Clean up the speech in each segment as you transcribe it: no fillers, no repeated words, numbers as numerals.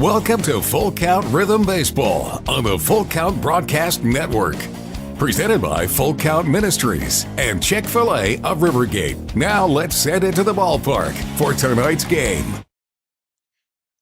Welcome to Full Count Rhythm Baseball on the Full Count Broadcast Network. Presented by Full Count Ministries and Chick-fil-A of Rivergate. Now let's head into the ballpark for tonight's game.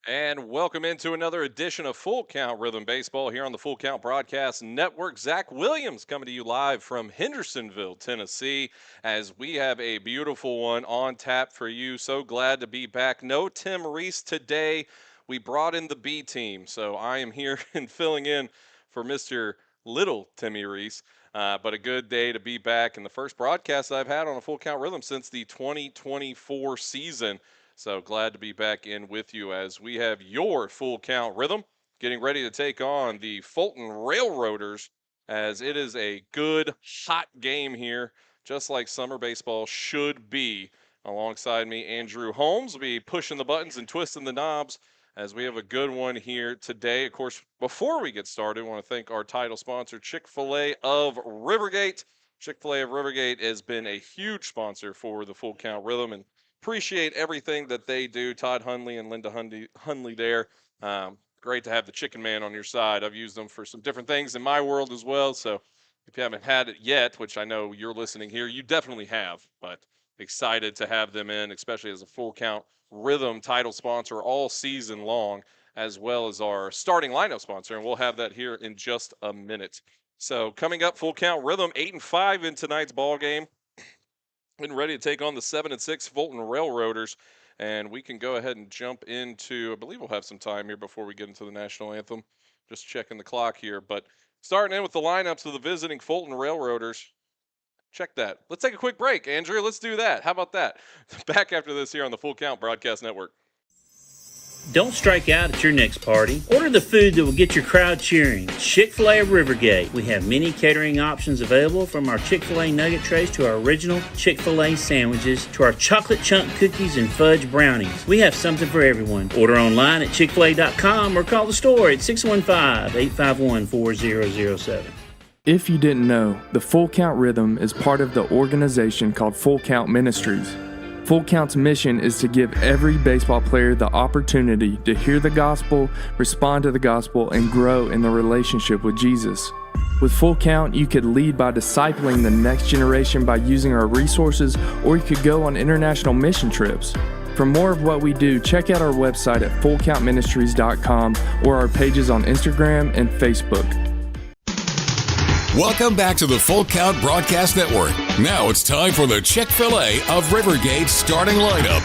And welcome into another edition of Full Count Rhythm Baseball here on the Full Count Broadcast Network. Zach Williams coming to you live from Hendersonville, Tennessee, as we have a beautiful one on tap for you. So glad to be back. No Tim Reese today. We brought in the B team, so I am here and filling in for Mr. Little Timmy Reese. But a good day to be back, in the first broadcast I've had on a Full Count Rhythm since the 2024 season. So glad to be back in with you as we have your Full Count Rhythm getting ready to take on the Fulton Railroaders, as it is a good, hot game here, just like summer baseball should be. Alongside me, Andrew Holmes will be pushing the buttons and twisting the knobs as we have a good one here today. Of course, before we get started, I want to thank our title sponsor, Chick-fil-A of Rivergate. Chick-fil-A of Rivergate has been a huge sponsor for the Full Count Rhythm, and appreciate everything that they do. Todd Hundley and Linda Hundley there. Great to have the Chicken Man on your side. I've used them for some different things in my world as well. So if you haven't had it yet, which I know you're listening here, you definitely have, but excited to have them in, especially as a Full Count Rhythm title sponsor all season long, as well as our starting lineup sponsor. And we'll have that here in just a minute. So coming up, Full Count Rhythm 8-5 in tonight's ball game. Been ready to take on the 7-6 Fulton Railroaders, and we can go ahead and jump into, I believe we'll have some time here before we get into the national anthem. Just checking the clock here, but starting in with the lineups of the visiting Fulton Railroaders. Check that. Let's take a quick break, Andrew. Let's do that. How about that? Back after this here on the Full Count Broadcast Network. Don't strike out at your next party. Order the food that will get your crowd cheering. Chick-fil-A of Rivergate. We have many catering options available, from our Chick-fil-A nugget trays to our original Chick-fil-A sandwiches to our chocolate chunk cookies and fudge brownies. We have something for everyone. Order online at chickfil-a.com or call the store at 615-851-4007. If you didn't know, the Full Count Rhythm is part of the organization called Full Count Ministries. Full Count's mission is to give every baseball player the opportunity to hear the gospel, respond to the gospel, and grow in the relationship with Jesus. With Full Count, you could lead by discipling the next generation by using our resources, or you could go on international mission trips. For more of what we do, check out our website at fullcountministries.com or our pages on Instagram and Facebook. Welcome back to the Full Count Broadcast Network. Now it's time for the Chick-fil-A of Rivergate starting lineup.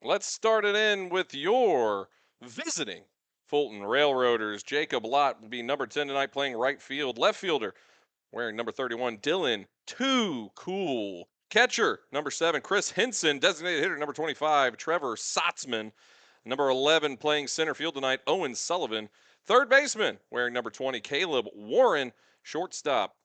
Let's start it in with your visiting Fulton Railroaders. Jacob Lott will be number 10 tonight, playing right field. Left fielder, wearing number 31, Dylan Too Cool. Catcher, number 7, Chris Henson. Designated hitter, number 25, Trevor Sotzman. Number 11, playing center field tonight, Owen Sullivan. Third baseman, wearing number 20, Caleb Warren. Shortstop,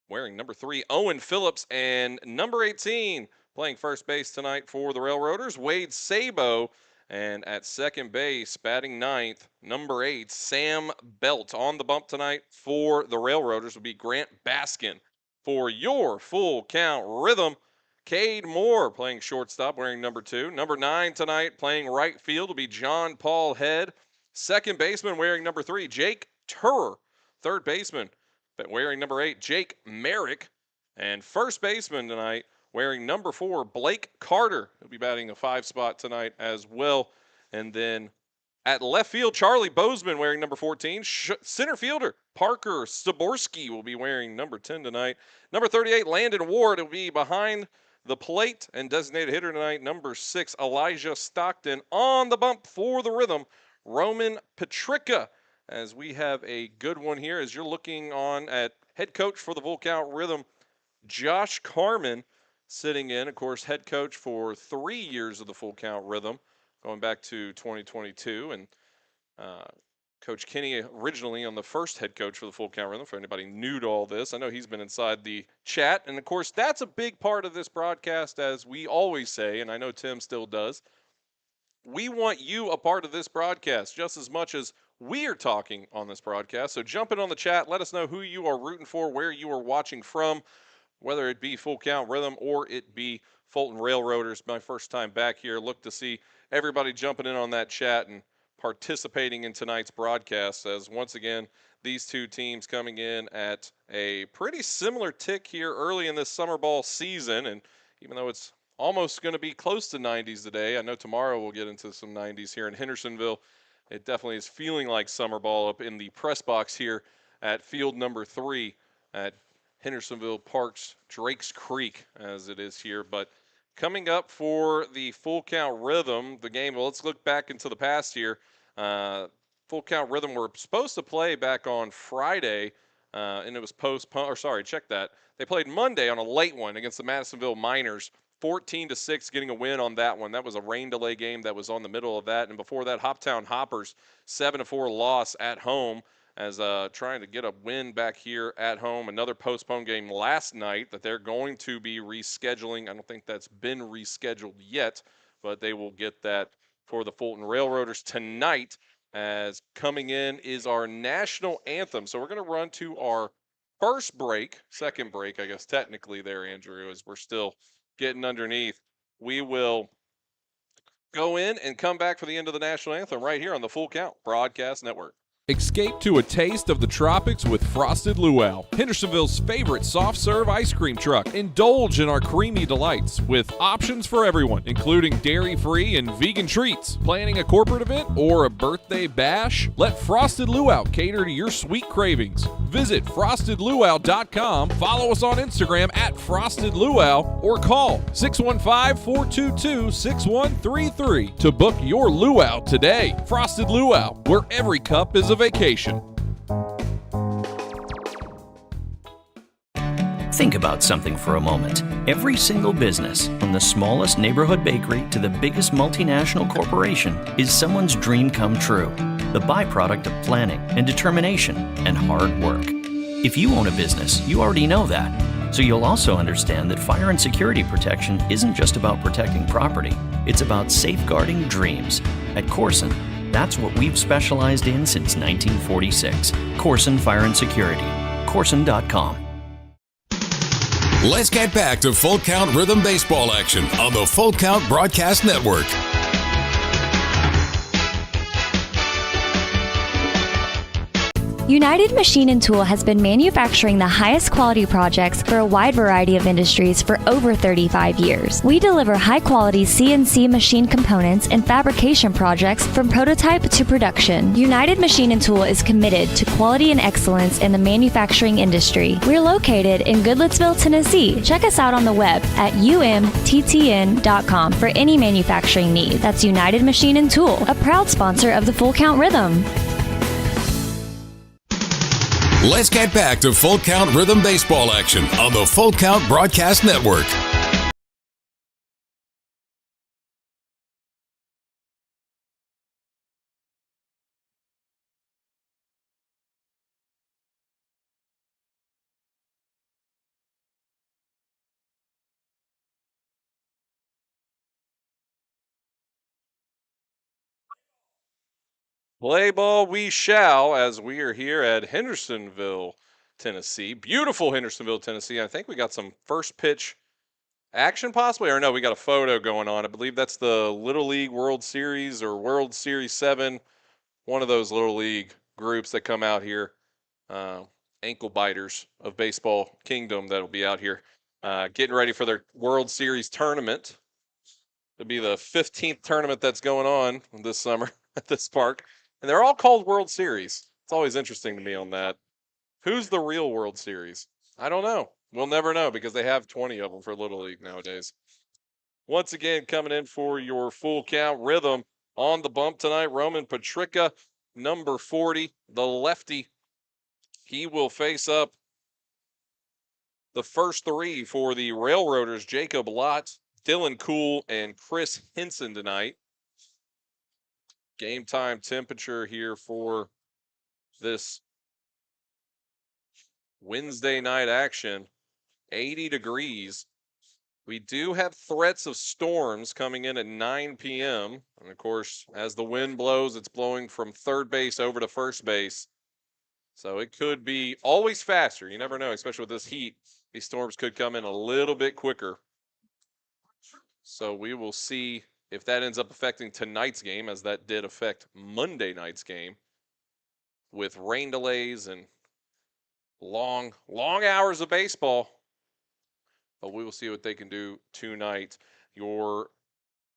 wearing number 3, Owen Phillips. And number 18, playing first base tonight for the Railroaders, Wade Sabo. And at second base, batting ninth, number 8, Sam Belt. On the bump tonight for the Railroaders will be Grant Baskin. For your Full Count Rhythm, Cade Moore playing shortstop, wearing number 2. Number 9 tonight, playing right field, will be John Paul Head. Second baseman, wearing number 3, Jake Turer. Third baseman, wearing number 8, Jake Merrick. And first baseman tonight, wearing number 4, Blake Carter. He'll be batting the 5 spot tonight as well. And then at left field, Charlie Bozeman wearing number 14. Center fielder, Parker Staborski will be wearing number 10 tonight. Number 38, Landon Ward will be behind the plate, and designated hitter tonight, number 6, Elijah Stockton. On the bump for the Rhythm, Roman Petricka. As we have a good one here, as you're looking on at head coach for the Full Count Rhythm, Josh Carman, sitting in, of course, head coach for 3 years of the Full Count Rhythm, going back to 2022, and Coach Kenny originally on the first head coach for the Full Count Rhythm, for anybody new to all this. I know he's been inside the chat, and of course that's a big part of this broadcast, as we always say, and I know Tim still does. We want you a part of this broadcast just as much as we are talking on this broadcast. So jump in on the chat, let us know who you are rooting for, where you are watching from. whether it be Full Count Rhythm or it be Fulton Railroaders. My first time back here. Look to see everybody jumping in on that chat and participating in tonight's broadcast, as once again, these two teams coming in at a pretty similar tick here early in this summer ball season. And even though it's almost going to be close to 90s today, I know tomorrow we'll get into some 90s here in Hendersonville. It definitely is feeling like summer ball up in the press box here at field number 3 at Hendersonville Park's Drakes Creek, as it is here. But coming up for the Full Count Rhythm, the game, well, let's look back into the past here. Full Count Rhythm were supposed to play back on Friday, and it was postponed. Or sorry, check that. They played Monday on a late one against the Madisonville Miners, 14-6, getting a win on that one. That was a rain delay game that was on the middle of that. And before that, Hoptown Hoppers, 7-4 loss at home, as trying to get a win back here at home. Another postponed game last night that they're going to be rescheduling. I don't think that's been rescheduled yet, but they will get that for the Fulton Railroaders tonight, as coming in is our national anthem. So we're going to run to our second break, I guess technically there, Andrew, as we're still getting underneath. We will go in and come back for the end of the national anthem right here on the Full Count Broadcast Network. Escape to a taste of the tropics with Frosted Luau, Hendersonville's favorite soft-serve ice cream truck. Indulge in our creamy delights with options for everyone, including dairy-free and vegan treats. Planning a corporate event or a birthday bash? Let Frosted Luau cater to your sweet cravings. Visit frostedluau.com, follow us on Instagram at Frosted Luau, or call 615-422-6133 to book your luau today. Frosted Luau, where every cup is a vacation. Think about something for a moment. Every single business, from the smallest neighborhood bakery to the biggest multinational corporation, is someone's dream come true. The byproduct of planning and determination and hard work. If you own a business, you already know that. So you'll also understand that fire and security protection isn't just about protecting property. It's about safeguarding dreams. At Corson, that's what we've specialized in since 1946. Corson Fire and Security. Corson.com. Let's get back to Full Count Rhythm Baseball action on the Full Count Broadcast Network. United Machine and Tool has been manufacturing the highest quality projects for a wide variety of industries for over 35 years. We deliver high-quality CNC machine components and fabrication projects from prototype to production. United Machine and Tool is committed to quality and excellence in the manufacturing industry. We're located in Goodlettsville, Tennessee. Check us out on the web at umttn.com for any manufacturing need. That's United Machine and Tool, a proud sponsor of the Full Count Rhythm. Let's get back to Full Count Rhythm Baseball action on the Full Count Broadcast Network. Play ball we shall, as we are here at Hendersonville, Tennessee. Beautiful Hendersonville, Tennessee. I think we got some first pitch action possibly, or no, we got a photo going on. I believe that's the Little League World Series or World Series 7, one of those Little League groups that come out here, ankle biters of baseball kingdom that'll be out here getting ready for their World Series tournament. It'll be the 15th tournament that's going on this summer at this park. And they're all called World Series. It's always interesting to me on that. Who's the real World Series? I don't know. We'll never know because they have 20 of them for Little League nowadays. Once again, coming in for your Full Count Rhythm on the bump tonight, Roman Petricka, number 40, the lefty. He will face up the first three for the Railroaders, Jacob Lott, Dylan Cool, and Chris Henson tonight. Game time temperature here for this Wednesday night action, 80 degrees. We do have threats of storms coming in at 9 p.m. And of course, as the wind blows, it's blowing from third base over to first base. So it could be always faster. You never know, especially with this heat. These storms could come in a little bit quicker. So we will see if that ends up affecting tonight's game, as that did affect Monday night's game with rain delays and long hours of baseball. But we will see what they can do tonight. Your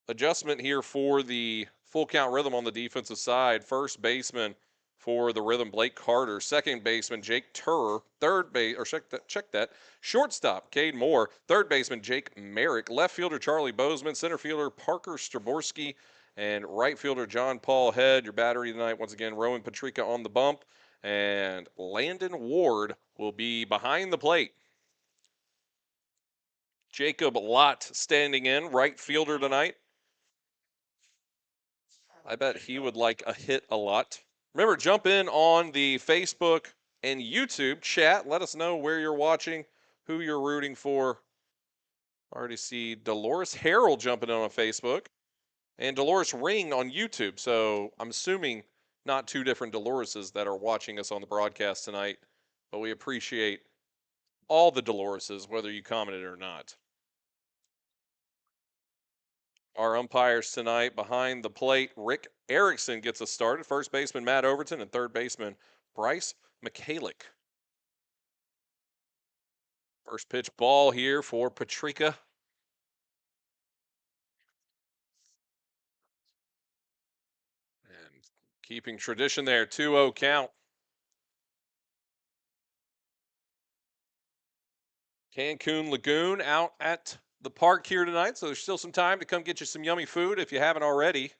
adjustment here for the full count rhythm on the defensive side: first baseman for the Rhythm, Blake Carter; second baseman, Jake Turr; third base, or check that, shortstop, Cade Moore; third baseman, Jake Merrick; left fielder, Charlie Bozeman; center fielder, Parker Straborski; and right fielder, John Paul Head. Your battery tonight, once again, Rowan Patrica on the bump, and Landon Ward will be behind the plate. Jacob Lott standing in, right fielder tonight. I bet he would like a hit a lot. Remember, jump in on the Facebook and YouTube chat. Let us know where you're watching, who you're rooting for. I already see Dolores Harrell jumping in on Facebook and Dolores Ring on YouTube. So I'm assuming not two different Doloreses that are watching us on the broadcast tonight, but we appreciate all the Doloreses, whether you commented or not. Our umpires tonight: behind the plate, Rick Erickson gets us started. First baseman, Matt Overton, and third baseman, Bryce Michalik. First pitch ball here for Patrica. And keeping tradition there, 2-0 count. Cancun Lagoon out at the park here tonight, so there's still some time to come get you some yummy food if you haven't already.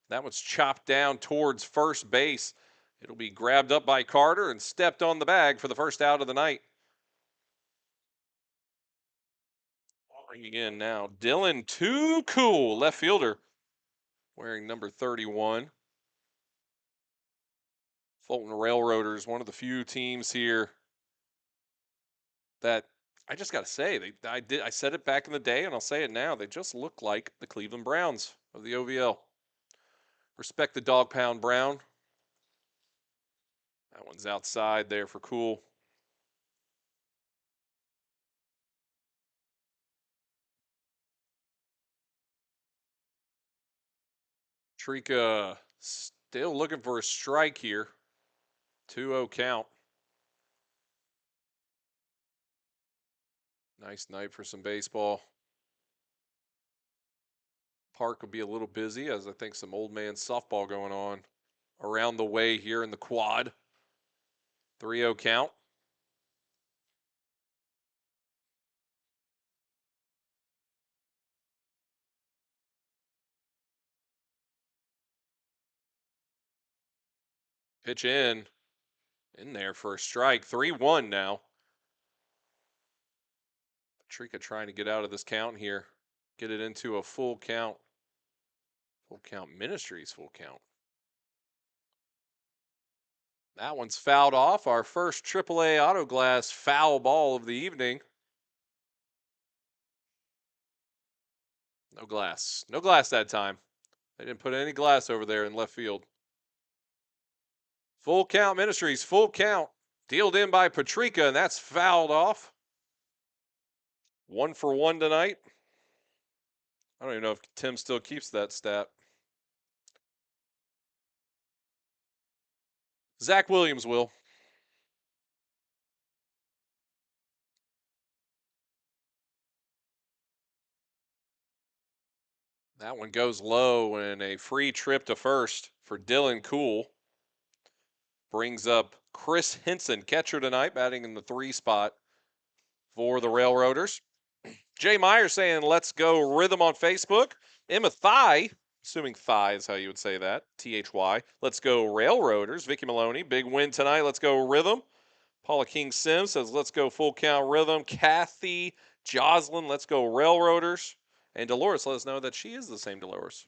That one's chopped down towards first base. It'll be grabbed up by Carter and stepped on the bag for the first out of the night. Bringing in now Dylan Too Cool, left fielder, wearing number 31. Fulton Railroaders, one of the few teams here that I just got to say, I said it back in the day and I'll say it now. They just look like the Cleveland Browns of the OVL. Respect the dog pound Brown. That one's outside there for Cool. Trika still looking for a strike here. 2-0 count. Nice night for some baseball. Park will be a little busy, as I think some old man softball going on around the way here in the quad. 3-0 count. Pitch in there for a strike. 3-1 now. Patrica trying to get out of this count here. Get it into a full count. Full count Ministries, full count. That one's fouled off. Our first AAA Auto Glass foul ball of the evening. No glass. No glass that time. They didn't put any glass over there in left field. Full count Ministries, full count. Dealed in by Patrica, and that's fouled off. 1 for 1 tonight. I don't even know if Tim still keeps that stat. Zach Williams will. That one goes low, and a free trip to first for Dylan Cool. Brings up Chris Henson, catcher tonight, batting in the 3 spot for the Railroaders. Jay Meyer saying, let's go Rhythm on Facebook. Emma Thigh, assuming Thigh is how you would say that, Thy. Let's go Railroaders. Vicky Maloney, big win tonight. Let's go Rhythm. Paula King Sims says, let's go full count Rhythm. Kathy Joslin, let's go Railroaders. And Dolores let us know that she is the same Dolores.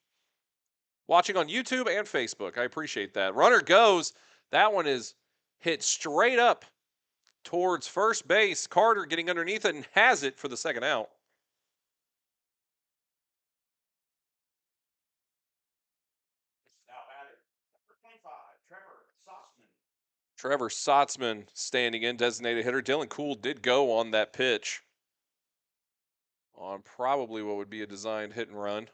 Watching on YouTube and Facebook. I appreciate that. Runner goes. That one is hit straight up towards first base. Carter getting underneath it and has it for the second out. Trevor Sotzman standing in, designated hitter. Dylan Cool did go on that pitch on probably what would be a designed hit and run.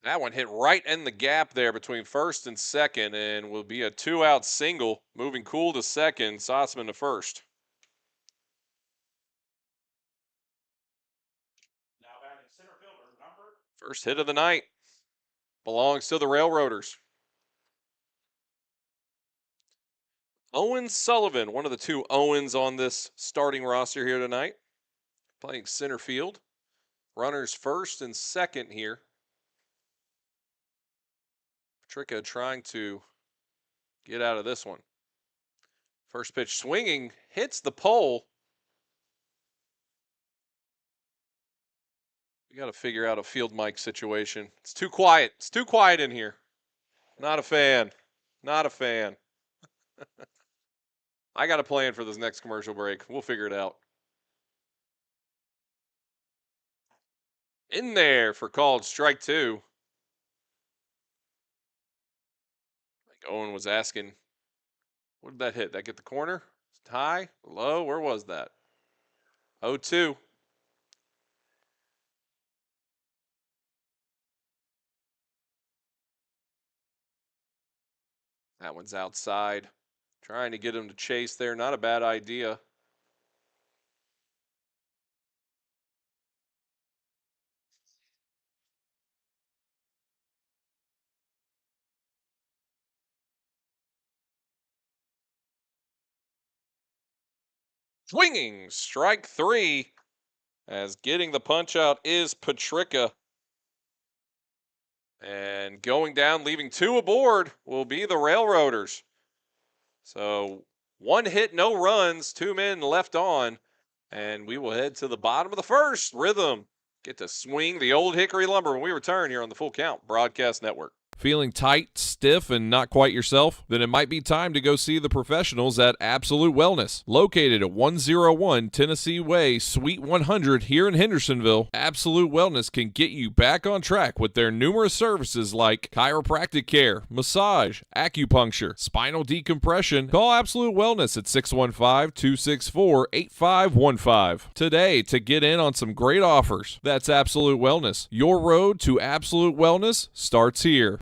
That one hit right in the gap there between first and second and will be a 2-out single. Moving Cool to second, Sotzman to first. First hit of the night belongs to the Railroaders. Owen Sullivan, one of the two Owens on this starting roster here tonight, playing center field. Runners first and second here. Patricia trying to get out of this one. First pitch swinging, hits the pole. We got to figure out a field mic situation. It's too quiet. It's too quiet in here. Not a fan. Not a fan. I got a plan for this next commercial break. We'll figure it out. In there for called strike 2. Like Owen was asking, what did that hit? Did that get the corner? High? Low? Where was that? 0-2. That one's outside. Trying to get him to chase there. Not a bad idea. Swinging, strike 3. As getting the punch out is Patricia. And going down, leaving 2 aboard, will be the Railroaders. So 1 hit, no runs, 2 men left on. And we will head to the bottom of the first. Rhythm get to swing the old hickory lumber when we return here on the Full Count Broadcast Network. Feeling tight, stiff, and not quite yourself? Then it might be time to go see the professionals at Absolute Wellness. Located at 101 Tennessee Way, Suite 100 here in Hendersonville, Absolute Wellness can get you back on track with their numerous services like chiropractic care, massage, acupuncture, spinal decompression. Call Absolute Wellness at 615-264-8515 today to get in on some great offers. That's Absolute Wellness. Your road to absolute wellness starts here.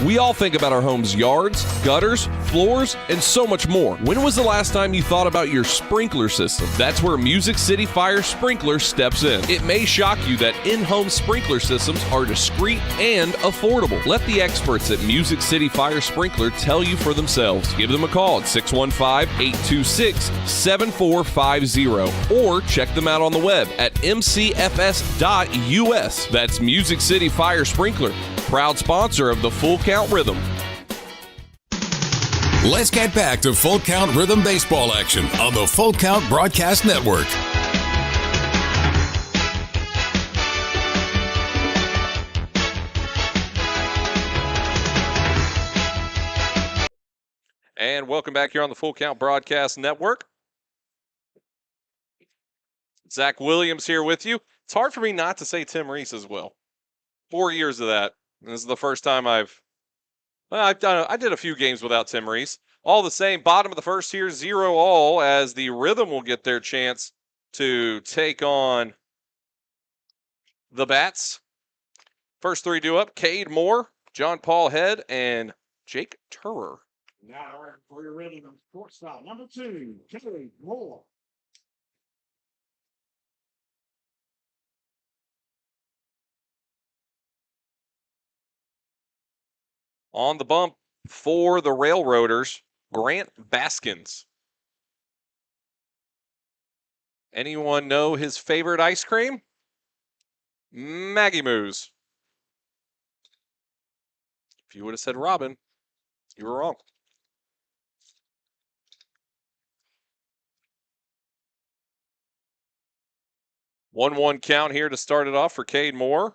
We all think about our home's yards, gutters, floors, and so much more. When was the last time you thought about your sprinkler system? That's where Music City Fire Sprinkler steps in. It may shock you that in-home sprinkler systems are discreet and affordable. Let the experts at Music City Fire Sprinkler tell you for themselves. Give them a call at 615-826-7450 or check them out on the web at mcfs.us. That's Music City Fire Sprinkler, proud sponsor of the Full Count Rhythm. Let's get back to Full Count Rhythm baseball action on the Full Count Broadcast Network. And welcome back here on the Full Count Broadcast Network. Zach Williams here with you. It's hard for me not to say Tim Reese as well. 4 years of that. This is the first time I did a few games without Tim Reese. All the same, bottom of the first here, 0-all, as the Rhythm will get their chance to take on the Bats. First 3 due up, Cade Moore, John Paul Head, and Jake Turer. Now for your Rhythm shortstop, number 2, Cade Moore. On the bump for the Railroaders, Grant Baskins. Anyone know his favorite ice cream? Maggie Moo's. If you would have said Robin, you were wrong. One count here to start it off for Cade Moore.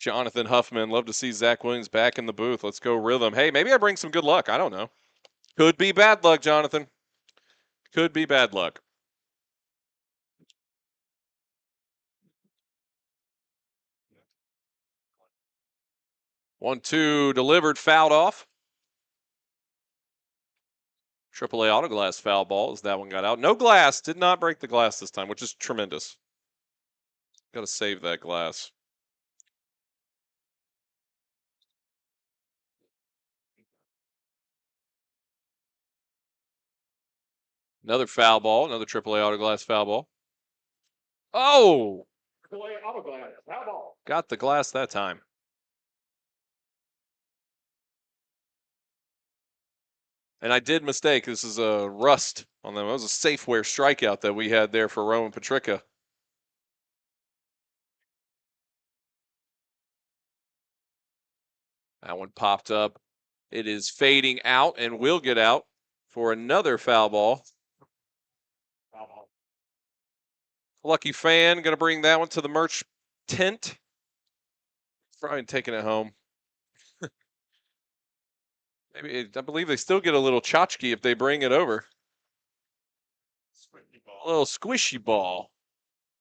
Jonathan Huffman, love to see Zach Williams back in the booth. Let's go Rhythm. Hey, maybe I bring some good luck. I don't know. Could be bad luck, Jonathan. Could be bad luck. 1-2 delivered, fouled off. AAA auto glass foul ball as that one got out. No glass, did not break the glass this time, which is tremendous. Got to save that glass. Another foul ball, another AAA auto glass foul ball. Oh! AAA auto glass foul ball. Got the glass that time. And I did mistake. This is a rust on them. It was a Safeware strikeout that we had there for Roman Petricka. That one popped up. It is fading out and will get out for another foul ball. Foul ball. Lucky fan going to bring that one to the merch tent. Probably taking it home. Maybe I believe they still get a little tchotchke if they bring it over. Squishy ball. A little squishy ball.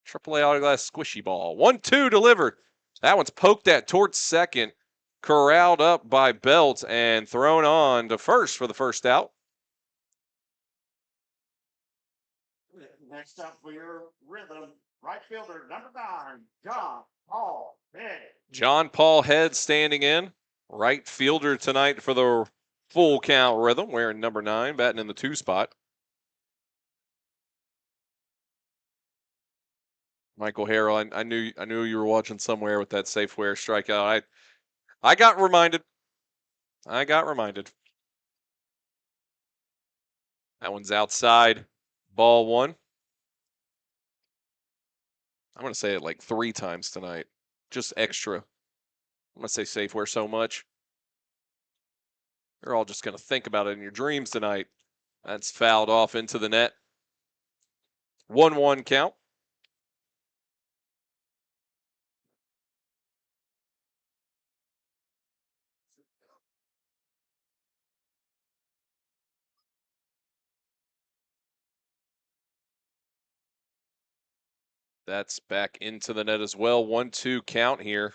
AAA auto glass squishy ball. 1-2 delivered. That one's poked at towards second. Corralled up by Belt and thrown on to first for the first out. Next up for your rhythm, right fielder number 9, John Paul Head. John Paul Head standing in. Right fielder tonight for the full count rhythm, wearing number 9, batting in the 2 spot. Michael Harrell, I knew you were watching somewhere with that Safeware strikeout. I got reminded. That one's outside. Ball 1. I'm going to say it like 3 times tonight. Just extra. I'm going to say Safeware so much. You're all just going to think about it in your dreams tonight. That's fouled off into the net. 1-1 count. That's back into the net as well. 1-2 count here.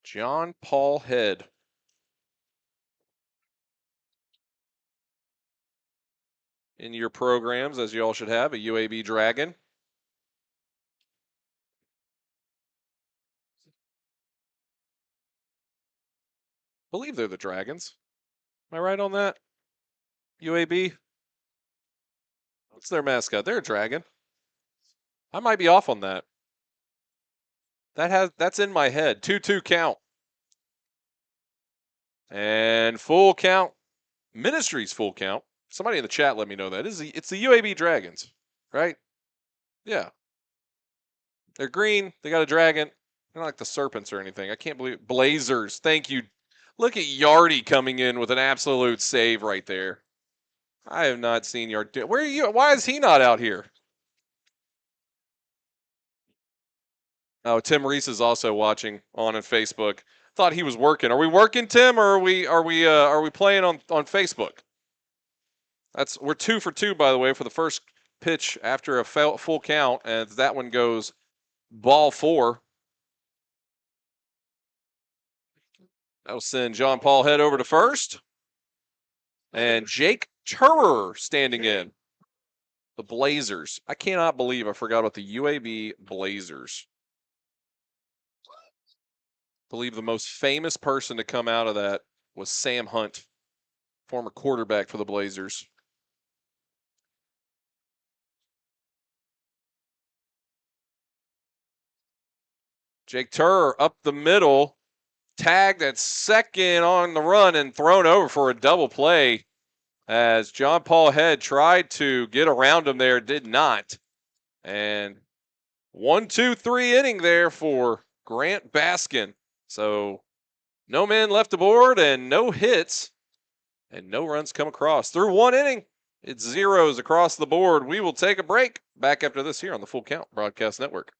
John Paul Head. In your programs, as you all should have, a UAB Dragon. I believe they're the Dragons. Am I right on that? UAB? What's their mascot? They're a dragon. I might be off on that. That's in my head. 2-2 count. And full count. Ministries full count. Somebody in the chat let me know that. It's the UAB Dragons, right? Yeah. They're green. They got a dragon. They're not like the Serpents or anything. I can't believe it. Blazers. Thank you. Look at Yardy coming in with an absolute save right there. I have not seen Yardy. Where are you? Why is he not out here? Oh, Tim Reese is also watching on Facebook. Thought he was working. Are we working, Tim, or are we playing on Facebook? We're 2 for 2, by the way, for the first pitch after a full count, and that one goes ball 4. That'll send John Paul Head over to first, and Jake Turer standing in. The Blazers. I cannot believe I forgot about the UAB Blazers. I believe the most famous person to come out of that was Sam Hunt, former quarterback for the Blazers. Jake Turer up the middle, tagged at second on the run and thrown over for a double play as John Paul Head tried to get around him there, did not. And 1-2-3 inning there for Grant Baskin. So no men left aboard and no hits and no runs come across. Through 1 inning, it's zeros across the board. We will take a break. Back after this here on the Full Count Broadcast Network.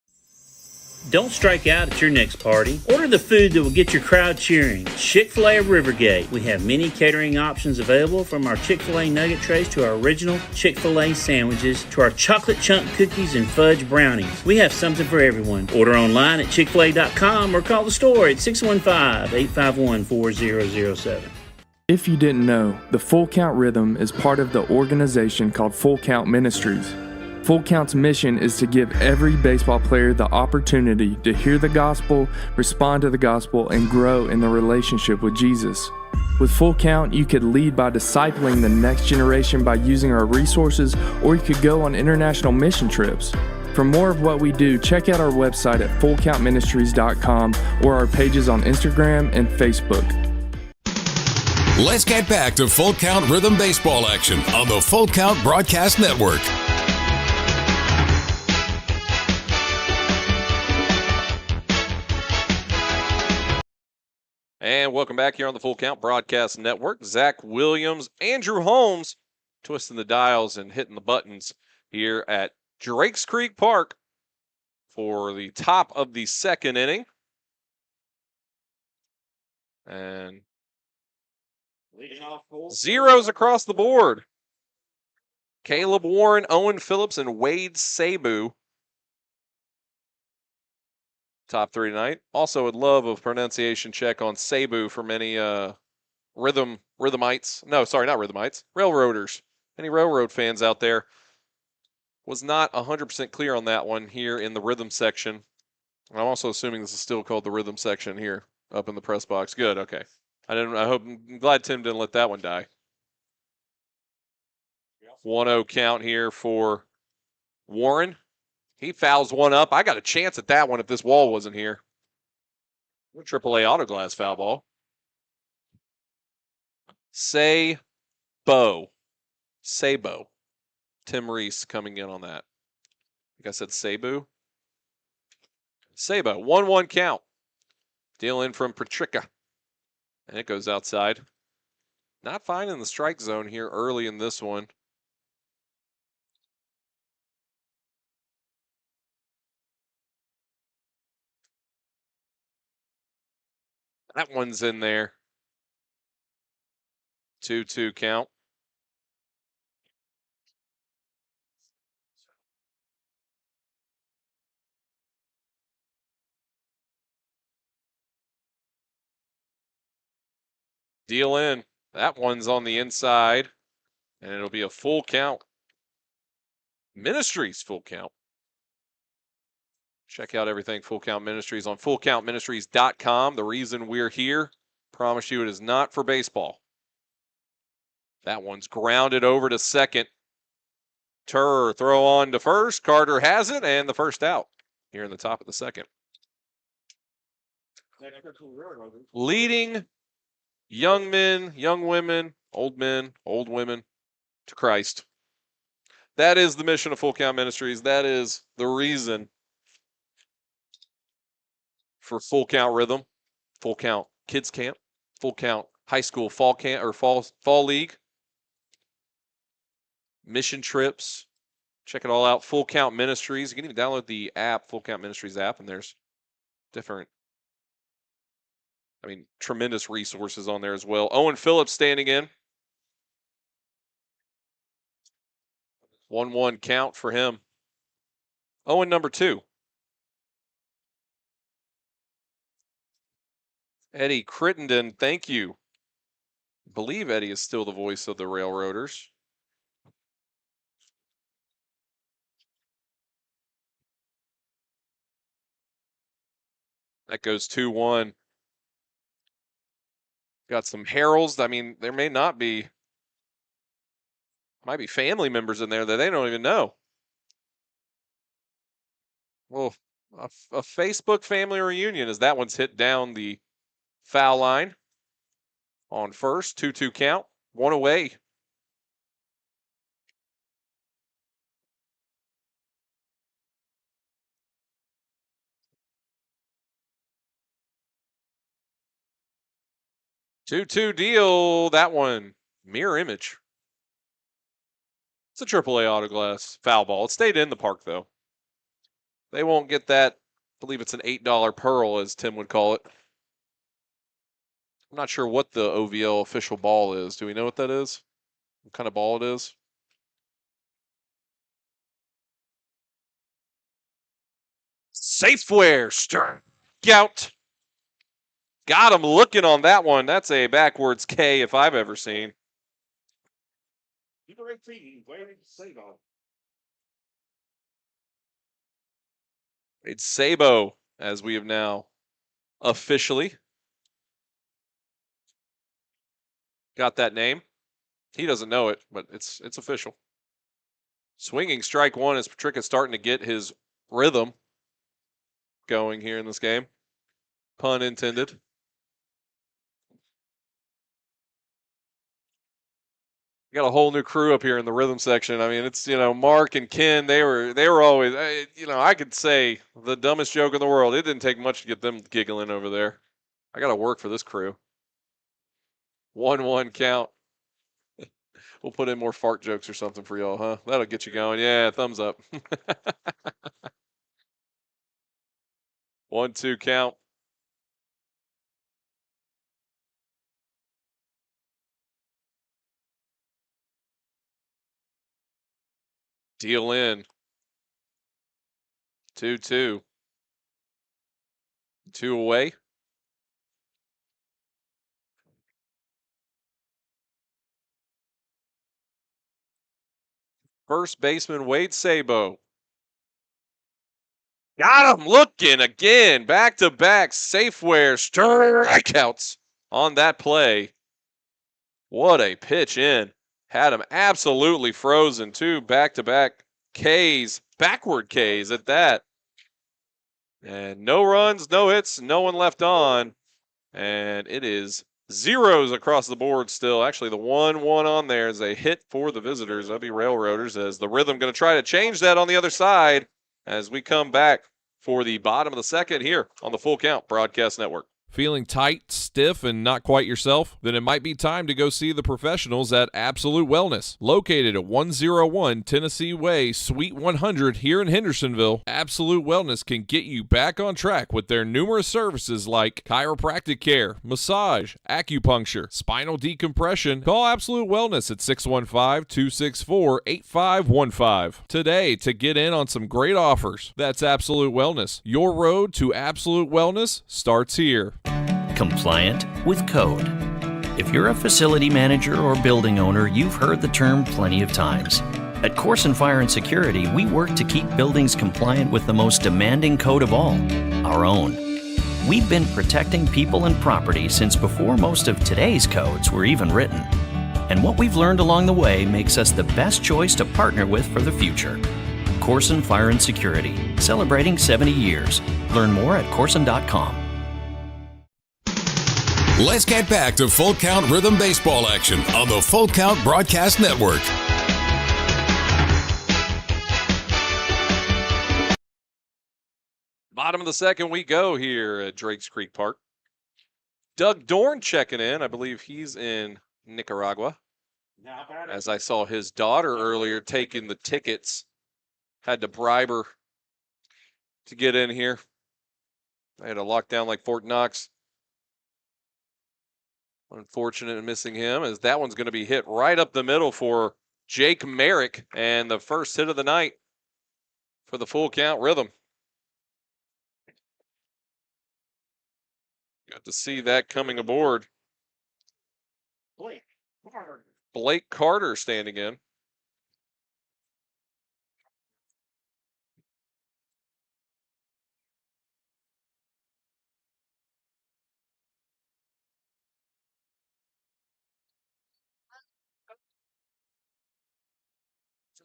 Don't strike out at your next party. Order the food that will get your crowd cheering. Chick-fil-A of Rivergate. We have many catering options available, from our Chick-fil-A nugget trays to our original Chick-fil-A sandwiches to our chocolate chunk cookies and fudge brownies. We have something for everyone. Order online at chickfil-a.com or call the store at 615-851-4007. If you didn't know, the Full Count Rhythm is part of the organization called Full Count Ministries. Full Count's mission is to give every baseball player the opportunity to hear the gospel, respond to the gospel, and grow in the relationship with Jesus. With Full Count, you could lead by discipling the next generation by using our resources, or you could go on international mission trips. For more of what we do, check out our website at fullcountministries.com or our pages on Instagram and Facebook. Let's get back to Full Count Rhythm Baseball action on the Full Count Broadcast Network. And welcome back here on the Full Count Broadcast Network. Zach Williams, Andrew Holmes, twisting the dials and hitting the buttons here at Drakes Creek Park for the top of the second inning. And zeros across the board. Caleb Warren, Owen Phillips, and Wade Sabu. Top three tonight. Also would love a pronunciation check on Sabu from any Rhythmites. No, sorry, not Rhythmites. Railroaders. Any railroad fans out there? Was not 100% clear on that one here in the rhythm section. I'm also assuming this is still called the rhythm section here up in the press box. Good, okay. I'm glad Tim didn't let that one die. 1-0 count here for Warren. He fouls one up. I got a chance at that one if this wall wasn't here. AAA Autoglass foul ball. Sabo. Tim Reese coming in on that. I think I said Sabu. Sabo. 1-1 count. Deal in from Patrica. And it goes outside. Not finding the strike zone here early in this one. That one's in there. 2-2 count. Deal in. That one's on the inside. And it'll be a full count. Ministries full count. Check out everything Full Count Ministries on fullcountministries.com. The reason we're here, promise you it is not for baseball. That one's grounded over to second. Turr throw on to first. Carter has it, and the first out here in the top of the second. Leading young men, young women, old men, old women to Christ. That is the mission of Full Count Ministries. That is the reason for Full Count Rhythm, Full Count Kids Camp, Full Count High School Fall Camp or Fall League, mission trips. Check it all out. Full Count Ministries. You can even download the app, Full Count Ministries app, and there's different, tremendous resources on there as well. Owen Phillips standing in. 1-1 count for him. Owen number 2. Eddie Crittenden, thank you. I believe Eddie is still the voice of the Railroaders. That goes 2-1. Got some heralds. There may not be. Might be family members in there that they don't even know. Well, a Facebook family reunion as that one's hit down the foul line on first. 2-2 count. One away. Two deal. That one mirror image. It's a AAA Autoglass foul ball. It stayed in the park though. They won't get that believe it's an $8 pearl, as Tim would call it. I'm not sure what the OVL official ball is. Do we know what that is? What kind of ball it is? Safeware strikeout. Got him looking on that one. That's a backwards K if I've ever seen. Number 18, Wade Sabo. It's Sabo, as we have now officially got that name. He doesn't know it, but it's official. Swinging strike one as Patrick is starting to get his rhythm going here in this game. Pun intended. Got a whole new crew up here in the rhythm section. I mean, it's, Mark and Ken, they were always, I could say the dumbest joke in the world. It didn't take much to get them giggling over there. I got to work for this crew. 1-1 count. We'll put in more fart jokes or something for y'all, huh? That'll get you going. Yeah, thumbs up. 1-2 count. Deal in. 2-2. 2 away. First baseman Wade Sabo. Got him looking again. Back-to-back Safeware strikeouts on that play. What a pitch in. Had him absolutely frozen. 2 back-to-back Ks, backward Ks at that. And no runs, no hits, no one left on. And it is zeros across the board still. Actually, the 1-1 on there is a hit for the visitors. That'll be Railroaders, as the rhythm going to try to change that on the other side as we come back for the bottom of the second here on the Full Count Broadcast Network. Feeling tight, stiff, and not quite yourself? Then it might be time to go see the professionals at Absolute Wellness. Located at 101 Tennessee Way, Suite 100 here in Hendersonville, Absolute Wellness can get you back on track with their numerous services like chiropractic care, massage, acupuncture, spinal decompression. Call Absolute Wellness at 615-264-8515 today to get in on some great offers. That's Absolute Wellness. Your road to absolute wellness starts here. Compliant with code. If you're a facility manager or building owner, you've heard the term plenty of times. At Corson Fire and Security, we work to keep buildings compliant with the most demanding code of all, our own. We've been protecting people and property since before most of today's codes were even written. And what we've learned along the way makes us the best choice to partner with for the future. Corson Fire and Security, celebrating 70 years. Learn more at corson.com. Let's get back to Full Count Rhythm Baseball action on the Full Count Broadcast Network. Bottom of the second we go here at Drakes Creek Park. Doug Dorn checking in. I believe he's in Nicaragua. As I saw his daughter earlier taking the tickets. Had to bribe her to get in here. I had to lock down like Fort Knox. Unfortunate in missing him, as that one's going to be hit right up the middle for Jake Merrick, and the first hit of the night for the Full Count Rhythm. Got to see that coming aboard. Blake Carter standing in.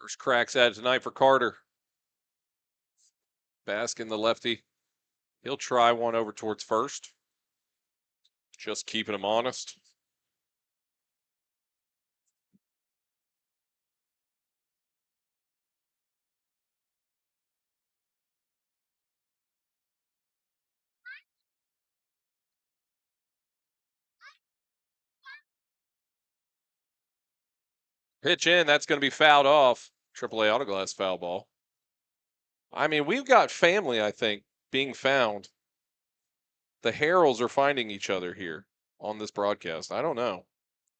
First cracks at it tonight for Carter. Baskin, the lefty. He'll try one over towards first. Just keeping him honest. Pitch in, that's going to be fouled off. AAA Autoglass foul ball. I mean, we've got family, I think, being found. The Heralds are finding each other here on this broadcast. I don't know.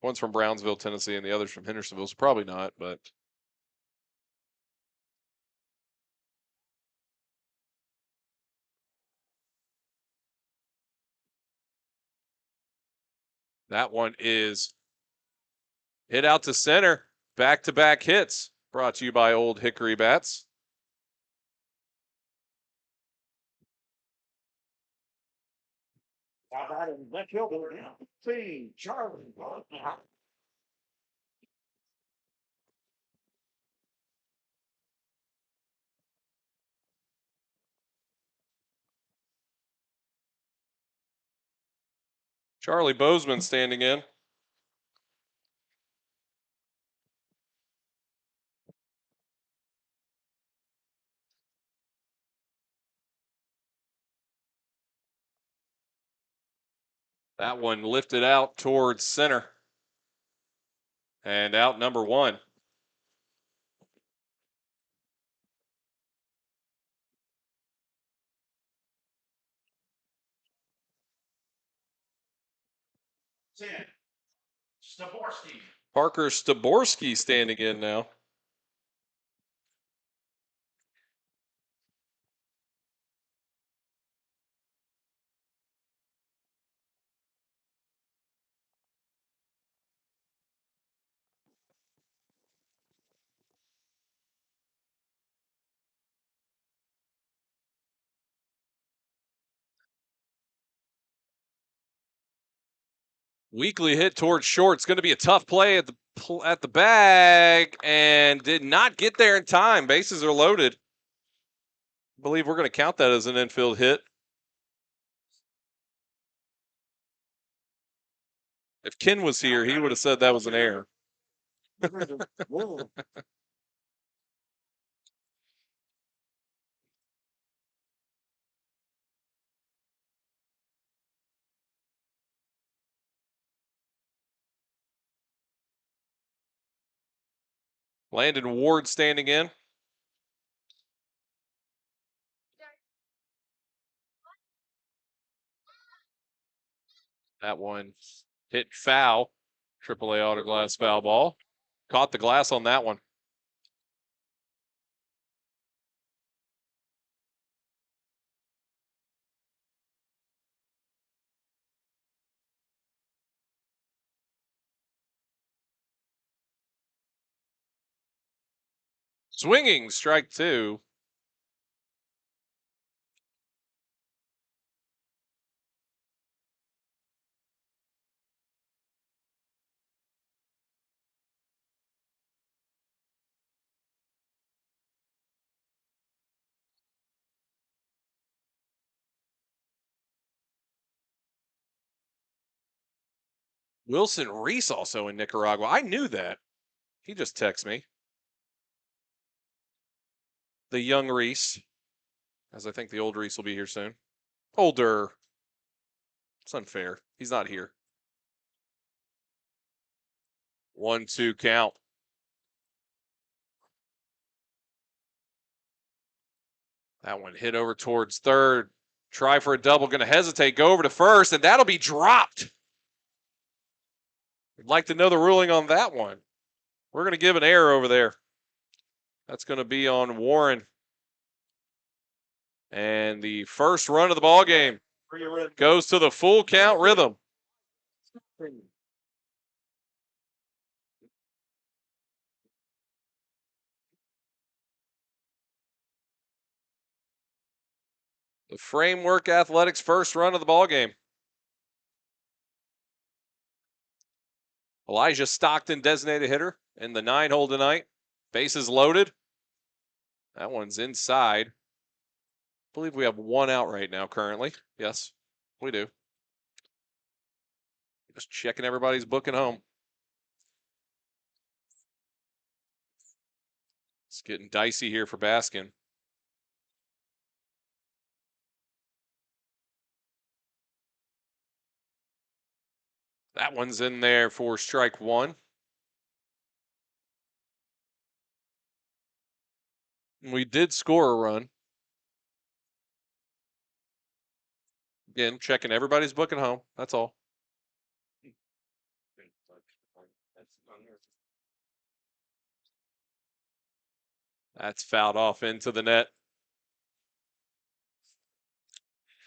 One's from Brownsville, Tennessee, and the other's from Hendersonville. So probably not, but that one is hit out to center. Back-to-back hits. Brought to you by Old Hickory Bats. How about it? Left fielder, see, Charlie. Charlie Bozeman standing in. That one lifted out towards center. And out number one. Staborski. Parker Staborski standing in now. Weekly hit towards short. It's going to be a tough play at the bag, and did not get there in time. Bases are loaded. I believe we're going to count that as an infield hit. If Ken was here, he would have said that was an error. Landon Ward standing in. That one hit foul. AAA autoglass foul ball. Caught the glass on that one. Swinging, strike two. Wilson Reese also in Nicaragua. I knew that. He just texted me. The young Reese, as I think the old Reese will be here soon. Older. It's unfair. He's not here. 1-2 count. That one hit over towards third. Try for a double. Going to hesitate. Go over to first, and that'll be dropped. I'd like to know the ruling on that one. We're going to give an error over there. That's going to be on Warren. And the first run of the ball game goes to the full count rhythm. The Framework Athletics first run of the ball game. Elijah Stockton, designated hitter in the 9-hole tonight. Bases loaded. That one's inside. I believe we have one out right now currently. Yes, we do. Just checking everybody's book at home. It's getting dicey here for Baskin. That one's in there for strike one. We did score a run. Again, checking everybody's book at home. That's all. That's fouled off into the net.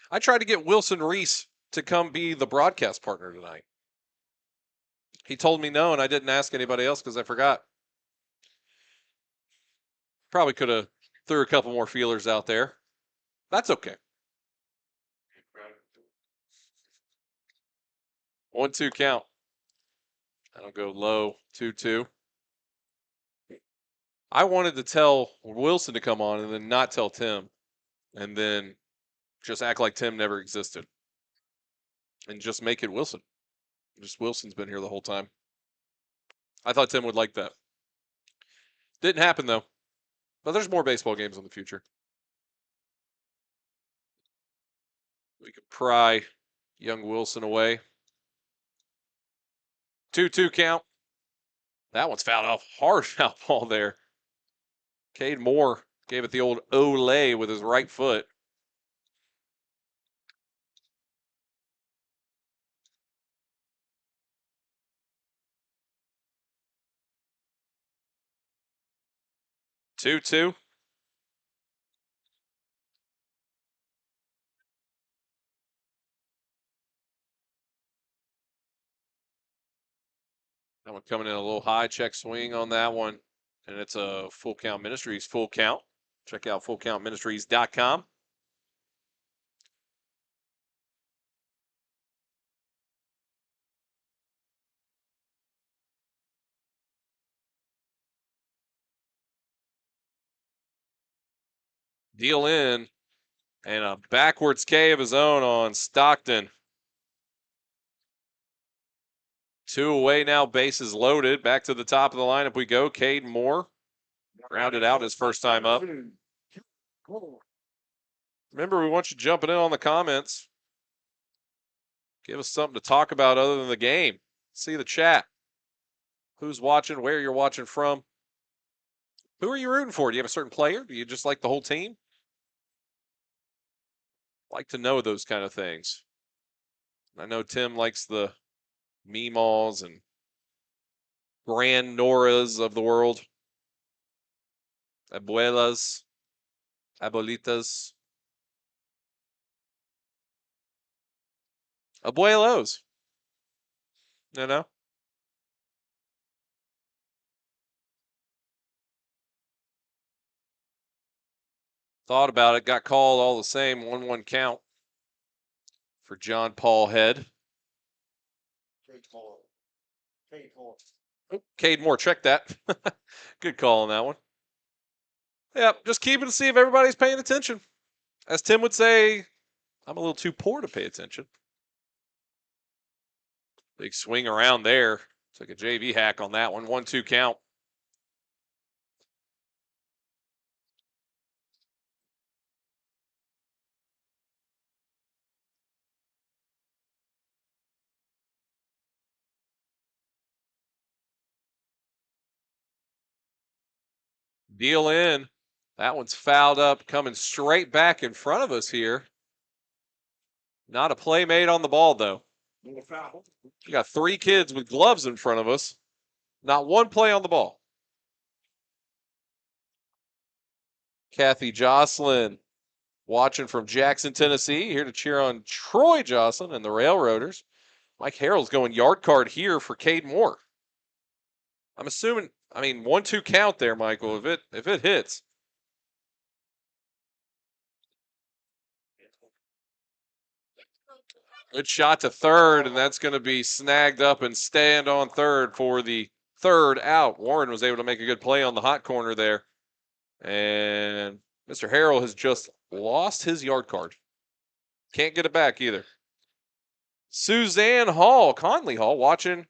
I tried to get Wilson Reese to come be the broadcast partner tonight. He told me no, and I didn't ask anybody else because I forgot. Probably could have threw a couple more feelers out there. That's okay. 1-2 count. That'll go low, 2-2. I wanted to tell Wilson to come on and then not tell Tim, and then just act like Tim never existed. And just make it Wilson. Just Wilson's been here the whole time. I thought Tim would like that. Didn't happen, though. But there's more baseball games in the future. We could pry young Wilson away. 2-2 count. That one's fouled off. Hard foul ball there. Cade Moore gave it the old Olay with his right foot. Two. That one coming in a little high, check swing on that one. And it's a Full Count Ministries full count. Check out fullcountministries.com. Deal in. And a backwards K of his own on Stockton. 2 away now, bases loaded. Back to the top of the lineup we go. Cade Moore grounded out his first time up. Remember, we want you jumping in on the comments. Give us something to talk about other than the game. See the chat. Who's watching, where you're watching from. Who are you rooting for? Do you have a certain player? Do you just like the whole team? Like to know those kind of things. I know Tim likes the Meemaws and Grand Noras of the world. Abuelas. Abuelitas. Abuelos. You know? Thought about it, got called all the same, 1-1 count for John Paul Head. Oh, Cade Moore, check that. Good call on that one. Yeah, just keeping to see if everybody's paying attention. As Tim would say, I'm a little too poor to pay attention. Big swing around there. Took a JV hack on that one, 1-2 count. Deal in. That one's fouled up, coming straight back in front of us here. Not a play made on the ball, though. You got 3 kids with gloves in front of us. Not one play on the ball. Kathy Jocelyn watching from Jackson, Tennessee, here to cheer on Troy Jocelyn and the Railroaders. Mike Harrell's going yard card here for Cade Moore. I'm assuming, 1-2 count there, Michael, if it hits. Good shot to third, and that's going to be snagged up and stand on third for the third out. Warren was able to make a good play on the hot corner there. And Mr. Harrell has just lost his yard card. Can't get it back either. Suzanne Hall, Conley Hall, watching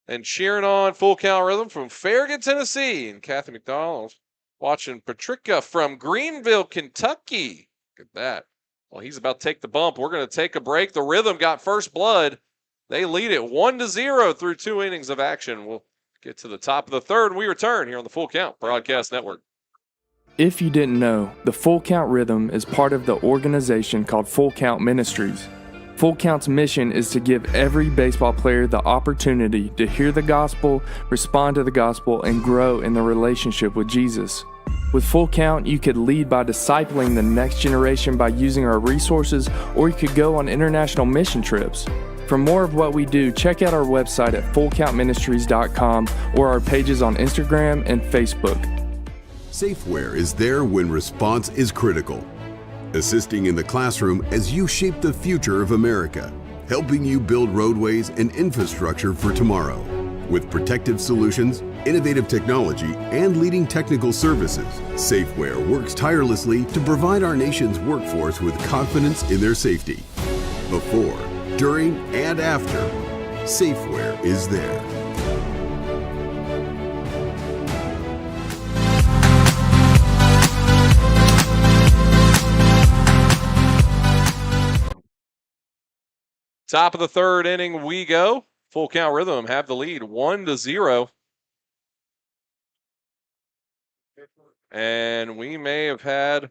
and cheering on Full Count Rhythm from Farragut, Tennessee. And Kathy McDonald watching Patricia from Greenville, Kentucky. Look at that. Well, he's about to take the bump. We're going to take a break. The Rhythm got first blood. They lead it 1-0 through 2 innings of action. We'll get to the top of the third when we return here on the Full Count Broadcast Network. If you didn't know, the Full Count Rhythm is part of the organization called Full Count Ministries. Full Count's mission is to give every baseball player the opportunity to hear the gospel, respond to the gospel, and grow in their relationship with Jesus. With Full Count, you could lead by discipling the next generation by using our resources, or you could go on international mission trips. For more of what we do, check out our website at fullcountministries.com or our pages on Instagram and Facebook. Safeware is there when response is critical, assisting in the classroom as you shape the future of America, helping you build roadways and infrastructure for tomorrow. With protective solutions, innovative technology, and leading technical services, Safeware works tirelessly to provide our nation's workforce with confidence in their safety. Before, during, and after, Safeware is there. Top of the third inning we go. Full Count Rhythm have the lead 1-0. And we may have had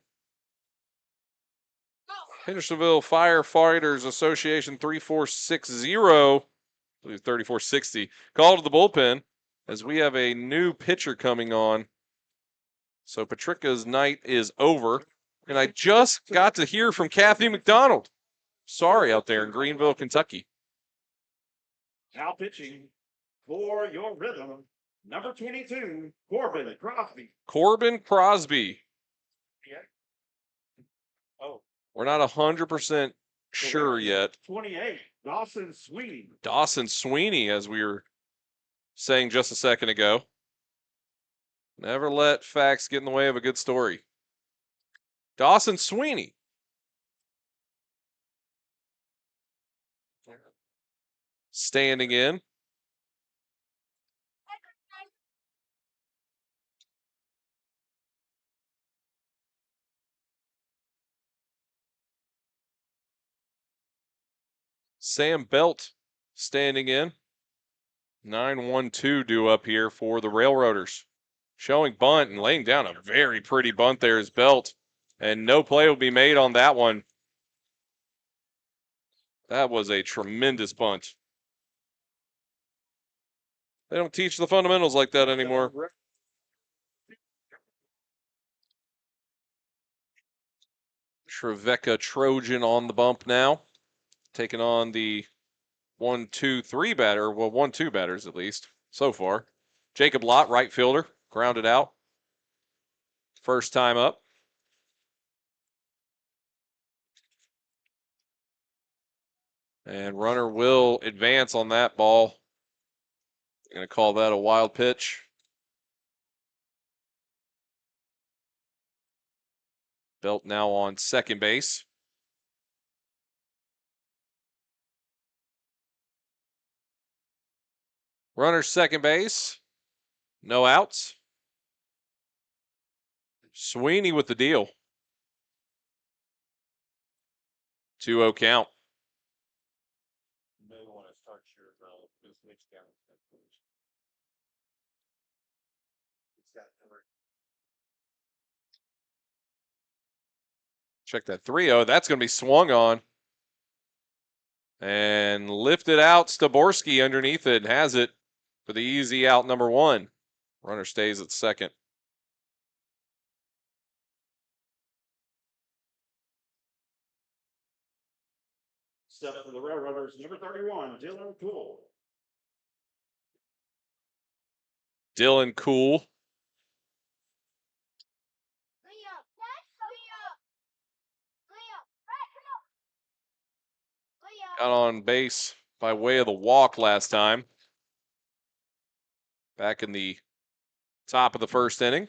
Hendersonville Firefighters Association 3460, I believe 3460, call to the bullpen as we have a new pitcher coming on. So Patrica's night is over. And I just got to hear from Kathy McDonald. Sorry, out there in Greenville, Kentucky. Now pitching for your Rhythm, number 22, Corbin Crosby. Corbin Crosby. Yeah. Oh. We're not 100% sure yet. 28, Dawson Sweeney. Dawson Sweeney, as we were saying just a second ago. Never let facts get in the way of a good story. Dawson Sweeney. Standing in. Sam Belt standing in. 9-1-2 due up here for the Railroaders. Showing bunt and laying down a very pretty bunt there is Belt. And no play will be made on that one. That was a tremendous bunt. They don't teach the fundamentals like that anymore. Trevecca Trojan on the bump now. Taking on the 1-2-3 batter. Well, 1-2 batters at least so far. Jacob Lott, right fielder, grounded out. First time up. And runner will advance on that ball. Going to call that a wild pitch. Belt now on second base. Runner second base. No outs. Sweeney with the deal. 2-0 count. Check that 3-0. That's going to be swung on. And lifted out. Staborski underneath it has it for the easy out number 1. Runner stays at second. Step for the Railroaders, number 31, Dylan Cool. Dylan Cool. Got on base by way of the walk last time. Back in the top of the first inning.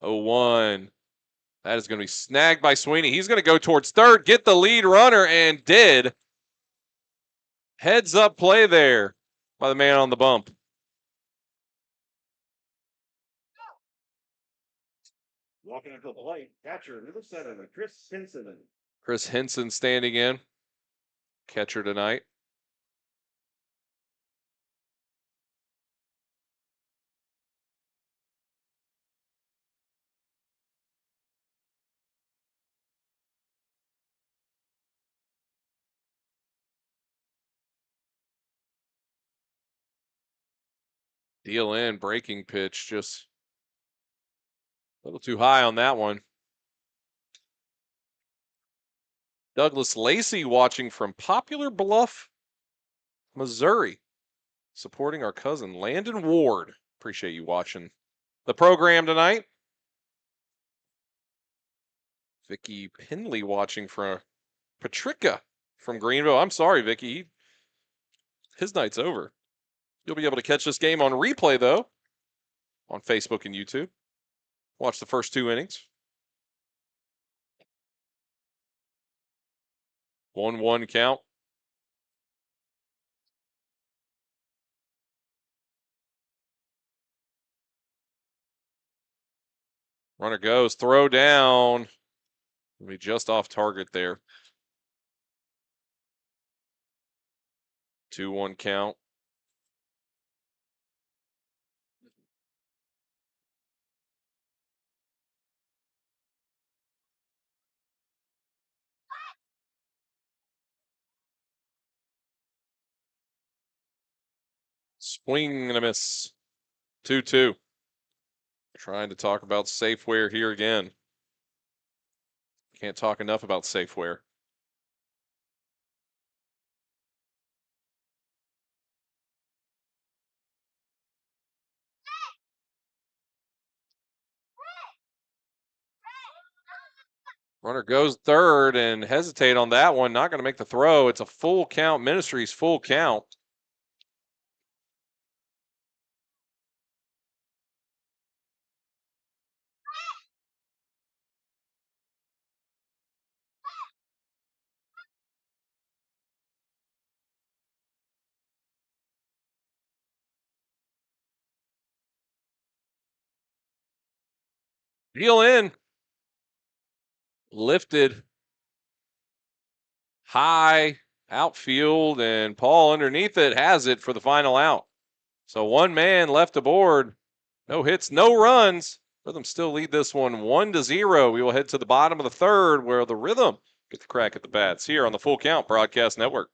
Oh, 1. That is going to be snagged by Sweeney. He's going to go towards third, get the lead runner, and did. Heads up play there by the man on the bump. Walking into the plate, catcher, number 7, Chris Henson. Chris Henson standing in. Catcher tonight. Deal in, breaking pitch, just a little too high on that one. Douglas Lacey watching from Poplar Bluff, Missouri, supporting our cousin Landon Ward. Appreciate you watching the program tonight. Vicky Pinley watching from Patricia from Greenville. I'm sorry, Vicky. His night's over. You'll be able to catch this game on replay, though, on Facebook and YouTube. Watch the first 2 innings. 1-1 count. Runner goes, throw down. Will be just off target there. 2-1 count. Swing and a miss. 2-2. Trying to talk about Safeware here again. Can't talk enough about Safeware. Runner goes third and hesitate on that one. Not going to make the throw. It's a full count. Ministries full count. Deal in. Lifted. High. Outfield. And Paul underneath it has it for the final out. So 1 man left aboard. No hits, no runs. Rhythm still lead this one 1-0. We will head to the bottom of the 3rd where the Rhythm get the crack at the bats here on the Full Count Broadcast Network.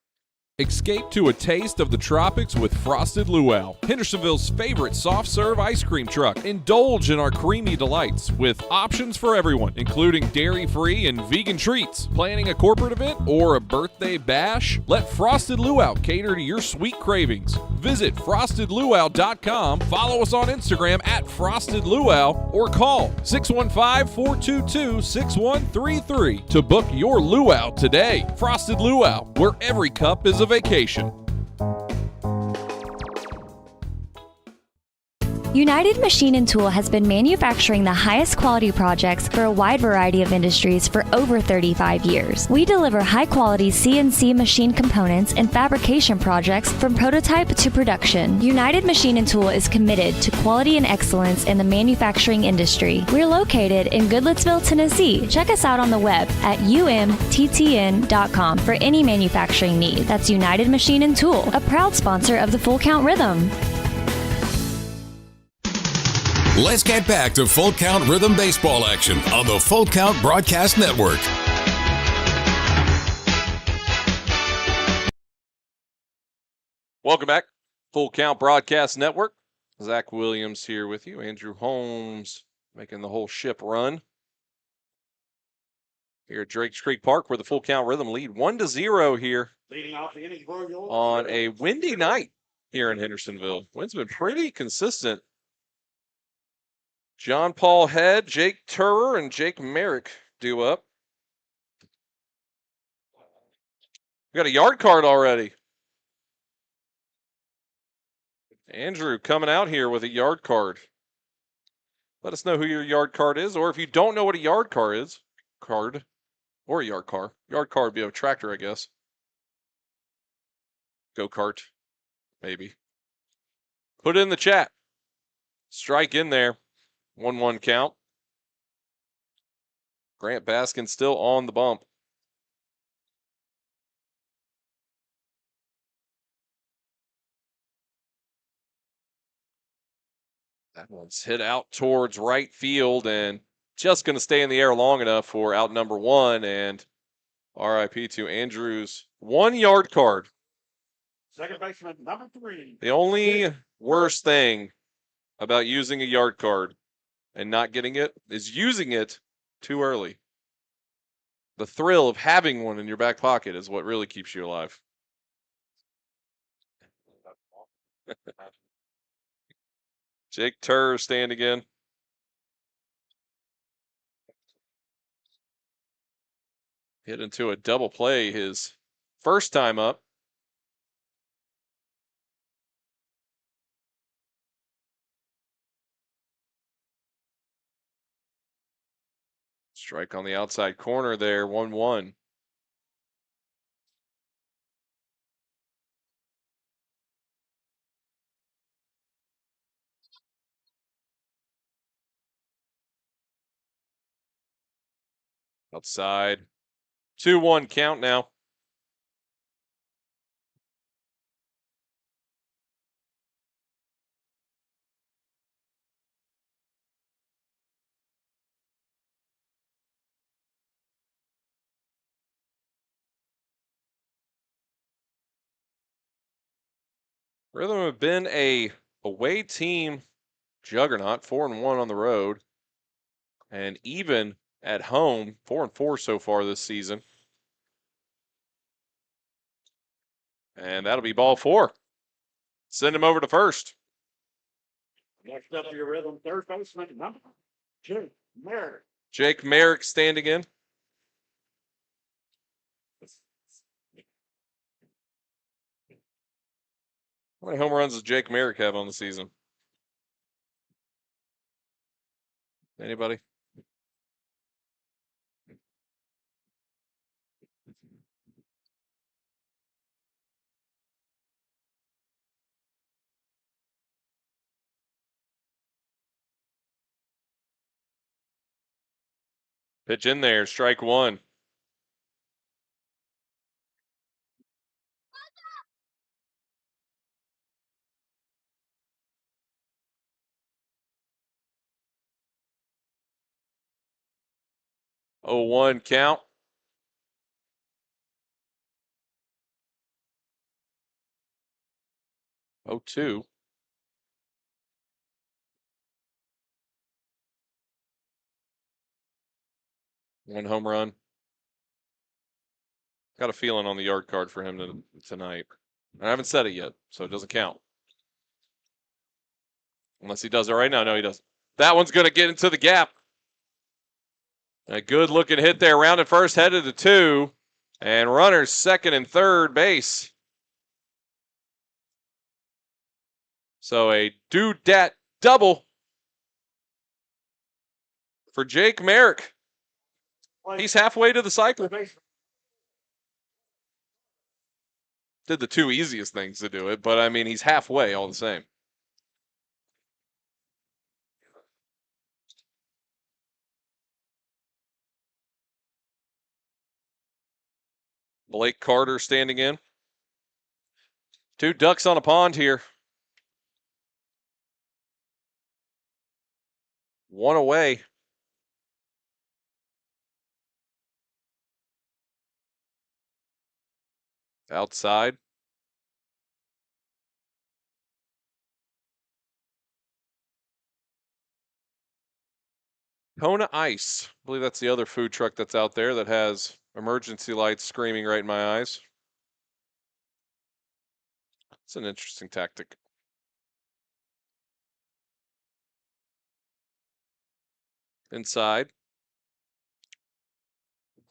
Escape to a taste of the tropics with Frosted Luau, Hendersonville's favorite soft serve ice cream truck. Indulge in our creamy delights with options for everyone, including dairy-free and vegan treats. Planning a corporate event or a birthday bash? Let Frosted Luau cater to your sweet cravings. Visit frostedluau.com, follow us on Instagram at Frosted Luau, or call 615-422-6133 to book your luau today. Frosted Luau, where every cup is a vacation. United Machine and Tool has been manufacturing the highest quality projects for a wide variety of industries for over 35 years. We deliver high quality CNC machine components and fabrication projects from prototype to production. United Machine and Tool is committed to quality and excellence in the manufacturing industry. We're located in Goodlettsville, Tennessee. Check us out on the web at umttn.com for any manufacturing need. That's United Machine and Tool, a proud sponsor of the Full Count Rhythm. Let's get back to Full Count Rhythm Baseball action on the Full Count Broadcast Network. Welcome back. Full Count Broadcast Network. Zach Williams here with you. Andrew Holmes making the whole ship run. Here at Drakes Creek Park, where the Full Count Rhythm lead 1-0 here Leading off the inning for your on a windy night here in Hendersonville. Wind's been pretty consistent. John Paul Head, Jake Turer, and Jake Merrick due up. We got a yard card already. Andrew coming out here with a yard card. Let us know who your yard card is, or if you don't know what a yard car is, or a yard car. Yard car would be a tractor, I guess. Go-kart, maybe. Put it in the chat. Strike in there. 1-1 count. Grant Baskin still on the bump. That one's hit out towards right field and just going to stay in the air long enough for out number 1. And RIP to Andrews' 1 yard card. second baseman, number 3. The only worst thing about using a yard card and not getting it is using it too early. The thrill of having one in your back pocket is what really keeps you alive. Jake Turr stand again. Hit into a double play his first time up. Strike on the outside corner there, 1-1. Outside. 2-1 count now. Rhythm have been a away team juggernaut, 4-1 on the road, and even at home, 4-4 so far this season. And that'll be ball 4. Send him over to first. Next up for your Rhythm third baseman, number 2, Merrick. Jake Merrick standing in. How many home runs does Jake Merrick have on the season? Anybody? Pitch in there, strike 1. Oh, 1 count. 0-2. One home run. Got a feeling on the yard card for him tonight. I haven't said it yet, so it doesn't count. Unless he does it right now. No, he doesn't. That one's going to get into the gap. A good looking hit there. Rounded first, headed to 2. And runners second and third base. So a dudette double for Jake Merrick. He's halfway to the cycle. Did the 2 easiest things to do it, but I mean, he's halfway all the same. Blake Carter standing in. 2 ducks on a pond here. 1 away. Outside. Kona Ice. I believe that's the other food truck that's out there that has emergency lights screaming right in my eyes. It's an interesting tactic. Inside.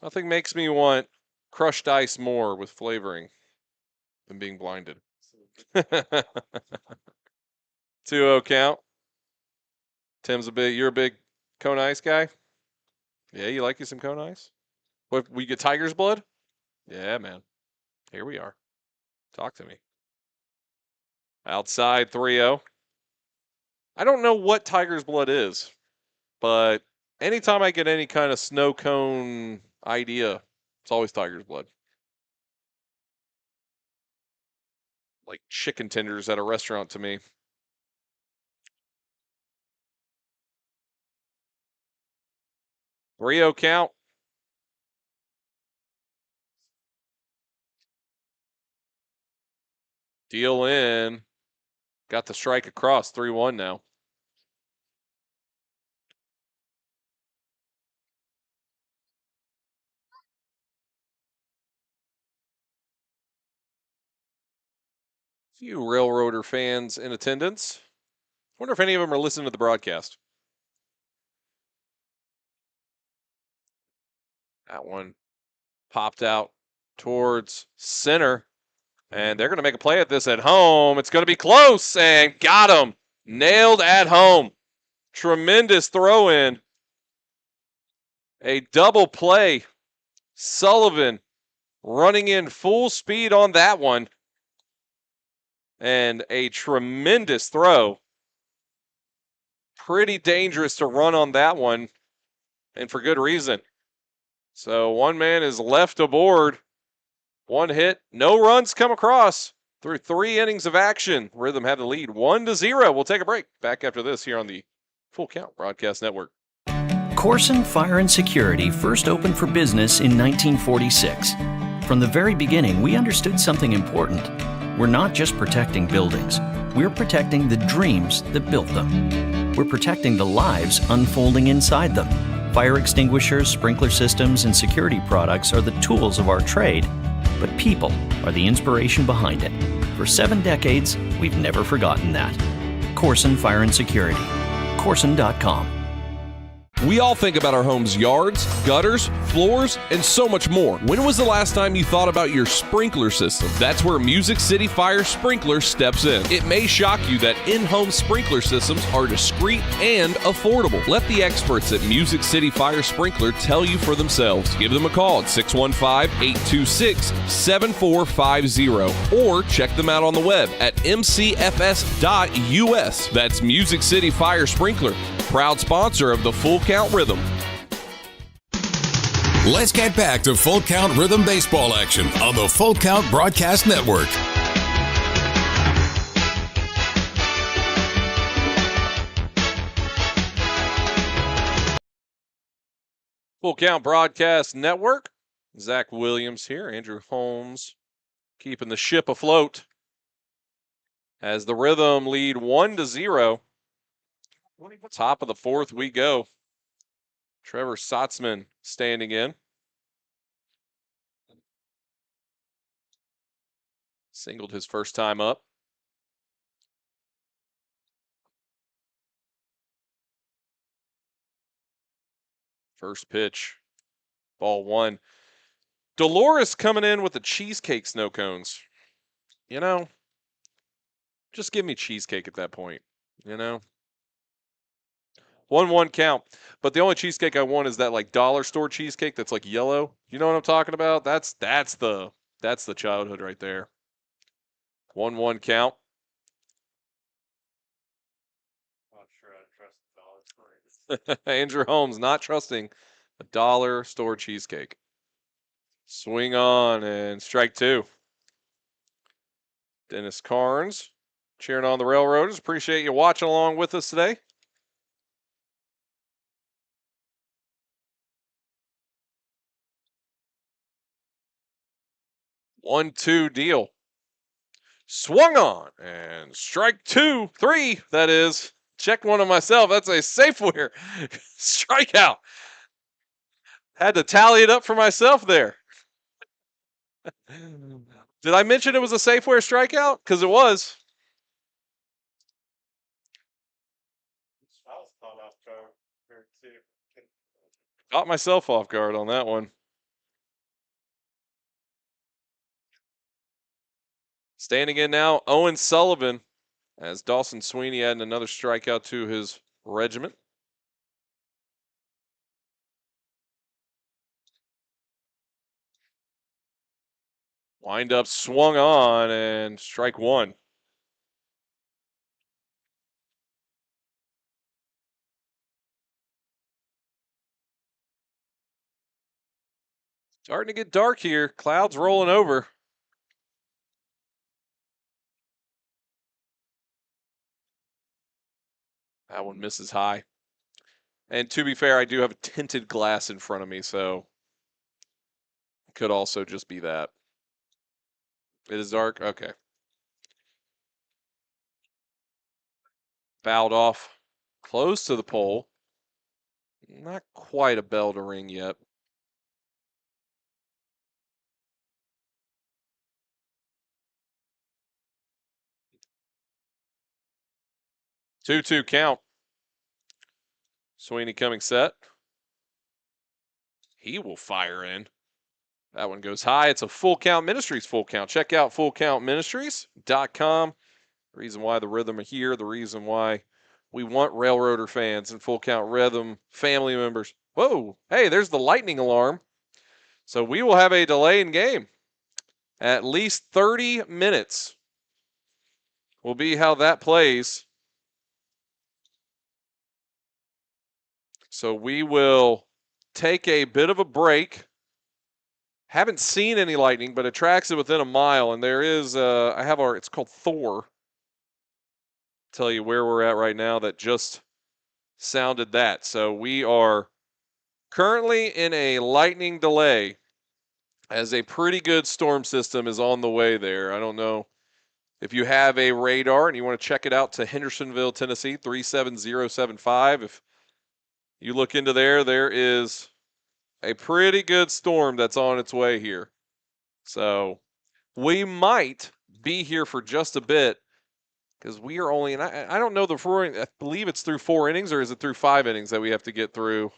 Nothing makes me want crushed ice more with flavoring than being blinded. 2-0 count. Tim's you're a big Cone Ice guy? Yeah, you like you some Cone Ice? What, we get Tiger's blood? Yeah, man. Here we are. Talk to me. Outside 3-0. I don't know what Tiger's blood is, but anytime I get any kind of snow cone idea, it's always Tiger's blood. Like chicken tenders at a restaurant to me. 3-0 count. Deal in. Got the strike across. 3-1 now. Few Railroader fans in attendance. Wonder if any of them are listening to the broadcast. That one popped out towards center, and they're going to make a play at this at home. It's going to be close, and got him. Nailed at home. Tremendous throw in. A double play. Sullivan running in full speed on that one. And a tremendous throw. Pretty dangerous to run on that one, and for good reason. So one man is left aboard. One hit, no runs come across through 3 innings of action. Rhythm had the lead 1-0. We'll take a break. Back after this here on the Full Count Broadcast Network. Corson Fire and Security first opened for business in 1946. From the very beginning, we understood something important. We're not just protecting buildings. We're protecting the dreams that built them. We're protecting the lives unfolding inside them. Fire extinguishers, sprinkler systems, and security products are the tools of our trade, but people are the inspiration behind it. For 7 decades, we've never forgotten that. Corson Fire and Security. Corson.com. We all think about our home's yards, gutters, floors, and so much more. When was the last time you thought about your sprinkler system? That's where Music City Fire Sprinkler steps in. It may shock you that in-home sprinkler systems are discreet and affordable. Let the experts at Music City Fire Sprinkler tell you for themselves. Give them a call at 615-826-7450 or check them out on the web at mcfs.us. That's Music City Fire Sprinkler, proud sponsor of the Full Count Rhythm. Let's get back to Full Count Rhythm baseball action on the Full Count Broadcast Network. Full Count Broadcast Network. Zach Williams here. Andrew Holmes keeping the ship afloat as the Rhythm lead 1-0. Top of the 4th we go. Trevor Sotzman standing in. Singled his first time up. First pitch. Ball 1. Dolores coming in with the cheesecake snow cones. You know, just give me cheesecake at that point, you know? 1-1 count. But the only cheesecake I want is that like dollar store cheesecake that's like yellow. You know what I'm talking about? That's the childhood right there. 1-1 count. Not sure I trust the dollar store. Andrew Holmes not trusting a dollar store cheesecake. Swing on and strike 2. Dennis Carnes cheering on the Railroaders. Appreciate you watching along with us today. One-two deal. Swung on and strike 2, 3. That is. Check one of myself. That's a Safeware strikeout. Had to tally it up for myself there. Did I mention it was a Safeware strikeout? Because it was. Caught myself off guard on that one. Standing in now, Owen Sullivan, as Dawson Sweeney adding another strikeout to his regiment. Wind up, swung on, and strike 1. Starting to get dark here. Clouds rolling over. That one misses high. And to be fair, I do have a tinted glass in front of me, so it could also just be that. It is dark? Okay. Fouled off close to the pole. Not quite a bell to ring yet. 2-2 count. Sweeney coming set. He will fire in. That one goes high. It's a Full Count Ministries full count. Check out fullcountministries.com. The reason why the Rhythm are here, the reason why we want Railroader fans and Full Count Rhythm family members. Whoa, hey, there's the lightning alarm. So we will have a delay in game. At least 30 minutes will be how that plays. So we will take a bit of a break. Haven't seen any lightning, but it tracks it within a mile. And there is, it's called Thor. Tell you where we're at right now that just sounded that. So we are currently in a lightning delay as a pretty good storm system is on the way there. I don't know if you have a radar and you want to check it out to Hendersonville, Tennessee, 37075. If you look into there, there is a pretty good storm that's on its way here. So we might be here for just a bit because we are only, and I don't know I believe it's through 4 innings, or is it through 5 innings that we have to get through?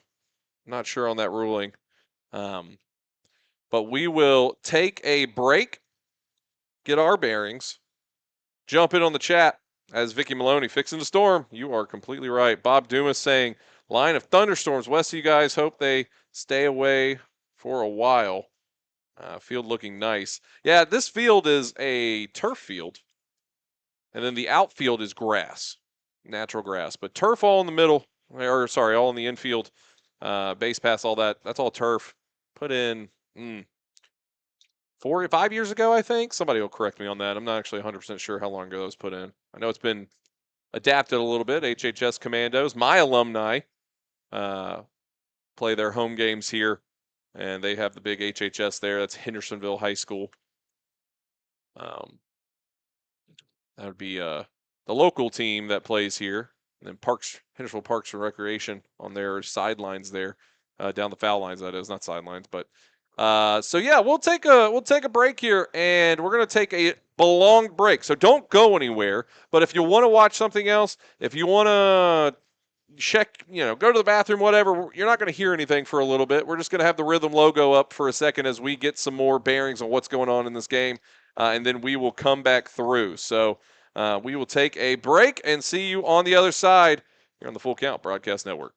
I'm not sure on that ruling. But we will take a break, get our bearings, jump in on the chat as Vicky Maloney fixing the storm. You are completely right. Bob Dumas saying, line of thunderstorms west of you guys. Hope they stay away for a while. Field looking nice. Yeah, this field is a turf field. And then the outfield is grass, natural grass. But turf all in the middle, all in the infield. Base pass, all that. That's all turf. Put in 4 or 5 years ago, I think. Somebody will correct me on that. I'm not actually 100% sure how long ago that was put in. I know it's been adapted a little bit. HHS Commandos, my alumni, play their home games here, and they have the big HHS there. That's Hendersonville High School. That would be the local team that plays here, and then Hendersonville Parks and Recreation on their sidelines there, down the foul lines. That is not sidelines, but. So yeah, we'll take a break here, and we're gonna take a prolonged break. So don't go anywhere. But if you want to watch something else, if you want to check, go to the bathroom, whatever, you're not going to hear anything for a little bit. We're just going to have the Rhythm logo up for a second as we get some more bearings on what's going on in this game, and then we will come back through. So we will take a break and see you on the other side here on the Full Count Broadcast Network.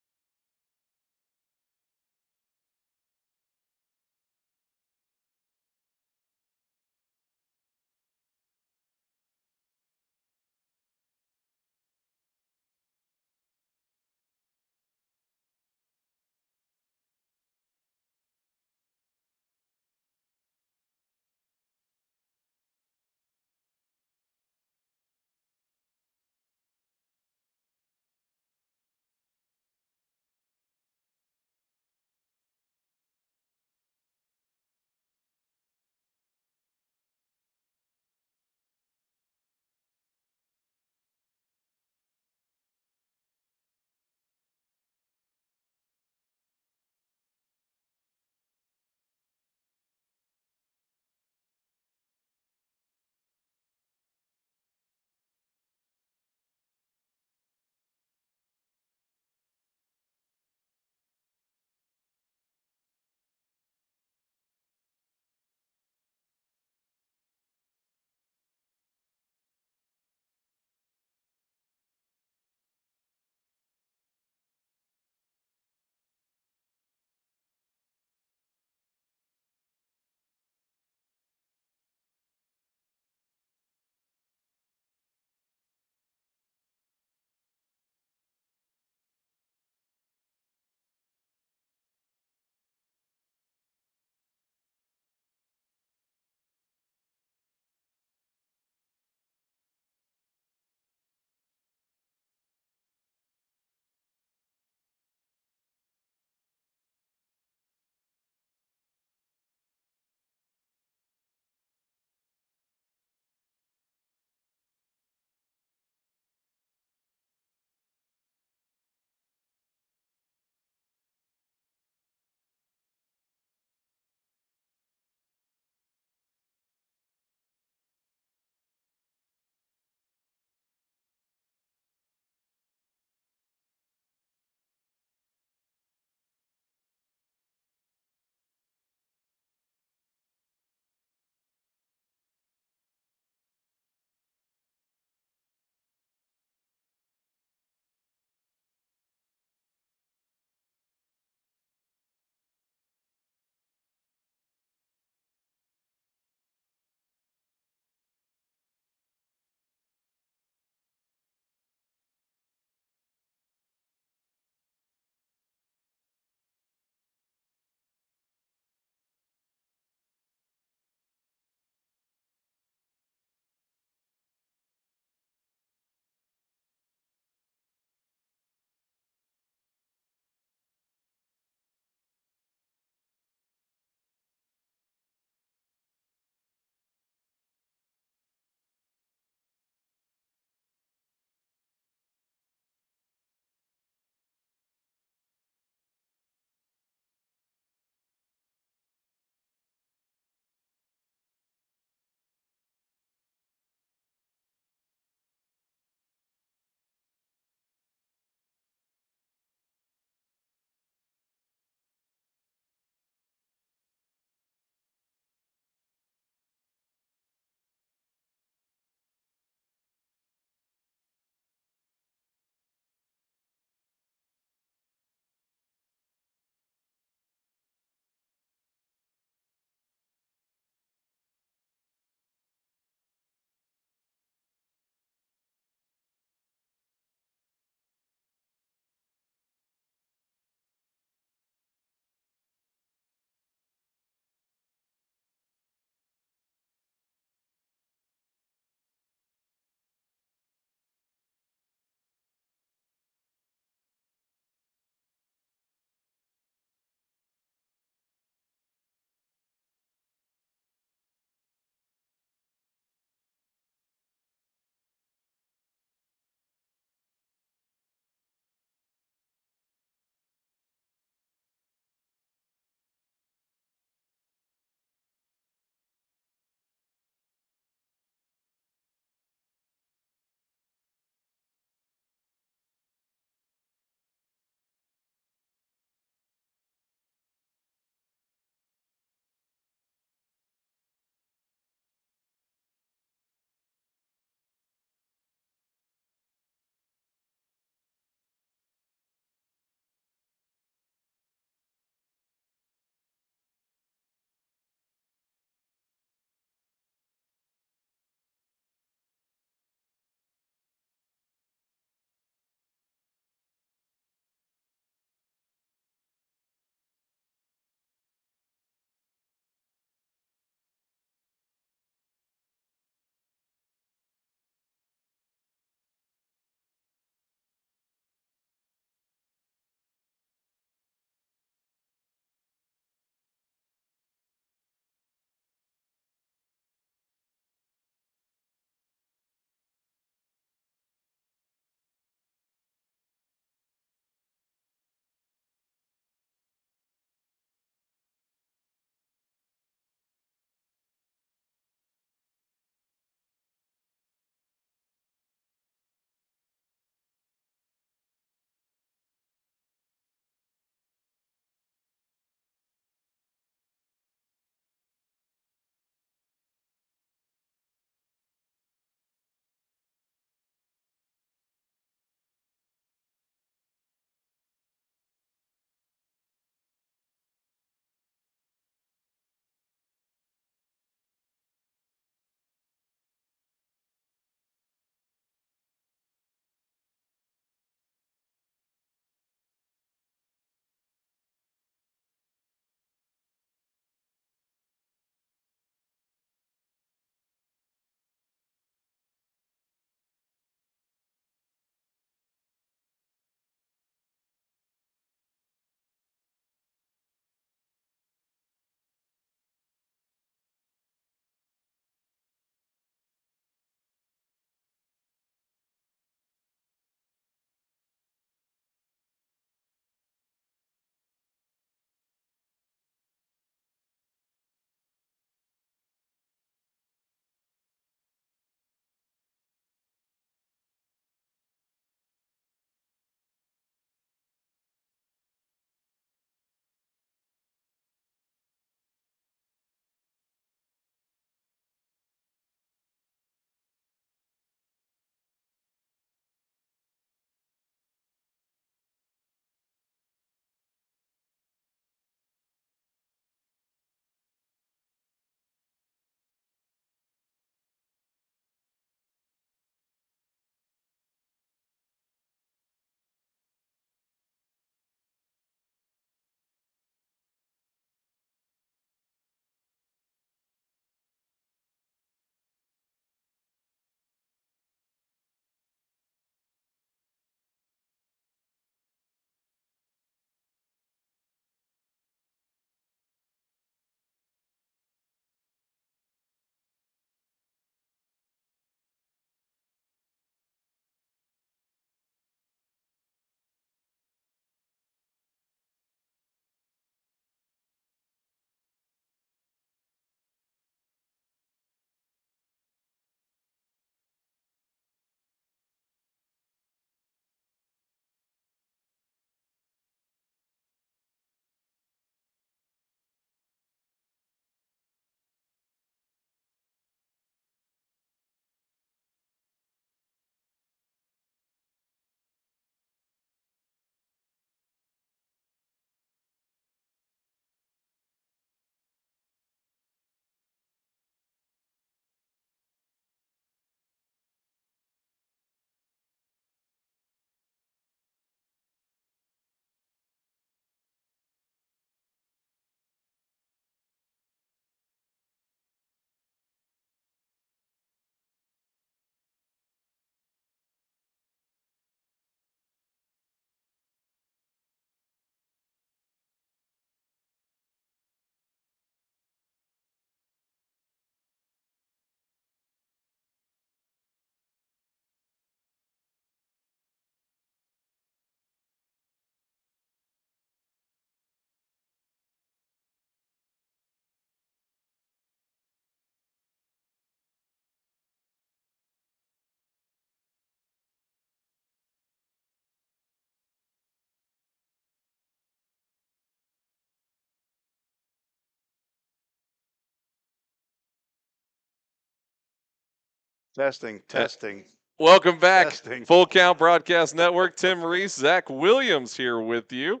Testing. Welcome back, Testing. Full Count Broadcast Network. Tim Reese, Zach Williams here with you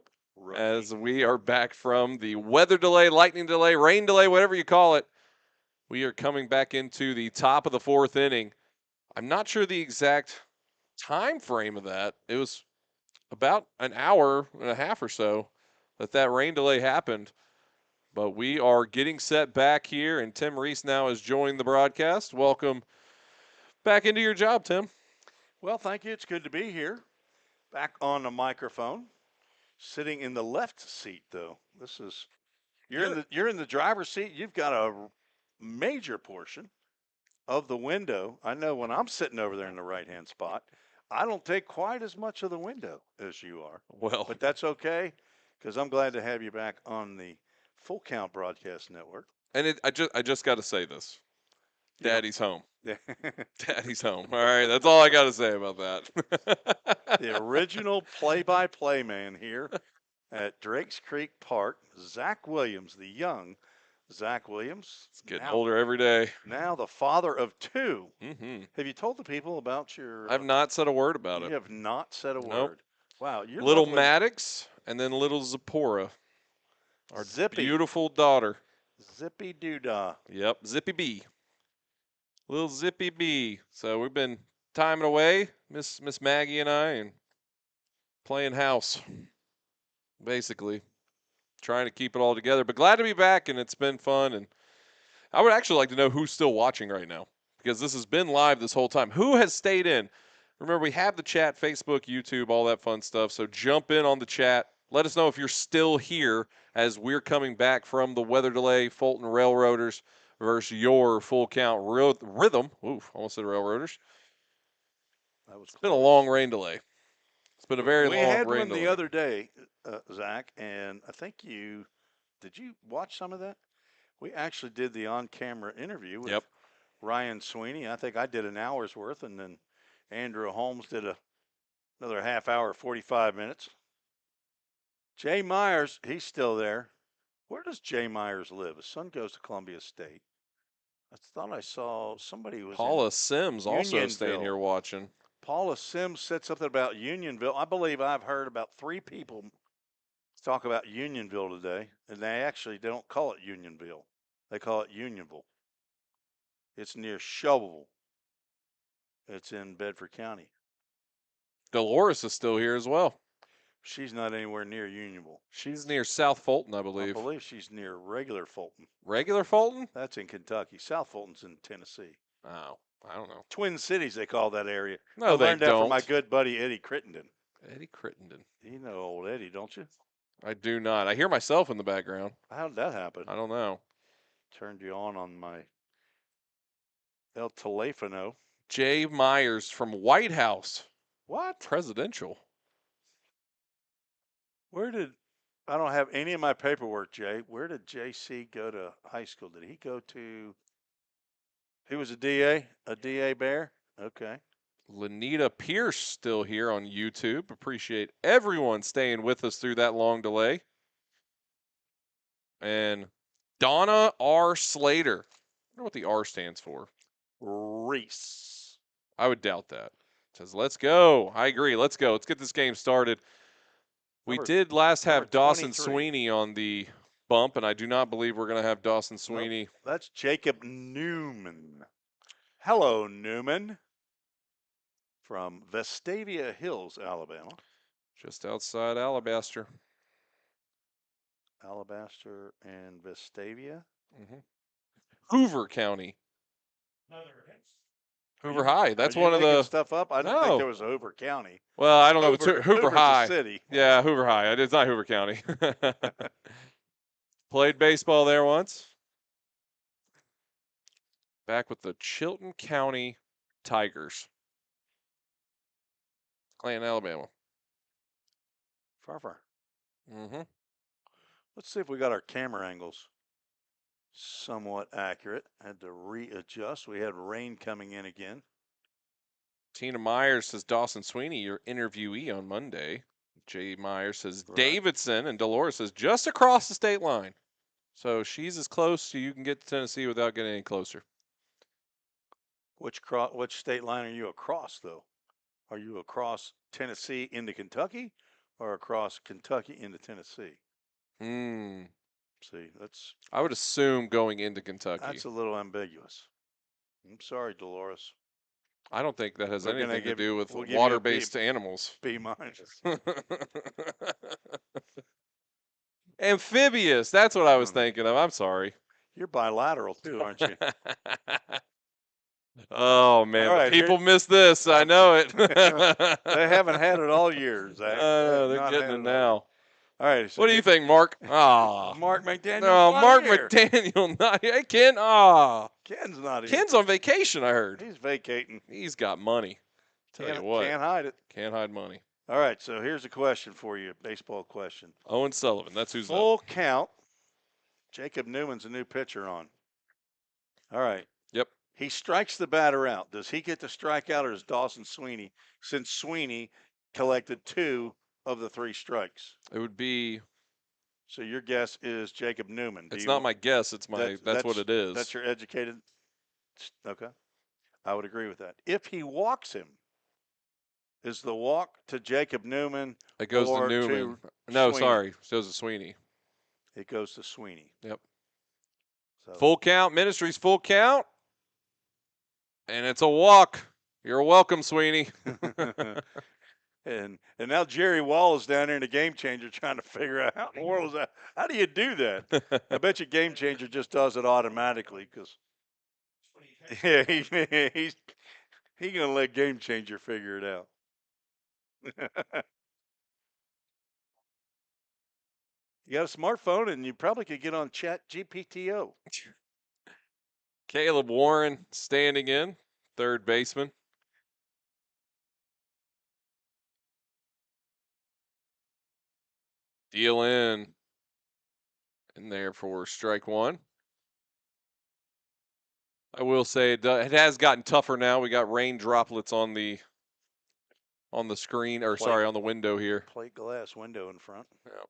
as we are back from the weather delay, lightning delay, rain delay, whatever you call it. We are coming back into the top of the fourth inning. I'm not sure the exact time frame of that. It was about an hour and a half or so that rain delay happened. But we are getting set back here, and Tim Reese now has joined the broadcast. Welcome back into your job, Tim. Well, thank you. It's good to be here. Back on the microphone. Sitting in the left seat, though. You're in the driver's seat. You've got a major portion of the window. I know when I'm sitting over there in the right-hand spot, I don't take quite as much of the window as you are. Well, but that's okay, because I'm glad to have you back on the Full Count Broadcast Network. And I just got to say this. Daddy's home. Yeah. Daddy's home. All right, that's all I got to say about that. The original play-by-play man here at Drakes Creek Park, Zach Williams, the young Zach Williams. It's getting older every day. Now the father of two. Mm-hmm. Have you told the people about your... I've not said a word about it. You have not said a Nope. word. Wow. You're little lovely. Maddox and then little Zipporah. Our Zippy. beautiful daughter. Zippy Doodah. Yep, Zippy B. Little Zippy B. So we've been timing away, Miss Maggie and I, and playing house, basically. Trying to keep it all together. But glad to be back, and it's been fun. And I would actually like to know who's still watching right now, because this has been live this whole time. Who has stayed in? Remember, we have the chat, Facebook, YouTube, all that fun stuff. So jump in on the chat. Let us know if you're still here as we're coming back from the weather delay, Fulton Railroaders versus your Full Count Rhythm. Oof, almost said Railroaders. It's been a long rain delay. It's been a very long rain delay. We had one the other day, Zach, and I think did you watch some of that? We actually did the on-camera interview with Ryan Sweeney. I think I did an hour's worth, and then Andrew Holmes did another half hour, 45 minutes. Jay Myers, he's still there. Where does Jay Myers live? His son goes to Columbia State. I thought I saw somebody was Paula Sims also staying Unionville. here watching. Paula Sims said something about Unionville. I believe I've heard about 3 people talk about Unionville today, and they actually don't call it Unionville. They call it Unionville. It's near Shovelville. It's in Bedford County. Dolores is still here as well. She's not anywhere near Unionville. She's near South Fulton, I I believe. believe she's near regular Fulton. Regular Fulton? That's in Kentucky. South Fulton's in Tennessee. Oh, I don't know. Twin Cities, they call that area. No, I they learned that don't. from my good buddy Eddie Crittenden. Eddie Crittenden. You know old Eddie, don't you? I do not. I hear myself in the background. How did that happen? I don't know. Turned you on my El Telefono. Jay Myers from White House. What? Presidential. I don't have any of my paperwork, Jay. Where did JC go to high school? Did he go to, he was a DA? A DA Bear? Okay. Lanita Pierce still here on YouTube. Appreciate everyone staying with us through that long delay. And Donna R. Slater. I wonder what the R stands for. Reese. I would doubt that. Says, let's go. I agree. Let's go. Let's get this game started. We did last have Dawson 23. Sweeney on the bump, and I do not believe we're going to have Dawson Sweeney. Nope. That's Jacob Newman. Hello, Newman. From Vestavia Hills, Alabama. Just outside Alabaster. Alabaster and Vestavia. Mm-hmm. Hoover County. Hoover High. That's Are you one of making the stuff up. I didn't think there was a Hoover County. Well, I don't know. It's Hoover Hoover's a High. city. Yeah, Hoover High. It's not Hoover County. Played baseball there once. Back with the Chilton County Tigers. Clayton, Alabama. Far. Mm-hmm. Let's see if we got our camera angles somewhat accurate. Had to readjust. We had rain coming in again. Tina Myers says Dawson Sweeney, your interviewee on Monday. Jay Myers says Right. Davidson, and Dolores says just across the state line. So she's as close as you can get to Tennessee without getting any closer. Which state line are you across, though? Are you across Tennessee into Kentucky or across Kentucky into Tennessee? See, I would assume going into Kentucky. That's a little ambiguous. I'm sorry, Dolores. I don't think that has We're gonna anything to give do you- with we'll give you a water-based animals. B minus. Amphibious. That's what I was thinking of. I'm sorry. You're bilateral too, aren't you? Oh man, All right, people miss this. I know it. They haven't had it all year, Zach. They're getting it now. All right. So What do you think, Mark? Ah, Mark McDaniel's no, not Mark here. McDaniel. Not hey, Ken. Ah, Ken's not here. Ken's on vacation. I heard. He's vacating. He's got money. Tell you what, Can't hide it. can't hide money. All right. So here's a question for you, baseball question. Owen Sullivan. That's who's up. Full count. Jacob Newman's a new pitcher on. All right. Yep. He strikes the batter out. Does he get to strike out, or is Dawson Sweeney? Since Sweeney collected 2 of the 3 strikes. It would be. So your guess is Jacob Newman. It's not my guess. It's my. That's what it is. That's your educated. Okay. I would agree with that. If he walks him, is the walk to Jacob Newman? It goes to or Newman. No, Sweeney? sorry. It goes to Sweeney. It goes to Sweeney. Yep. So. Full count. Ministries full count. And it's a walk. You're welcome, Sweeney. and now Jerry Wall is down there in the Game Changer trying to figure out how in the world is that. How do you do that? I bet you Game Changer just does it automatically because yeah, he's gonna let Game Changer figure it out. You got a smartphone and you probably could get on Chat GPTO. Caleb Warren standing in, third baseman. Deal in there for strike 1. I will say it has gotten tougher now. We got rain droplets on the screen, or sorry, on the window here. Plate glass window in front. Yep.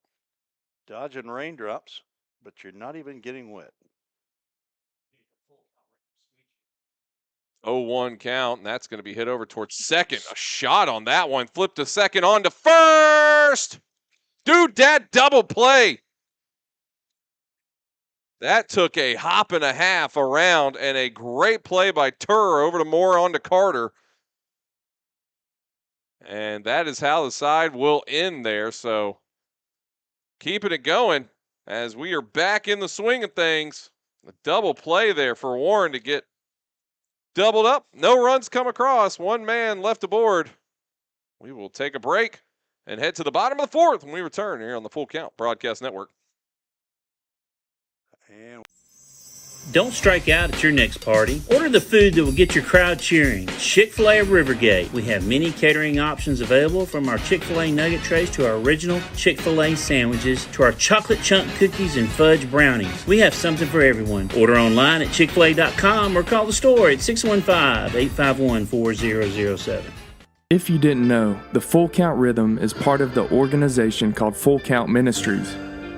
Dodging raindrops, but you're not even getting wet. 0-1 count, and that's going to be hit over towards second. A shot on that one. Flipped to second, on to first. Dude, that double play. That took a hop and a half around, and a great play by Turr over to Moore, on to Carter. And that is how the side will end there. So keeping it going as we are back in the swing of things. A double play there for Warren to get doubled up. No runs come across. One man left aboard. We will take a break and head to the bottom of the 4th when we return here on the Full Count Broadcast Network. And Don't strike out at your next party. Order the food that will get your crowd cheering. Chick-fil-A of Rivergate. We have many catering options available, from our Chick-fil-A nugget trays to our original Chick-fil-A sandwiches to our chocolate chunk cookies and fudge brownies. We have something for everyone. Order online at chickfil-a.com or call the store at 615-851-4007. If you didn't know, the Full Count Rhythm is part of the organization called Full Count Ministries.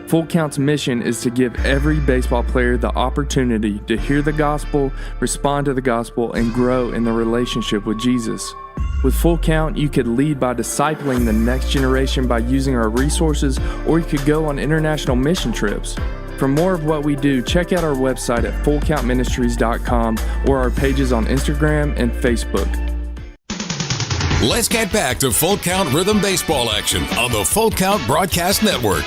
Full Count's mission is to give every baseball player the opportunity to hear the gospel, respond to the gospel, and grow in the relationship with Jesus. With Full Count, you could lead by discipling the next generation by using our resources, or you could go on international mission trips. For more of what we do, check out our website at fullcountministries.com or our pages on Instagram and Facebook. Let's get back to Full Count Rhythm Baseball action on the Full Count Broadcast Network.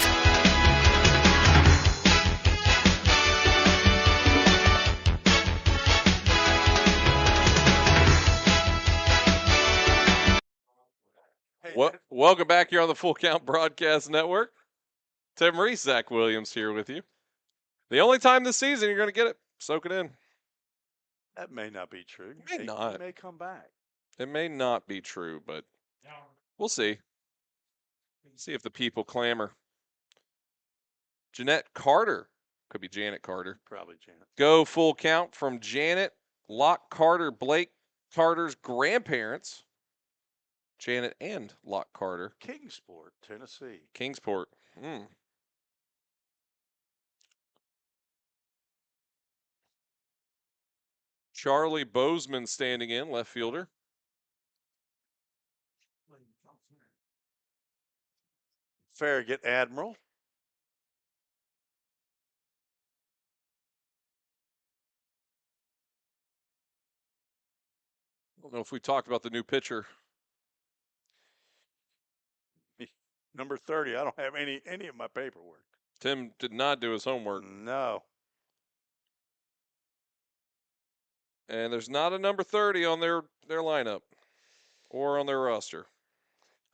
Welcome back here on the Full Count Broadcast Network. Tim Reese, Zach Williams here with you. The only time this season you're going to get it. Soak it in. that may not be true. May not. He may come back. It may not be true, but we'll see. See if the people clamor. Jeanette Carter. Could be Janet Carter. Probably Janet. Go Full Count from Janet, Locke Carter, Blake Carter's grandparents. Janet and Locke Carter. Kingsport, Tennessee. Kingsport. Charlie Bozeman standing in, left fielder. Farragut Admiral. I don't know if we talked about the new pitcher. Number 30. I don't have any of my paperwork. Tim did not do his homework. No. And there's not a number 30 on their lineup or on their roster.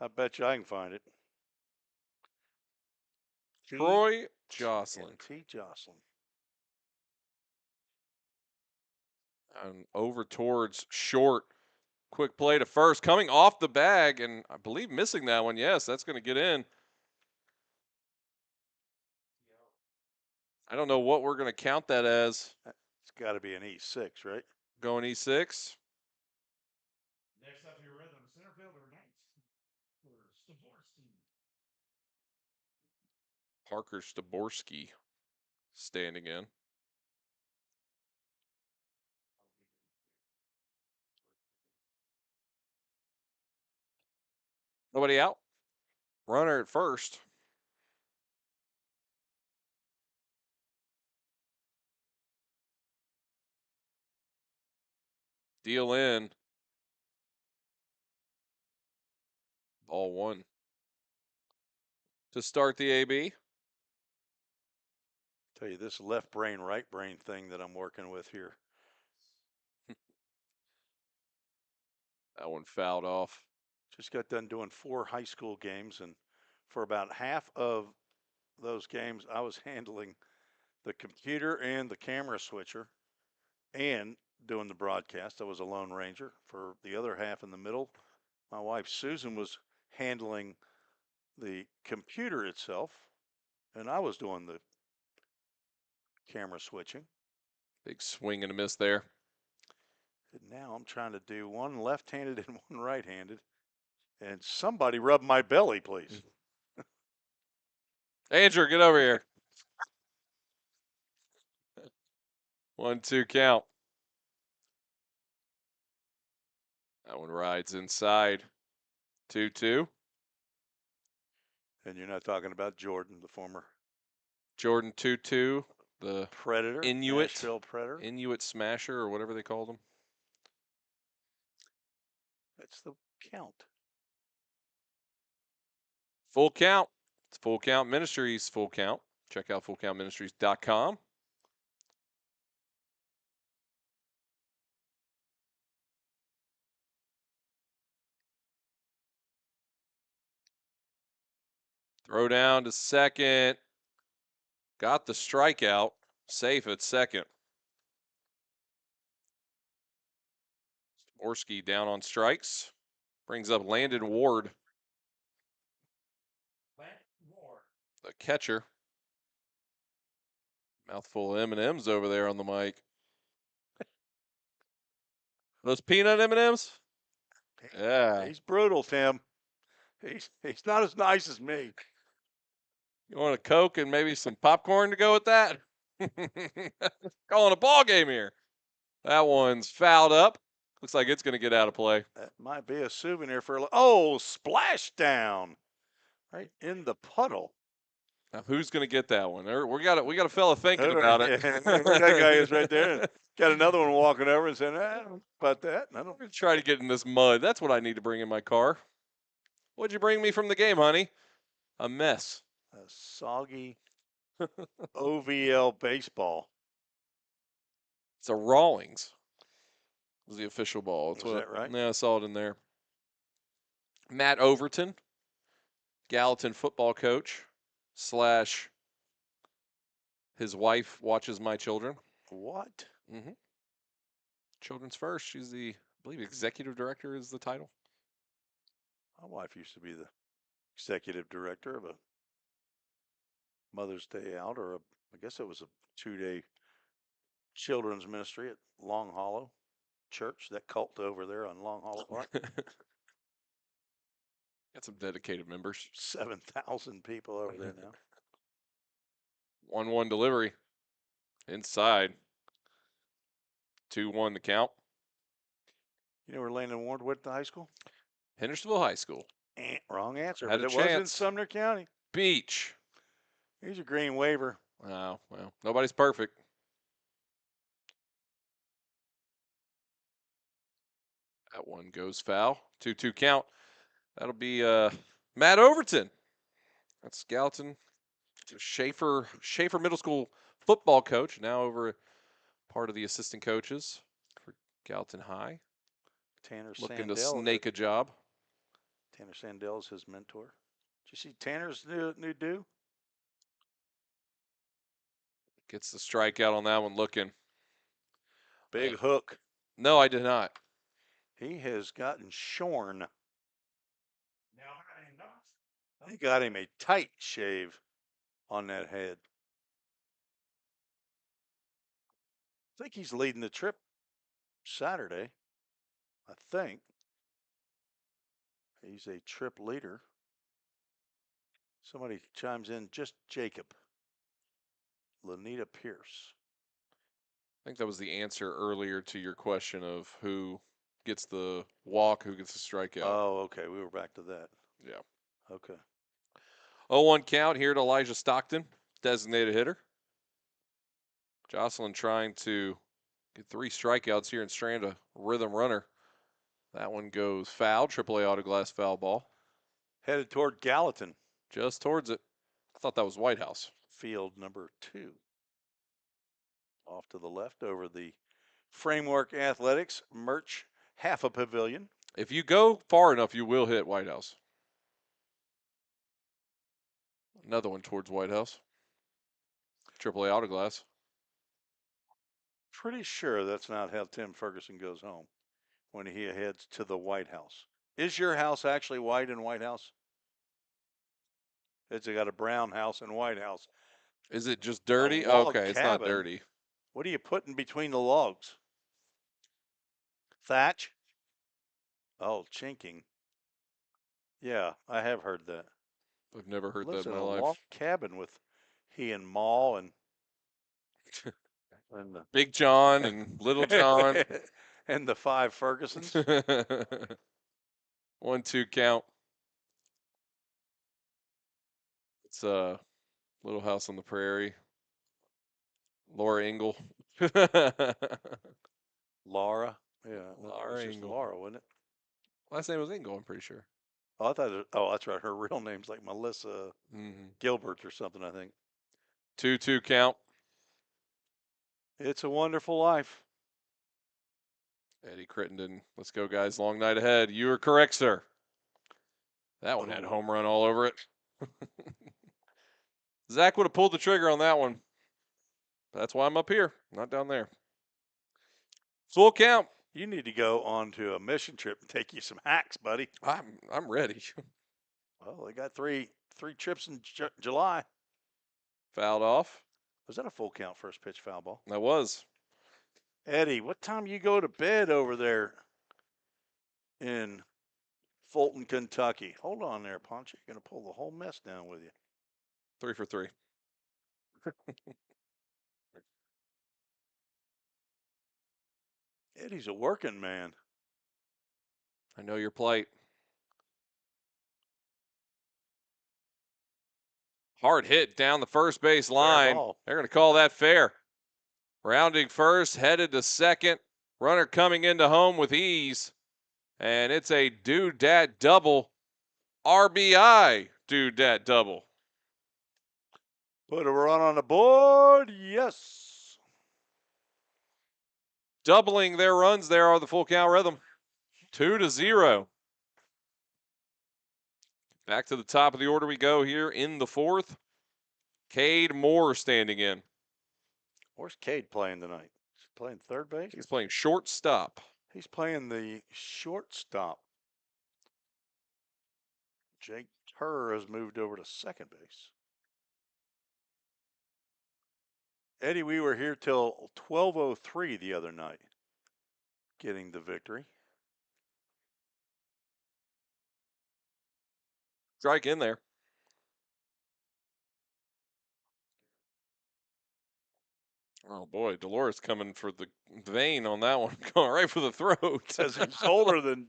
I bet you I can find it. Troy Jocelyn. T. Jocelyn. And over towards short. Quick play to first. Coming off the bag, and I believe missing that one. Yes, that's going to get in. I don't know what we're going to count that as. It's got to be an E6, right? Going E6. Next up, your rhythm center fielder for Staborski. Parker Staborski standing in. Nobody out. Runner at first. Deal in. Ball one. To start the AB. Tell you, this left brain, right brain thing that I'm working with here. That one fouled off. Just got done doing 4 high school games, and for about half of those games, I was handling the computer and the camera switcher and doing the broadcast. I was a Lone Ranger. For the other half in the middle, my wife Susan was handling the computer itself, and I was doing the camera switching. Big swing and a miss there. And now I'm trying to do one left-handed and one right-handed. And somebody rub my belly, please. Andrew, get over here. 1-2 count. That one rides inside. 2-2. And you're not talking about Jordan, the former Jordan 2-2, the Predator, Inuit, Nashville Predator. Inuit Smasher, or whatever they called him. That's the count. Full count. It's Full Count Ministries, Full Count. Check out fullcountministries.com. Throw down to second. Got the strikeout. Safe at second. Orski down on strikes. Brings up Landon Ward, the catcher. Mouthful of M&Ms over there on the mic. Those peanut M&Ms? Yeah. He's brutal, Tim. He's not as nice as me. You want a Coke and maybe some popcorn to go with that? Calling a ball game here. That one's fouled up. Looks like it's going to get out of play. That might be a souvenir for splashdown right in the puddle. Now, who's going to get that one? We got a fella thinking about it. That guy is right there. And got another one walking over and saying, about that. I don't try to get in this mud. That's what I need to bring in my car. What'd you bring me from the game, honey? A mess. A soggy OVL baseball. It's a Rawlings. Was the official ball. Was that right? Yeah, I saw it in there. Matt Overton, Gallatin football coach / his wife watches my children. What? Mm-hmm. Children's First. She's the, I believe, executive director is the title. My wife used to be the executive director of a Mother's Day out, or I guess it was a 2-day children's ministry at Long Hollow Church, that cult over there on Long Hollow Park. Got some dedicated members. 7,000 people over there now. 1-1 delivery. Inside. 2-1 the count. You know where Landon Ward went to high school? Hendersonville High School. Wrong answer, Had but a it was in chance. Sumner County. Beach. Here's a green waiver. Oh, well, nobody's perfect. That one goes foul. 2-2 count. That'll be Matt Overton. That's Gallatin Schaefer Middle School football coach, now over part of the assistant coaches for Gallatin High. Tanner Looking to Sandell. snake a job. Tanner Sandell is his mentor. Did you see Tanner's new do? Gets the strikeout on that one looking. Big hook. No, I did not. He has gotten shorn. Now, I ain't not. They got him a tight shave on that head. I think he's leading the trip Saturday. I think. He's a trip leader. Somebody chimes in, just Jacob. Lanita Pierce. I think that was the answer earlier to your question of who gets the walk, who gets the strikeout. Oh, okay. We were back to that. Yeah. Okay. 0-1 count here to Elijah Stockton, designated hitter. Jocelyn trying to get 3 strikeouts here and strand a rhythm runner. That one goes foul, AAA Autoglass foul ball. Headed toward Gallatin. Just towards it. I thought that was White House. Field number 2. Off to the left over the Framework Athletics merch half a pavilion. If you go far enough, you will hit White House. Another one towards White House. AAA Autoglass. Pretty sure that's not how Tim Ferguson goes home when he heads to the White House. Is your house actually white in White House? It's got a brown house and White House. Is it just dirty? log Okay, it's not cabin. dirty. What are you putting between the logs? Thatch? Oh, chinking. Yeah, I have heard that. I've never heard Lives that in in my a life. log cabin with he and Maul and the Big John and Little John. and the 5 Fergusons. 1-2 count. It's a Little House on the Prairie. Laura Engel. Laura. Yeah, Laura it's just Engel. Laura, wasn't it? Last name was Engel, I'm pretty sure. Oh, I thought. Oh, that's right. Her real name's like Melissa Gilbert or something. I think. 2-2 count. It's a Wonderful Life. Eddie Crittenden. Let's go, guys. Long night ahead. You are correct, sir. That one had home run all over it. Zach would have pulled the trigger on that one. That's why I'm up here, not down there. Full count. You need to go on to a mission trip and take you some hacks, buddy. I'm ready. Well, they got three trips in July. Fouled off. Was that a full count first pitch foul ball? That was. Eddie, what time you go to bed over there in Fulton, Kentucky? Hold on there, Poncho. You're going to pull the whole mess down with you. 3 for 3. Eddie's a working man. I know your plight. Hard hit down the first base line. They're going to call that fair. Rounding first, headed to second. Runner coming into home with ease. And it's a do-dat double. RBI do-dat double. Put a run on the board. Yes. Doubling their runs there are the Full Count Rhythm. 2-0. Back to the top of the order we go here in the 4th. Cade Moore standing in. Where's Cade playing tonight? He's playing third base? He's playing shortstop. He's playing the shortstop. Jake Turr has moved over to second base. Eddie, we were here till 12:03 the other night, getting the victory. Strike in there. Oh boy, Dolores coming for the vein on that one, going right for the throat. Says he's older than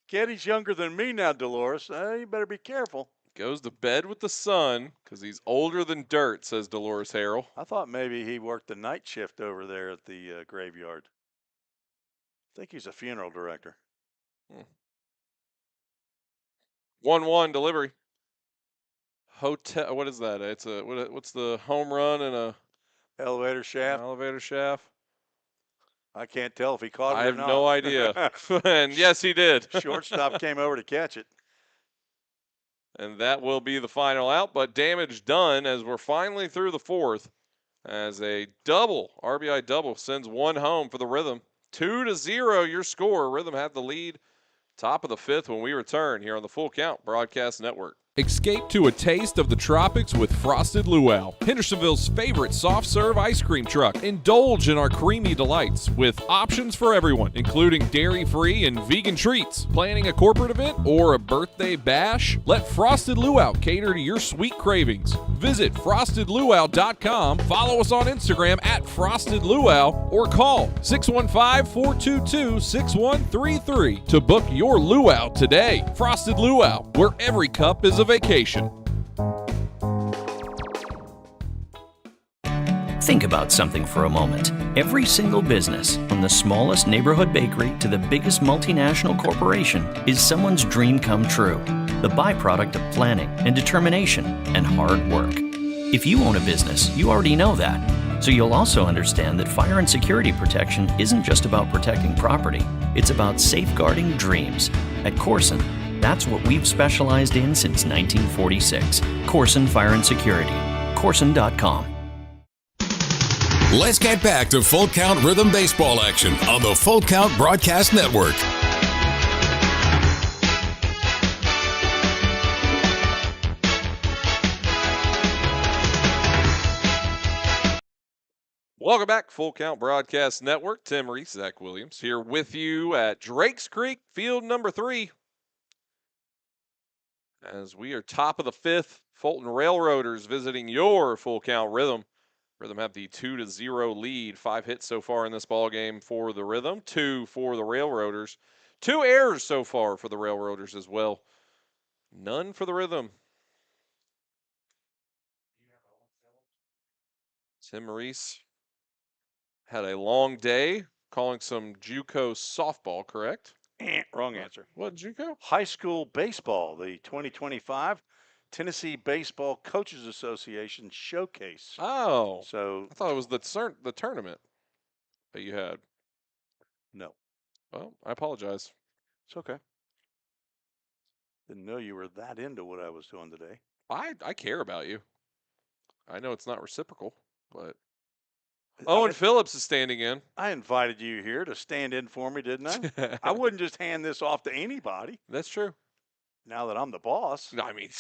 Kid, he's younger than me now, Dolores. You better be careful. Goes to bed with the sun because he's older than dirt, says Dolores Harrell. I thought maybe he worked the night shift over there at the graveyard. I think he's a funeral director. 1-1 delivery. Hotel. What is that? It's a what's the home run and a Elevator shaft. elevator shaft? I can't tell if he caught it I or have not. no idea. And yes, he did. Shortstop came over to catch it. And that will be the final out, but damage done as we're finally through the fourth. As a double, RBI double, sends one home for the Rhythm. 2-0 your score. Rhythm have the lead. Top of the fifth when we return here on the Full Count Broadcast Network. Escape to a taste of the tropics with Frosted Luau, Hendersonville's favorite soft serve ice cream truck. Indulge in our creamy delights with options for everyone, including dairy-free and vegan treats. Planning a corporate event or a birthday bash? Let Frosted Luau cater to your sweet cravings. Visit frostedluau.com, follow us on Instagram at Frosted Luau, or call 615-422-6133 to book your luau today. Frosted Luau, where every cup is a vacation. Think about something for a moment. Every single business, from the smallest neighborhood bakery to the biggest multinational corporation, is someone's dream come true. The byproduct of planning and determination and hard work. If you own a business, you already know that. So you'll also understand that fire and security protection isn't just about protecting property. It's about safeguarding dreams. At Corson, that's what we've specialized in since 1946. Corson Fire and Security. Corson.com. Let's get back to Full Count Rhythm Baseball action on the Full Count Broadcast Network. Welcome back, Full Count Broadcast Network. Tim Reese, Zach Williams here with you at Drakes Creek, field number 3. As we are top of the fifth, Fulton Railroaders visiting your Full Count Rhythm. Rhythm have the 2-0 lead. 5 hits so far in this ball game for the Rhythm, 2 for the Railroaders. 2 errors so far for the Railroaders as well. None for the Rhythm. Tim Reese had a long day calling some JUCO softball, correct? Wrong answer. What, JUCO? High school baseball, the 2025 Tennessee Baseball Coaches Association Showcase. Oh, So I thought it was the tournament that you had. no, Well, I apologize. it's okay. Didn't know you were that into what I was doing today. I care about you. I know it's not reciprocal, but Owen Phillips is standing in. I invited you here to stand in for me, didn't I? I wouldn't just hand this off to anybody. That's true. Now that I'm the boss. No, I mean,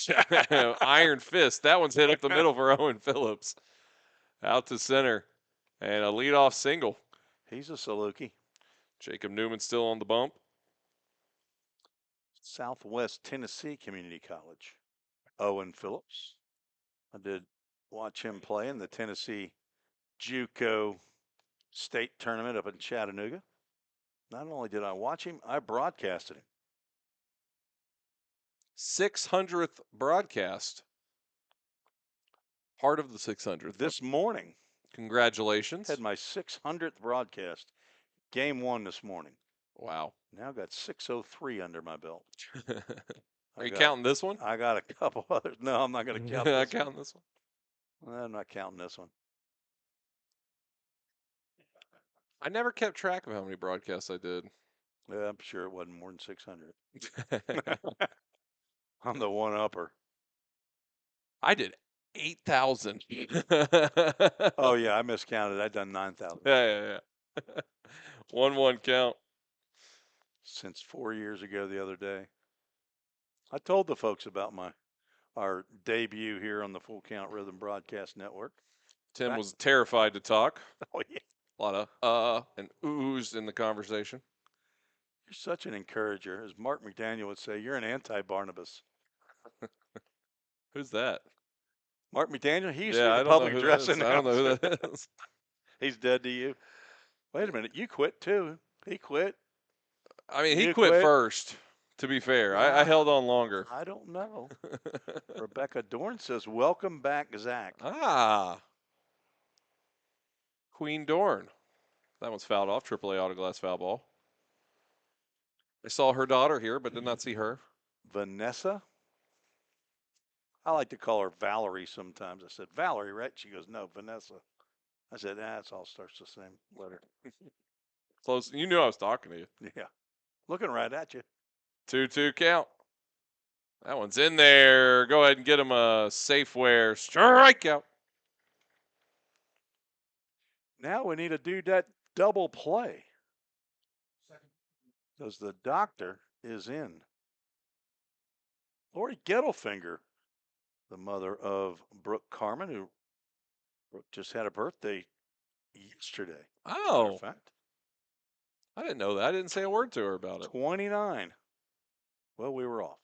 iron fist. That one's hit up the middle for Owen Phillips. Out to center. And a leadoff single. He's a Saluki. Jacob Newman still on the bump. Southwest Tennessee Community College. Owen Phillips. I did watch him play in the Tennessee JUCO state tournament up in Chattanooga. Not only did I watch him, I broadcasted him. 600th broadcast. Part of the 600th. This morning. Congratulations. Had my 600th broadcast. Game 1 this morning. Wow. Now got 603 under my belt. Are you counting this one? I got a couple others. No, I'm not going to count I'm this counting this one. one. I'm not counting this one. I never kept track of how many broadcasts I did. Yeah, I'm sure it wasn't more than 600. I'm the one-upper. I did 8,000. Oh, yeah, I miscounted. I'd done 9,000. Yeah. 1-1 count. Since 4 years ago the other day. I told the folks about our debut here on the Full Count Rhythm Broadcast Network. Tim was terrified to talk. Oh, yeah. A lot of and oohs in the conversation. You're such an encourager. As Mark McDaniel would say, you're an anti-Barnabas. Who's that? Mark McDaniel, he used to Yeah, be I the don't know public who address that is. I don't know who announcer. that is. He's dead to you. Wait a minute, you quit too. He quit. I mean, he You quit quit. first, to be fair. I held on longer. I don't know. Rebecca Dorn says, welcome back, Zach. Ah. Queen Dorn. That one's fouled off. AAA autoglass foul ball. I saw her daughter here, but did not see her. Vanessa? I like to call her Valerie sometimes. I said, Valerie, right? She goes, no, Vanessa. I said, it's all starts the same letter. Close. You knew I was talking to you. Yeah. Looking right at you. 2-2 count. That one's in there. Go ahead and get him a Safeware strikeout. Now we need to do that double play. Because the doctor is in. Lori Gettlefinger, the mother of Brooke Carmen, who Brooke just had a birthday yesterday. Matter Oh, of fact, I didn't know that. I didn't say a word to her about it. 29. Well, we were off.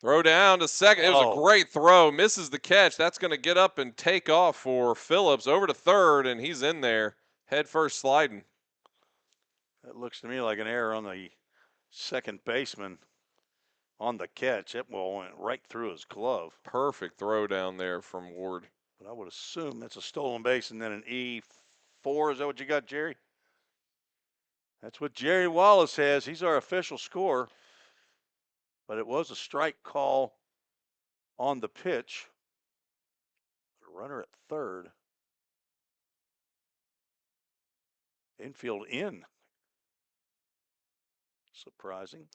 Throw down to second. It was a great throw. Misses the catch. That's going to get up and take off for Phillips. Over to third, and he's in there. Head first sliding. That looks to me like an error on the second baseman on the catch. It went right through his glove. Perfect throw down there from Ward. But I would assume that's a stolen base and then an E4. Is that what you got, Jerry? That's what Jerry Wallace has. He's our official scorer. But it was a strike call on the pitch. A runner at third. Infield in. Surprising.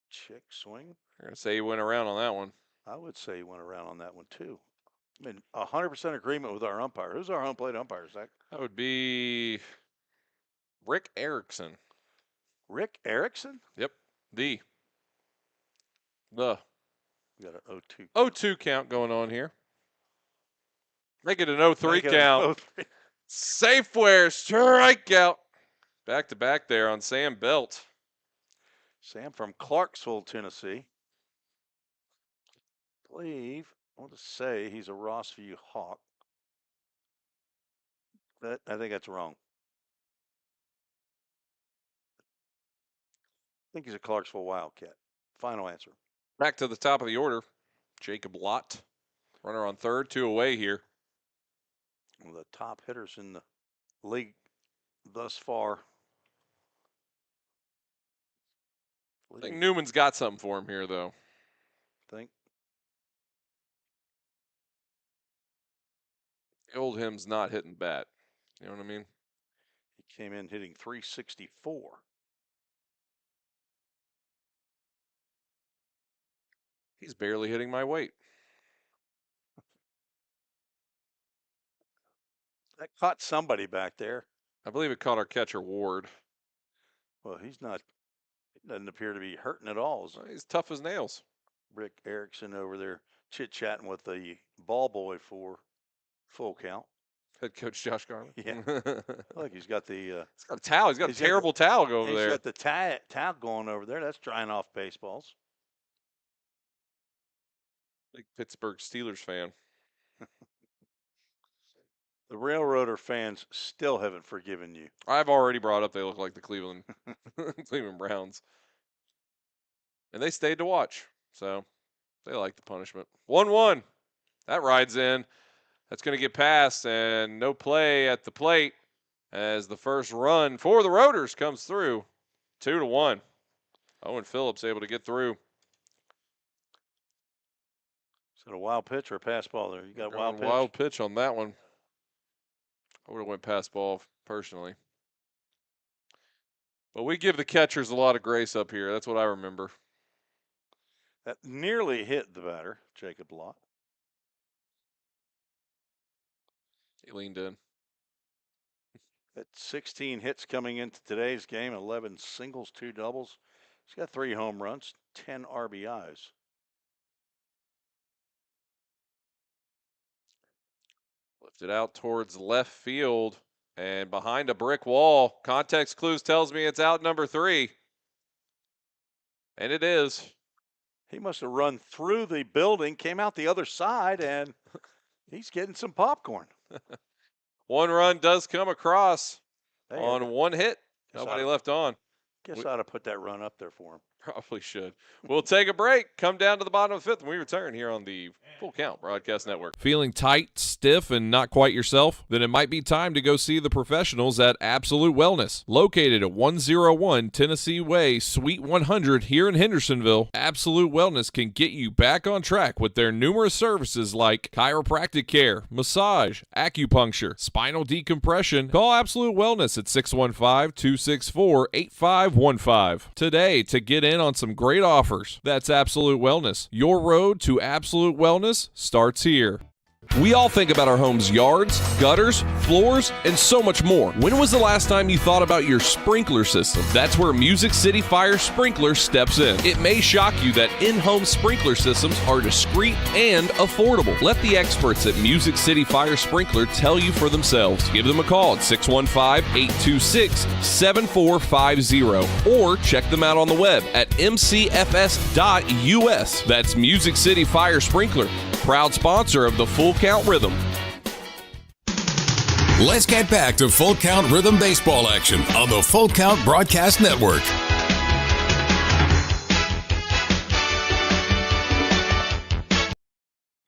Check swing. You're going to say he went around on that one. I would say he went around on that one, too. I mean, 100% agreement with our umpire. Who's our home plate umpire, Zach? That would be Rick Erickson. Rick Erickson? Yep. The. We got an 0-2. 0-2 count going on here. Make it an 0-3 count. 0-3. Safeware strikeout. Back to back there on Sam Belt. Sam from Clarksville, Tennessee. I want to say he's a Rossview Hawk. But I think that's wrong. I think he's a Clarksville Wildcat. Final answer. Back to the top of the order. Jacob Lott. Runner on third, 2 away here. One of the top hitters in the league thus far. I think Newman's got something for him here, though. Think. Oldham's not hitting bat. You know what I mean? He came in hitting 364. He's barely hitting my weight. That caught somebody back there. I believe it caught our catcher, Ward. Well, he's not. It doesn't appear to be hurting at all. He's tough as nails. Rick Erickson over there chit-chatting with the ball boy for Full Count. Head coach Josh Garland. Yeah. Look, he's got the. He's got a towel. He's got a terrible towel over there. He's got the towel going over there. That's drying off baseballs. Big Pittsburgh Steelers fan. The Railroader fans still haven't forgiven you. I've already brought up they look like the Cleveland Browns. And they stayed to watch. So they like the punishment. 1-1. That rides in. That's going to get past, and no play at the plate as the first run for the Roaders comes through. 2-1. Owen Phillips able to get through. Is it a wild pitch or a pass ball there? You got a wild pitch? Wild pitch on that one. I would have went pass ball personally. But we give the catchers a lot of grace up here. That's what I remember. That nearly hit the batter, Jacob Lott. He leaned in. At 16 hits coming into today's game, 11 singles, 2 doubles. He's got 3 home runs, 10 RBIs. Lifted out towards left field and behind a brick wall. Context clues tells me it's out number 3. And it is. He must have run through the building, came out the other side, and he's getting some popcorn. One run does come across Hey, on one hit. Guess Nobody I'd- left on. Guess I ought to put that run up there for him. Probably should. We'll take a break, come down to the bottom of the fifth, and we return here on the Full Count Broadcast Network. Feeling tight, stiff, and not quite yourself? Then it might be time to go see the professionals at Absolute Wellness. Located at 101 Tennessee Way, Suite 100 here in Hendersonville, Absolute Wellness can get you back on track with their numerous services like chiropractic care, massage, acupuncture, spinal decompression. Call Absolute Wellness at 615-264-8515 today to get in on some great offers. That's Absolute Wellness. Your road to absolute wellness starts here. We all think about our home's yards, gutters, floors, and so much more. When was the last time you thought about your sprinkler system? That's where Music City Fire Sprinkler steps in. It may shock you that in-home sprinkler systems are discreet and affordable. Let the experts at Music City Fire Sprinkler tell you for themselves. Give them a call at 615-826-7450 or check them out on the web at mcfs.us. That's Music City Fire Sprinkler, proud sponsor of the Full Count Rhythm. Let's get back to Full Count Rhythm baseball action on the Full Count Broadcast Network.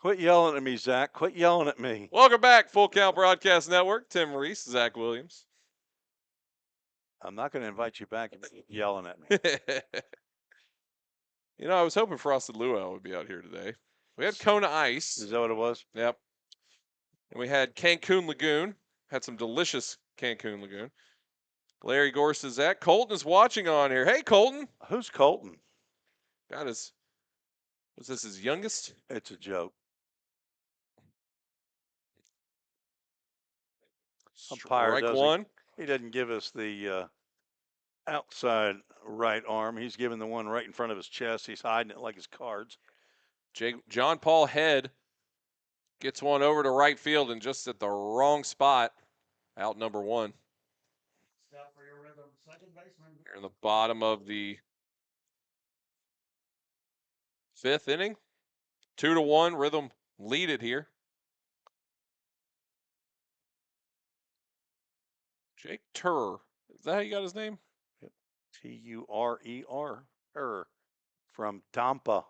Quit yelling at me, Zach. Quit yelling at me. Welcome back, Full Count Broadcast Network. Tim Reese, Zach Williams. I'm not going to invite you back if you're yelling at me. You know, I was hoping Frosted Luau would be out here today. We had Kona Ice. Is that what it was? Yep. And we had Cancun Lagoon. Had some delicious Cancun Lagoon. Larry Gore says that. Colton is watching on here. Hey, Colton. Who's Colton? Got his, was this his youngest? It's a joke. Umpire Strike one. He doesn't give us the outside right arm. He's giving the one right in front of his chest. He's hiding it like his cards. John Paul Head gets one over to right field and just at the wrong spot. Out number one. Stop for your rhythm, second baseman. Here in the bottom of the fifth inning. 2-1. Rhythm lead it here. Jake Turer. Is that how you got his name? Yep. Turer. From Tampa.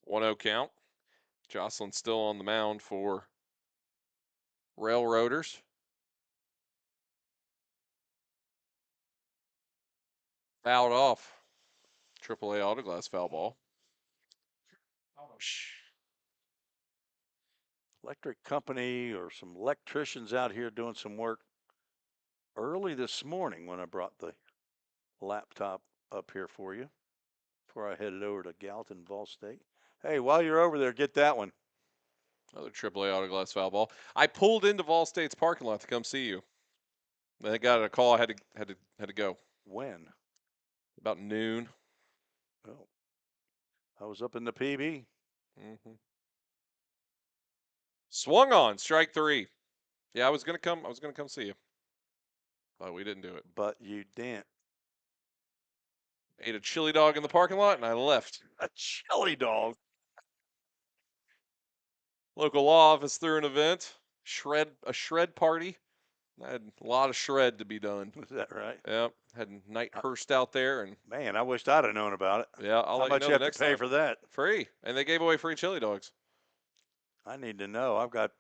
1-0 count. Jocelyn still on the mound for Railroaders. Fouled off. AAA Autoglass foul ball. Electric company or some electricians out here doing some work early this morning when I brought the laptop up here for you before I headed over to Gallatin Vol State. Hey, while you're over there, get that one. Another AAA Autoglass foul ball. I pulled into Vol State's parking lot to come see you. Then I got a call. I had to go. When? About noon. Oh, I was up in the PB. Mm-hmm. Swung on, strike three. Yeah, I was gonna come see you, but we didn't do it. But you didn't. Ate a chili dog in the parking lot and I left. A chili dog. Local law office threw an event, a shred party. I had a lot of shred to be done. Is that right? Yep. Had Night Hurst out there, and Man, I wished I'd have known about it. yeah, I'll How let much you you know have the next to pay time. for that? Free, and they gave away free chili dogs. I need to know. I've got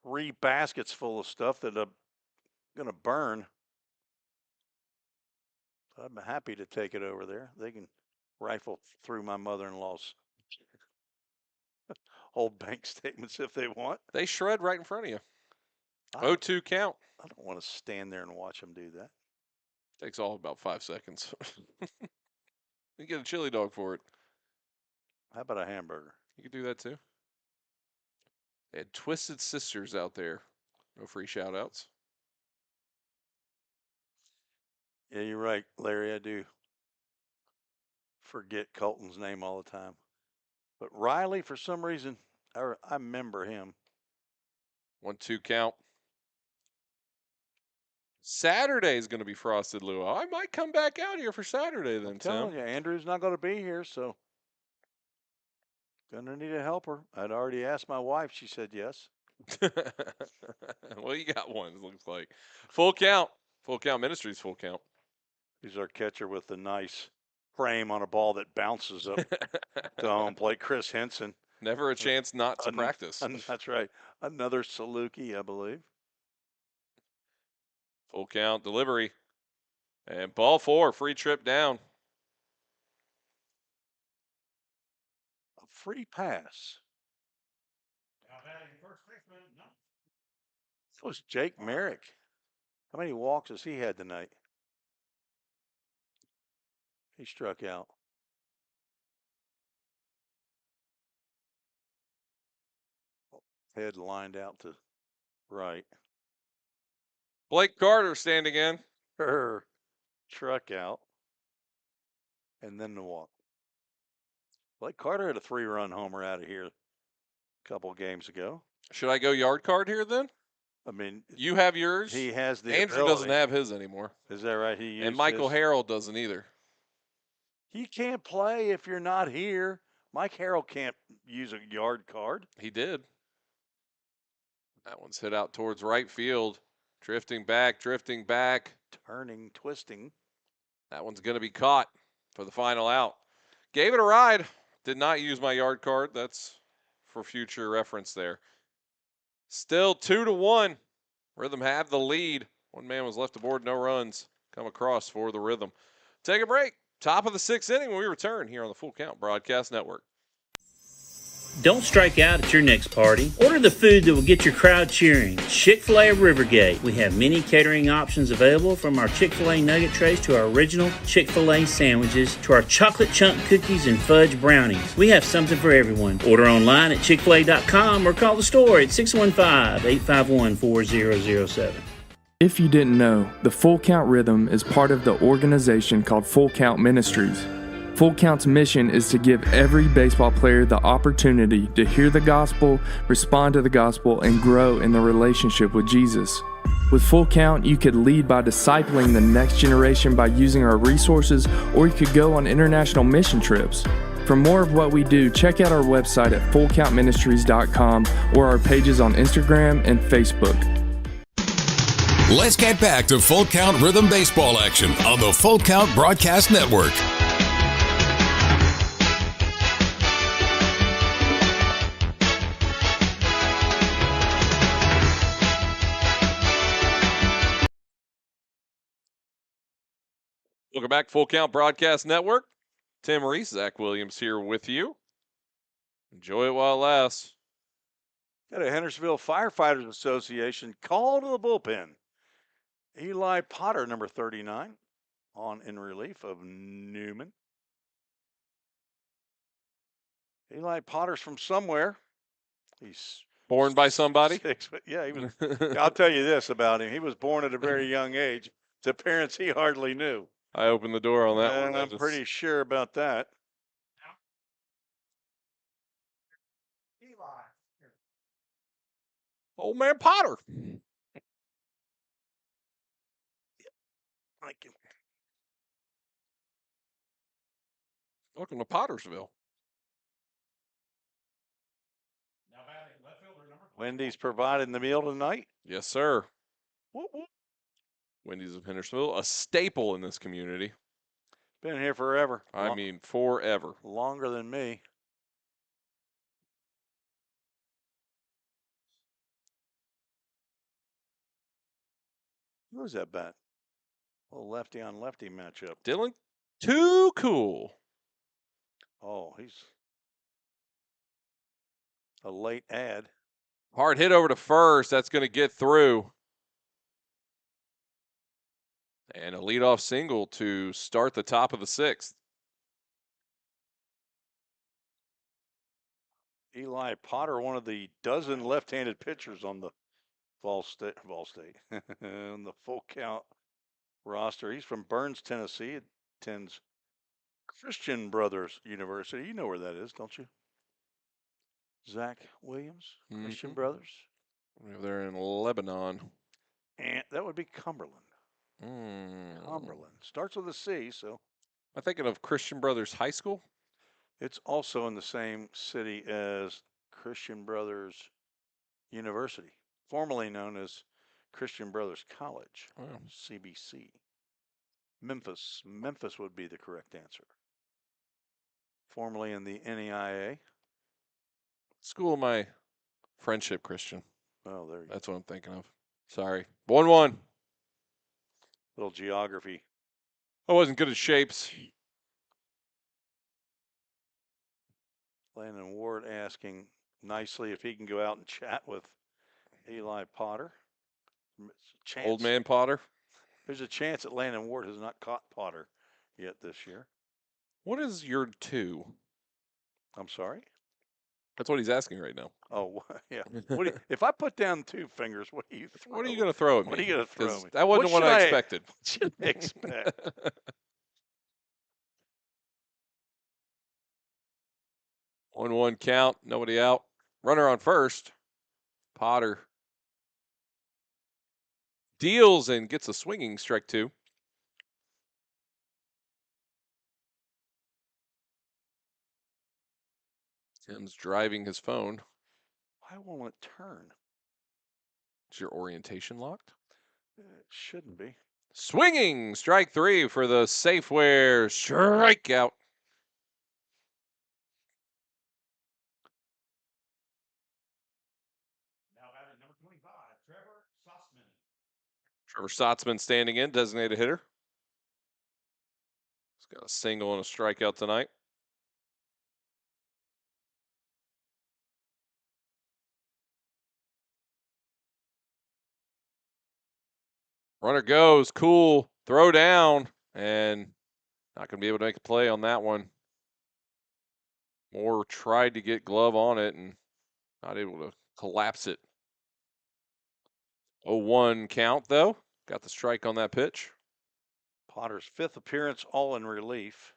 3 baskets full of stuff that I'm gonna burn. I'm happy to take it over there. They can rifle through my mother-in-law's old bank statements if they want. They shred right in front of you. I 0-2 count. I don't want to stand there and watch them do that. Takes all about 5 seconds. You get a chili dog for it. How about a hamburger? You could do that too. They had Twisted Sisters out there. No free shout outs. Yeah, you're right, Larry. I do forget Colton's name all the time. But Riley, for some reason, I remember him. 1-2 count. Saturday is going to be frosted luau. I might come back out here for Saturday then, I'm telling Tim. you, Andrew's not going to be here, so gonna need a helper. I'd already asked my wife. She said yes. Well, you got one, it looks like. Full count. Full count ministries, full count. He's our catcher with the nice frame on a ball that bounces up to home plate. Chris Henson. Never a chance not to practice. That's right. Another Saluki, I believe. Full count delivery. And ball 4, free trip down. A free pass. Now batting first baseman, no. That was Jake Merrick. How many walks has he had tonight? He struck out. Head lined out to right. Blake Carter standing in. Struck out. And then the walk. Blake Carter had a 3-run homer out of here a couple games ago. Should I go yard card here then? I mean, you have yours. He has the Andrew ability. doesn't have his anymore. Is that right? He used and Michael his. Harrell doesn't either. He can't play if you're not here. Mike Harrell can't use a yard card. He did. That one's hit out towards right field. Drifting back, turning, twisting. That one's going to be caught for the final out. Gave it a ride. Did not use my yard card. That's for future reference there. Still 2-1. Rhythm have the lead. One man was left aboard, no runs come across for the Rhythm. Take a break. Top of the 6th inning when we return here on the Full Count Broadcast Network. Don't strike out at your next party. Order the food that will get your crowd cheering. Chick-fil-A of Rivergate. We have many catering options available, from our Chick-fil-A nugget trays to our original Chick-fil-A sandwiches to our chocolate chunk cookies and fudge brownies. We have something for everyone. Order online at chickfil-a.com or call the store at 615-851-4007. If you didn't know, the Full Count Rhythm is part of the organization called Full Count Ministries. Full Count's mission is to give every baseball player the opportunity to hear the gospel, respond to the gospel, and grow in the relationship with Jesus. With Full Count, you could lead by discipling the next generation by using our resources, or you could go on international mission trips. For more of what we do, check out our website at fullcountministries.com or our pages on Instagram and Facebook. Let's get back to Full Count Rhythm Baseball action on the Full Count Broadcast Network. Welcome back, Full Count Broadcast Network. Tim Reese, Zach Williams here with you. Enjoy it while it lasts. Got a Hendersonville Firefighters Association call to the bullpen. Eli Potter, number 39, on in relief of Newman. Eli Potter's from somewhere. He's born by somebody. Yeah, he was. I'll tell you this about him: he was born at a very young age to parents he hardly knew. I opened the door on that one. I'm pretty sure about that. Eli. Old man Potter. Thank you. Welcome to Pottersville. Now batting left fielder number 4. Wendy's providing the meal tonight. Yes, sir. Whoop, whoop. Wendy's of Hendersonville, a staple in this community. Been here forever. I mean, forever. Longer than me. Who's that bat? A little lefty on lefty matchup. Dylan, too cool. Oh, he's a late ad. Hard hit over to first. That's going to get through. And a leadoff single to start the top of the 6th. Eli Potter, one of the dozen left-handed pitchers on the Vol State on the Full Count roster. He's from Burns, Tennessee. Attends Christian Brothers University. You know where that is, don't you? Zach Williams, Christian Brothers. They're in Lebanon. And that would be Cumberland. Cumberland. Starts with a C, so. Am I thinking of Christian Brothers High School? It's also in the same city as Christian Brothers University, formerly known as Christian Brothers College, CBC. Memphis. Memphis would be the correct answer. Formerly in the NEIA. School of my friendship, Christian. Oh, there you go. That's what I'm thinking of. Sorry. 1-1. Little geography. I wasn't good at shapes. Landon Ward asking nicely if he can go out and chat with Eli Potter. Old man Potter. There's a chance that Landon Ward has not caught Potter yet this year. What is your 2? I'm sorry? That's what he's asking right now. Oh, yeah. If I put down 2 fingers, what do you throw? What are you going to throw at me? What are you going to throw me? That wasn't what I expected. What should I expect? 1-1 count. Nobody out. Runner on first. Potter deals and gets a swinging strike 2. Tim's driving his phone. Why won't it turn? Is your orientation locked? It shouldn't be. Swinging strike 3 for the Safeware strikeout. Now batting number 25, Trevor Sossman. Trevor Sotzman standing in, designated hitter. He's got a single and a strikeout tonight. Runner goes, cool, throw down, and not going to be able to make a play on that one. Moore tried to get glove on it and not able to collapse it. 0-1 count, though. Got the strike on that pitch. Potter's 5th appearance, all in relief.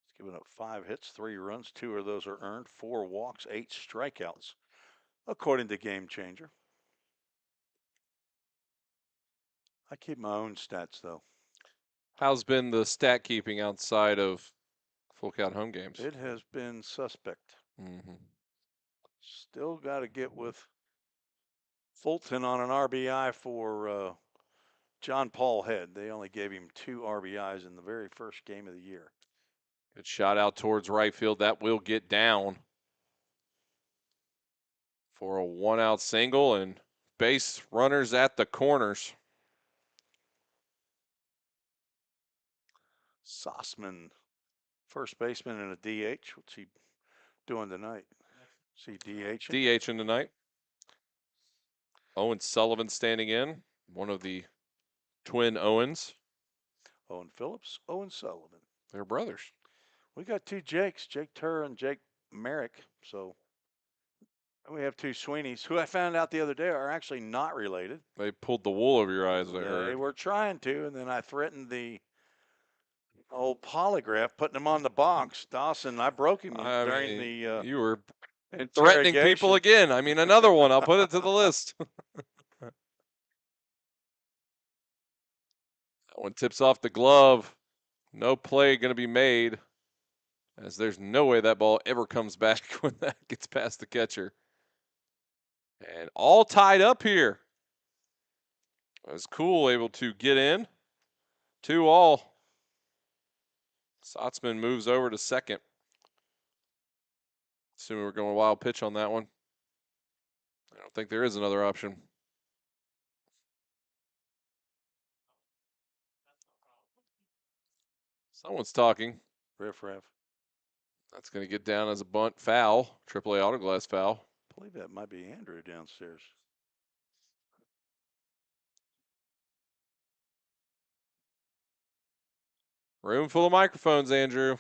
He's given up 5 hits, 3 runs. 2 of those are earned, 4 walks, 8 strikeouts, according to Game Changer. I keep my own stats, though. How's been the stat keeping outside of full count home games? It has been suspect. Mm-hmm. Still got to get with Fulton on an RBI for John Paul Head. They only gave him 2 RBIs in the very first game of the year. Good shot out towards right field. That will get down for a 1-out single and base runners at the corners. Sossman, first baseman and a DH. What's he doing tonight? Is he DH? DH in tonight. Owen Sullivan standing in, one of the twin Owens. Owen Phillips, Owen Sullivan. They're brothers. We got 2 Jakes, Jake Turr and Jake Merrick. So we have 2 Sweeneys, who I found out the other day are actually not related. They pulled the wool over your eyes, I heard. They were trying to, and then I threatened the old polygraph, putting him on the box. Dawson, I broke him during the you were threatening people again. I mean, another one. I'll put it to the list. That one tips off the glove. No play going to be made, as there's no way that ball ever comes back when that gets past the catcher. And all tied up here. That was cool, able to get in. 2-2. Sotzman moves over to second. Assuming we're going wild pitch on that one. I don't think there is another option. Someone's talking. Riff raff. That's going to get down as a bunt foul. AAA Autoglass foul. I believe that might be Andrew downstairs. Room full of microphones, Andrew.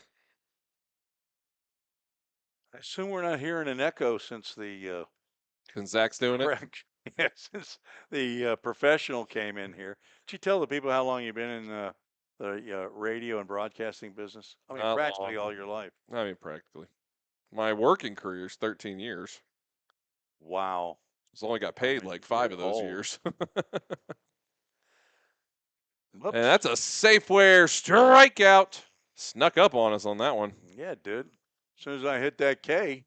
I assume we're not hearing an echo since the Since Zach's doing it? Yeah, since the professional came in here. Did you tell the people how long you've been in the radio and broadcasting business? I mean, practically all your life. I mean, practically. My working career is 13 years. Wow. He's only got paid like 5 of those Oh. years. Whoops. And that's a Safeware strikeout. Snuck up on us on that one. Yeah, dude. As soon as I hit that K,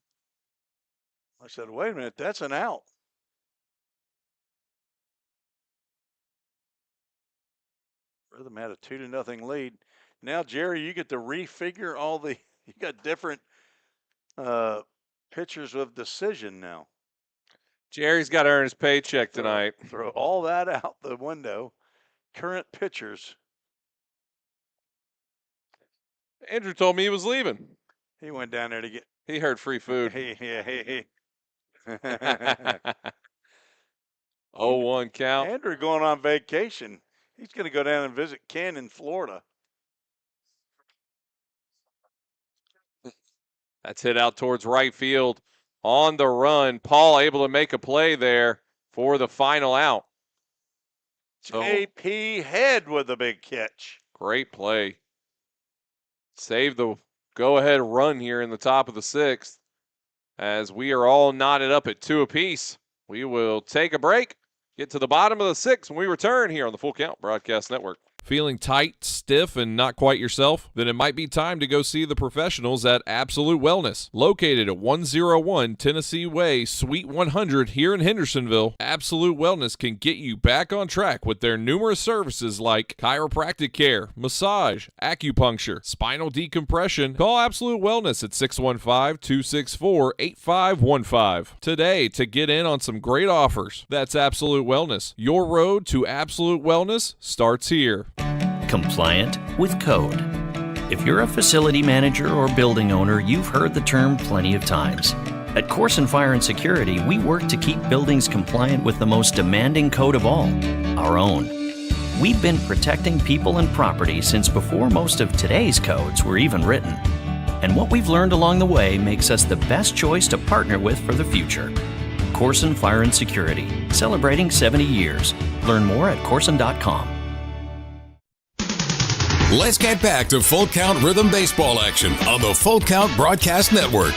I said, wait a minute, that's an out. Rhythm had a 2-0 lead. Now, Jerry, you get to refigure all the, you got different pitchers of decision now. Jerry's got to earn his paycheck tonight. Throw all that out the window. Current pitchers. Andrew told me he was leaving. He went down there to get. He heard free food. Hey. 0-1 count. Andrew going on vacation. He's going to go down and visit Ken in Florida. That's hit out towards right field. On the run, Paul able to make a play there for the final out. So, JP Head with a big catch. Great play. Save the go-ahead run here in the top of the 6th as we are all knotted up at 2 apiece. We will take a break, get to the bottom of the 6th when we return here on the Full Count Broadcast Network. Feeling tight, stiff, and not quite yourself? Then it might be time to go see the professionals at Absolute Wellness. Located at 101 Tennessee Way, Suite 100 here in Hendersonville, Absolute Wellness can get you back on track with their numerous services like chiropractic care, massage, acupuncture, spinal decompression. Call Absolute Wellness at 615-264-8515 today to get in on some great offers. That's Absolute Wellness. Your road to absolute wellness starts here. Compliant with code. If you're a facility manager or building owner, you've heard the term plenty of times. At Corson Fire and Security, we work to keep buildings compliant with the most demanding code of all, our own. We've been protecting people and property since before most of today's codes were even written. And what we've learned along the way makes us the best choice to partner with for the future. Corson Fire and Security, celebrating 70 years. Learn more at corson.com. Let's get back to Full Count Rhythm Baseball action on the Full Count Broadcast Network.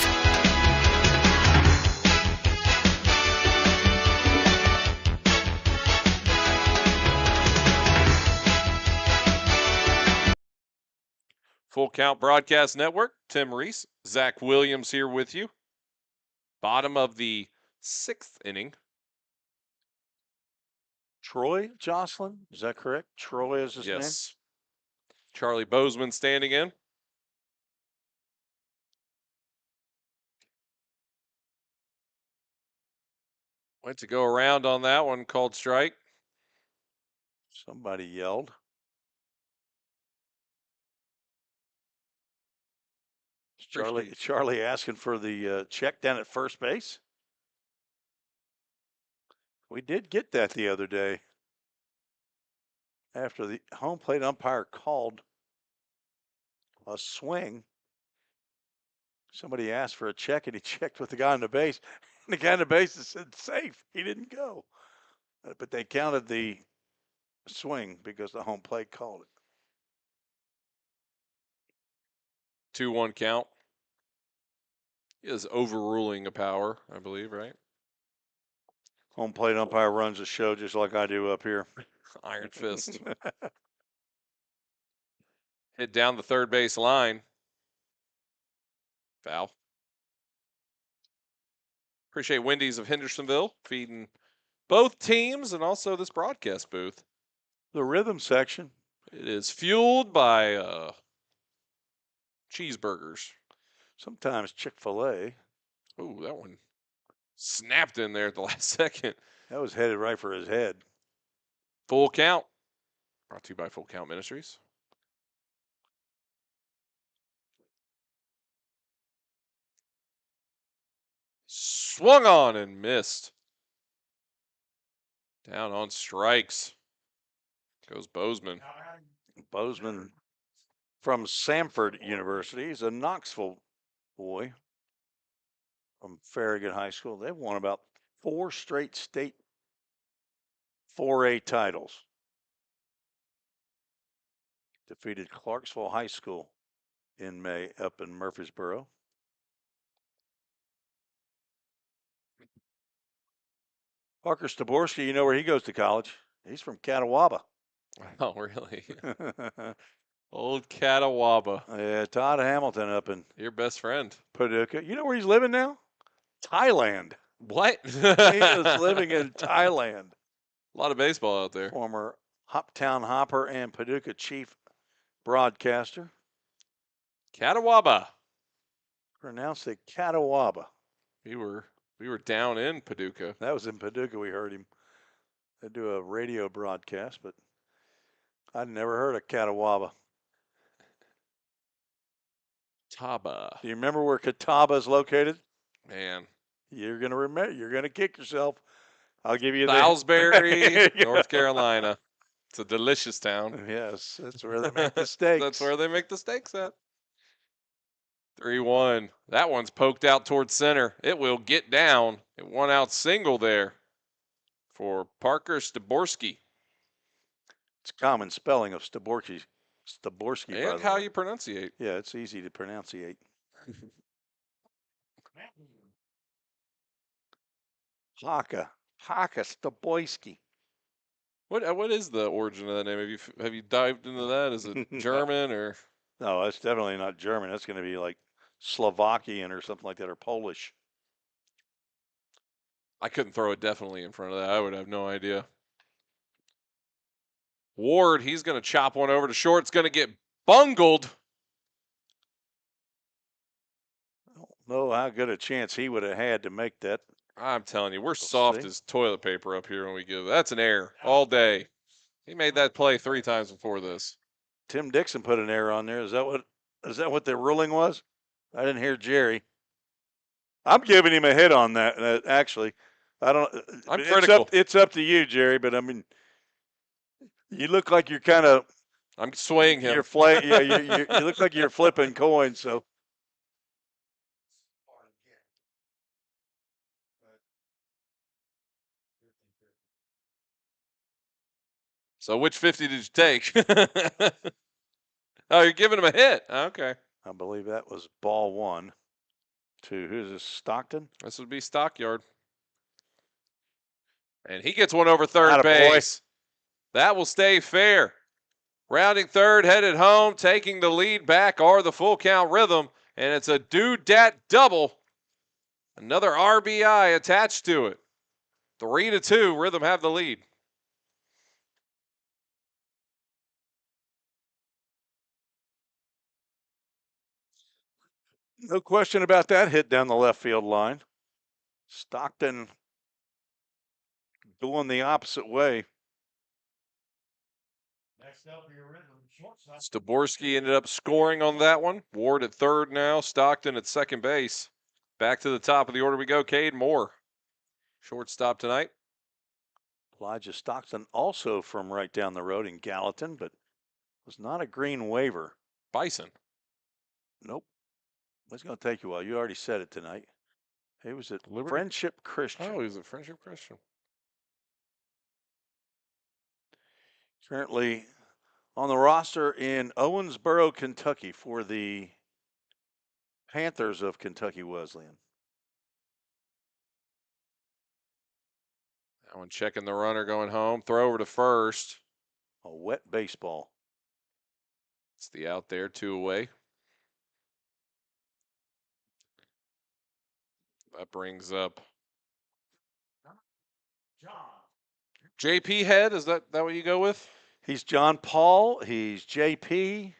Full Count Broadcast Network, Tim Reese, Zach Williams here with you. Bottom of the 6th inning. Troy Jocelyn, is that correct? Troy is his name? Yes. Charlie Bozeman standing in. Went to go around on that one, called strike. Somebody yelled. Charlie asking for the check down at first base. We did get that the other day. After the home plate umpire called a swing, somebody asked for a check and he checked with the guy on the base. And the guy on the base said safe. He didn't go. But they counted the swing because the home plate called it. 2-1 count. He is overruling a power, I believe, right? Home plate umpire runs the show just like I do up here. Iron fist. Hit down the third base line. Foul. Appreciate Wendy's of Hendersonville feeding both teams and also this broadcast booth. The rhythm section. It is fueled by cheeseburgers. Sometimes Chick-fil-A. Ooh, that one snapped in there at the last second. That was headed right for his head. Full Count. Brought to you by Full Count Ministries. Swung on and missed. Down on strikes. Goes Bozeman. Bozeman from Samford University. He's a Knoxville boy from Farragut High School. They've won about 4 straight state 4A titles. Defeated Clarksville High School in May up in Murfreesboro. Parker Staborski, you know where he goes to college? He's from Catawba. Oh, really? Old Catawba. Yeah, Todd Hamilton up in Your best friend. Paducah. You know where he's living now? Thailand. What? He is living in Thailand. A lot of baseball out there. Former Hoptown Hopper and Paducah chief broadcaster. Catawba. Pronounced it Catawba. We were down in Paducah. That was in Paducah. We heard him. They do a radio broadcast, but I'd never heard of Catawba. Taba. Do you remember where Catawba is located? Man. You're gonna remember. You're gonna kick yourself. I'll give you Salisbury, North Carolina. It's a delicious town. Yes, that's where they make the steaks. That's where they make the steaks at. 3-1. That one's poked out towards center. It will get down. It won out single there for Parker Staborski. It's a common spelling of Staborski. Staborski. And how you pronunciate. Yeah, it's easy to pronunciate. Haka Staborski. What is the origin of that name? Have you dived into that? Is it German or? No, that's definitely not German. That's going to be like Slovakian or something like that, or Polish. I couldn't throw it definitely in front of that. I would have no idea. Ward, he's going to chop one over to short. It's going to get bungled. I don't know how good a chance he would have had to make that. I'm telling you, we're soft as toilet paper up here when we give. That's an error all day. He made that play 3 times before this. Tim Dixon put an error on there. Is that what the ruling was? I didn't hear Jerry. I'm giving him a hit on that. Actually, I don't. I'm critical. It's up to you, Jerry. But I mean, you look like you're kind of. I'm swaying him. Yeah, you look like you're flipping coins. So. So which 50 did you take? Oh, you're giving him a hit. Okay. I believe that was ball 1 to, who's this, Stockton? This would be Stockyard. And he gets one over third base. That will stay fair. Rounding third, headed home, taking the lead back are the Full Count Rhythm, and it's a Doodat double. Another RBI attached to it. 3-2, Rhythm have the lead. No question about that hit down the left field line. Stockton going the opposite way. Next up for your Rhythm, shortstop. Staborski ended up scoring on that one. Ward at third now. Stockton at second base. Back to the top of the order we go. Cade Moore, shortstop tonight. Elijah Stockton also from right down the road in Gallatin, but was not a green waiver. Bison. Nope. It's going to take you a while. You already said it tonight. He was at Liberty? Friendship Christian. Oh, he was at Friendship Christian. Currently on the roster in Owensboro, Kentucky for the Panthers of Kentucky Wesleyan. That one checking the runner going home. Throw over to first. A wet baseball. It's the out there, 2 away. That brings up John. JP Head. Is that what you go with? He's John Paul. He's JP.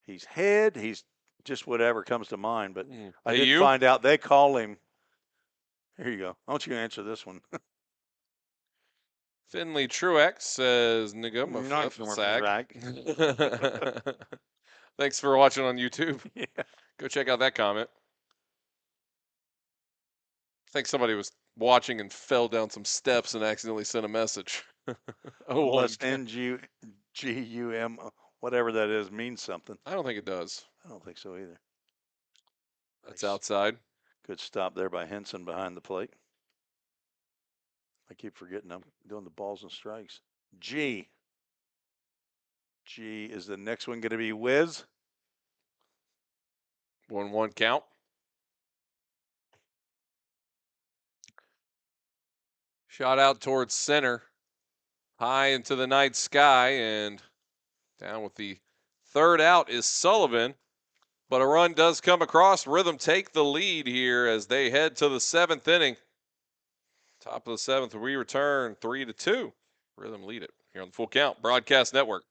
He's Head. He's just whatever comes to mind. But I did find out they call him. Here you go. Why don't you answer this one? Finley Truex says, "Nigga, You're not flip Zach. Thanks for watching on YouTube. Yeah. Go check out that comment. I think somebody was watching and fell down some steps and accidentally sent a message. Unless NGUM, whatever that is, means something. I don't think it does. I don't think so either. That's outside. Good stop there by Henson behind the plate. I keep forgetting I'm doing the balls and strikes. G. Is the next one going to be Wiz? 1-1 count. Shot out towards center, high into the night sky, and down with the third out is Sullivan. But a run does come across. Rhythm take the lead here as they head to the 7th inning. Top of the 7th, we return 3-2. Rhythm lead it here on the Full Count Broadcast Network.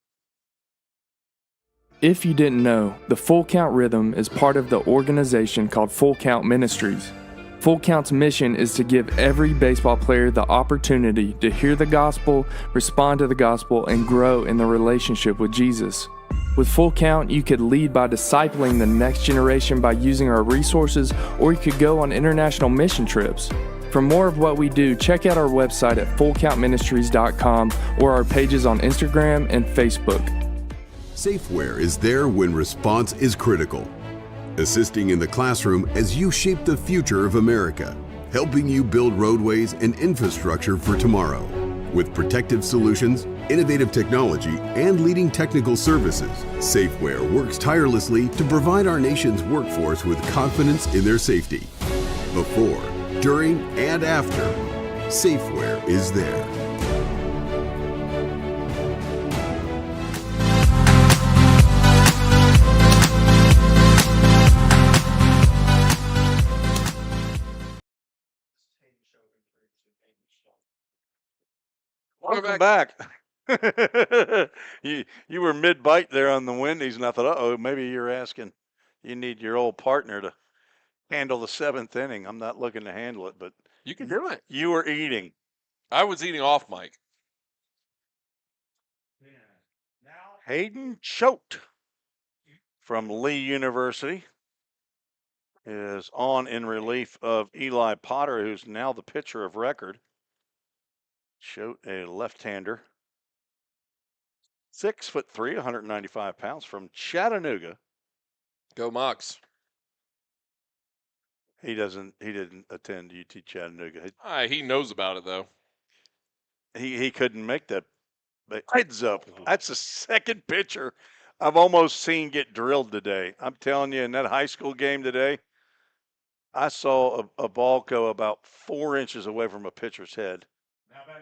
If you didn't know, the Full Count Rhythm is part of the organization called Full Count Ministries. Full Count's mission is to give every baseball player the opportunity to hear the gospel, respond to the gospel, and grow in the relationship with Jesus. With Full Count, you could lead by discipling the next generation by using our resources, or you could go on international mission trips. For more of what we do, check out our website at fullcountministries.com or our pages on Instagram and Facebook. Safeware is there when response is critical, assisting in the classroom as you shape the future of America, helping you build roadways and infrastructure for tomorrow. With protective solutions, innovative technology, and leading technical services, Safeware works tirelessly to provide our nation's workforce with confidence in their safety. Before, during, and after, Safeware is there. Welcome back. You were mid-bite there on the Wendy's, and I thought, uh-oh, maybe you're asking, you need your old partner to handle the 7th inning. I'm not looking to handle it, but You can do it. you were eating. I was eating off mic. Hayden Choate from Lee University is on in relief of Eli Potter, who's now the pitcher of record. Choate, a left-hander. 6'3", 195 pounds from Chattanooga. Go Mox. He didn't attend UT Chattanooga. He knows about it, though. He couldn't make that. But heads up, that's the second pitcher I've almost seen get drilled today. I'm telling you, in that high school game today, I saw a ball go about 4 inches away from a pitcher's head.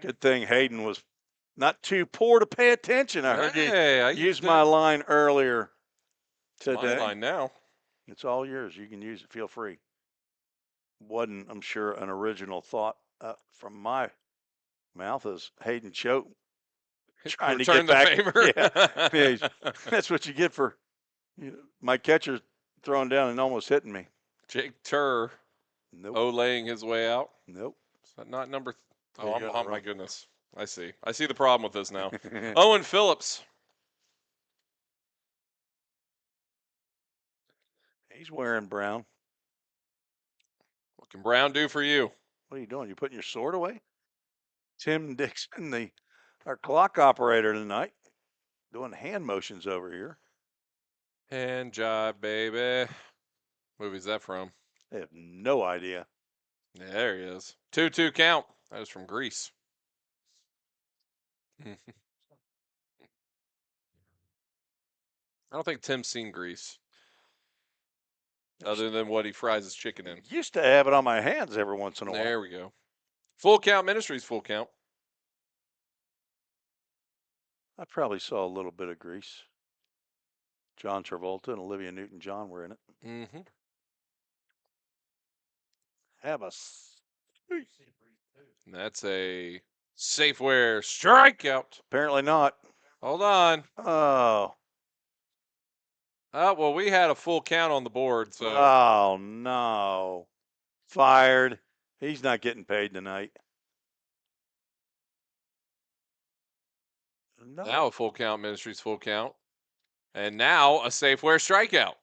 Good thing Hayden was not too poor to pay attention. I heard you use my line earlier today. My line now. It's all yours. You can use it. Feel free. Wasn't, I'm sure, an original thought from my mouth as Hayden Choate trying to get back. Favor. Yeah, that's what you get for my catcher throwing down and almost hitting me. Jake Turr. Nope. Olaying his way out. Nope. Is that not number? Oh, My goodness. I see the problem with this now. Owen Phillips. He's wearing brown. What can Brown do for you? What are you doing? You putting your sword away? Tim Dixon, our clock operator tonight, doing hand motions over here. Hand job, baby. Movie's that from? I have no idea. Yeah, there he is. 2-2 count. That is from Greece. I don't think Tim's seen Grease, other than what he fries his chicken in. Used to have it on my hands every once in a while. There we go. Full Count Ministries, Full Count. I probably saw a little bit of Grease. John Travolta and Olivia Newton-John were in it. Mm-hmm. Have a. And that's a Safeware strikeout. Apparently not. Hold on. Oh. Well, we had a full count on the board, so. Oh, no. Fired. He's not getting paid tonight. No. Now a Full Count Ministries full count. And now a Safeware strikeout.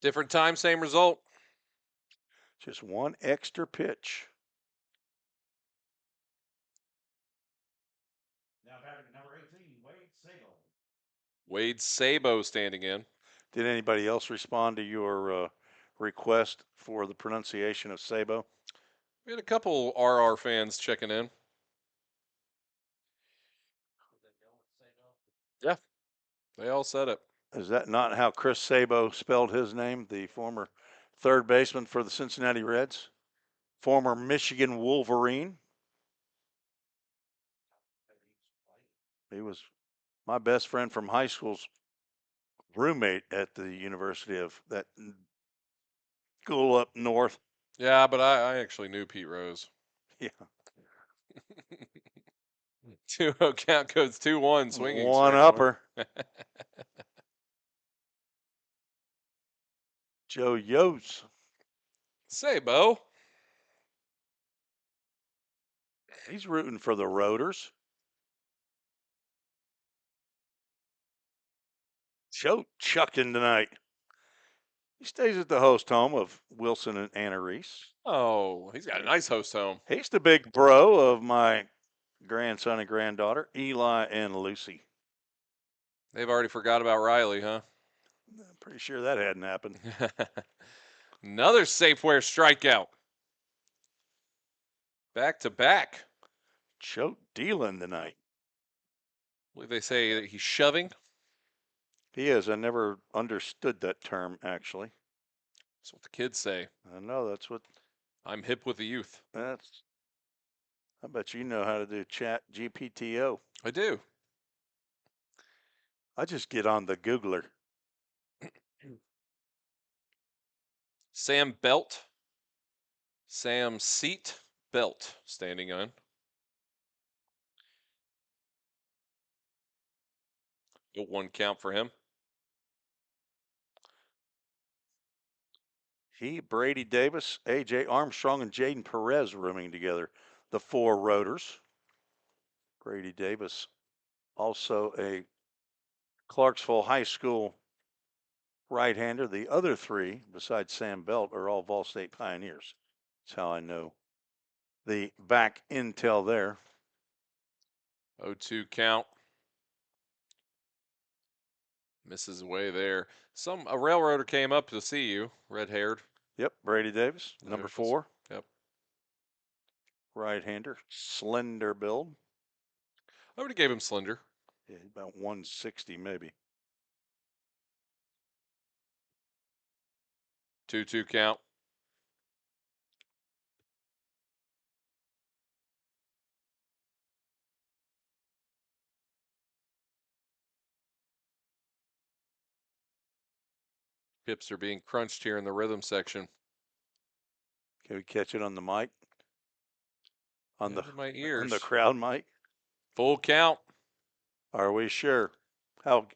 Different time, same result. Just one extra pitch. Now batting at number 18, Wade Sabo. Wade Sabo standing in. Did anybody else respond to your request for the pronunciation of Sabo? We had a couple RR fans checking in. Yeah, they all said it. Is that not how Chris Sabo spelled his name, the former third baseman for the Cincinnati Reds, former Michigan Wolverine. He was my best friend from high school's roommate at the University of that school up north. Yeah, but I actually knew Pete Rose. Yeah. 2-0 count goes 2-1 swinging. One strike upper. Joe Yost. Say, Bo. He's rooting for the Rotors. Joe chucking tonight. He stays at the host home of Wilson and Anna Reese. Oh, he's got a nice host home. He's the big bro of my grandson and granddaughter, Eli and Lucy. They've already forgot about Riley, huh? I'm pretty sure that hadn't happened. Another Safeware strikeout. Back to back. Choate dealing tonight. I believe they say that he's shoving. He is. I never understood that term, actually. That's what the kids say. I know that's what. I'm hip with the youth. That's. I bet you know how to do chat GPTO. I do. I just get on the Googler. Sam Belt. Sam Seat Belt standing on. A 1 count for him. He, Brady Davis, A.J. Armstrong, and Jaden Perez rooming together. The 4 Rotors. Brady Davis, also a Clarksville High School right-hander. The other 3, besides Sam Belt, are all Vol State Pioneers. That's how I know the back intel there. 0-2 count. Misses away there. A railroader came up to see you, red-haired. Yep, Brady Davis, number 4. Yep. Right-hander, slender build. I would have gave him slender. Yeah, about 160 maybe. 2-2 count. Hips are being crunched here in the rhythm section. Can we catch it on the mic? On my ears. On the crowd mic? Full count. Are we sure? How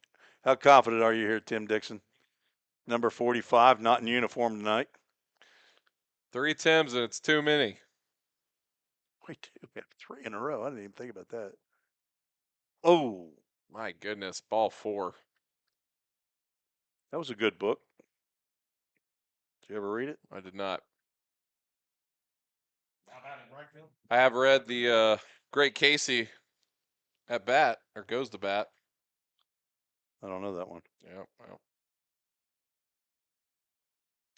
confident are you here, Tim Dixon? Number 45, not in uniform tonight. 3 Tims and it's too many. We do have 3 in a row. I didn't even think about that. Oh, my goodness, ball 4. That was a good book. Did you ever read it? I did not. How about in right field? I have read the Great Casey at bat, or goes to bat. I don't know that one. Yeah. Well.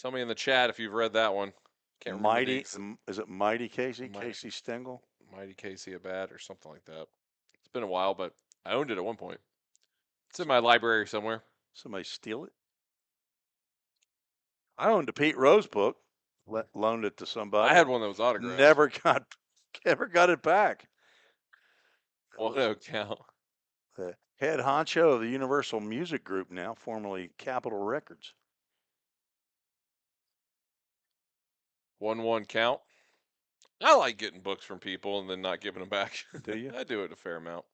Tell me in the chat if you've read that one. Can't remember. Mighty, is it Mighty Casey? Casey Stengel? Mighty Casey at bat or something like that. It's been a while, but I owned it at one point. It's in my library somewhere. Somebody steal it? I owned a Pete Rose book. Loaned it to somebody. I had one that was autographed. Never got it back. 1-0 count. The head honcho of the Universal Music Group now, formerly Capitol Records. 1-1 count. I like getting books from people and then not giving them back. Do you? I do it a fair amount.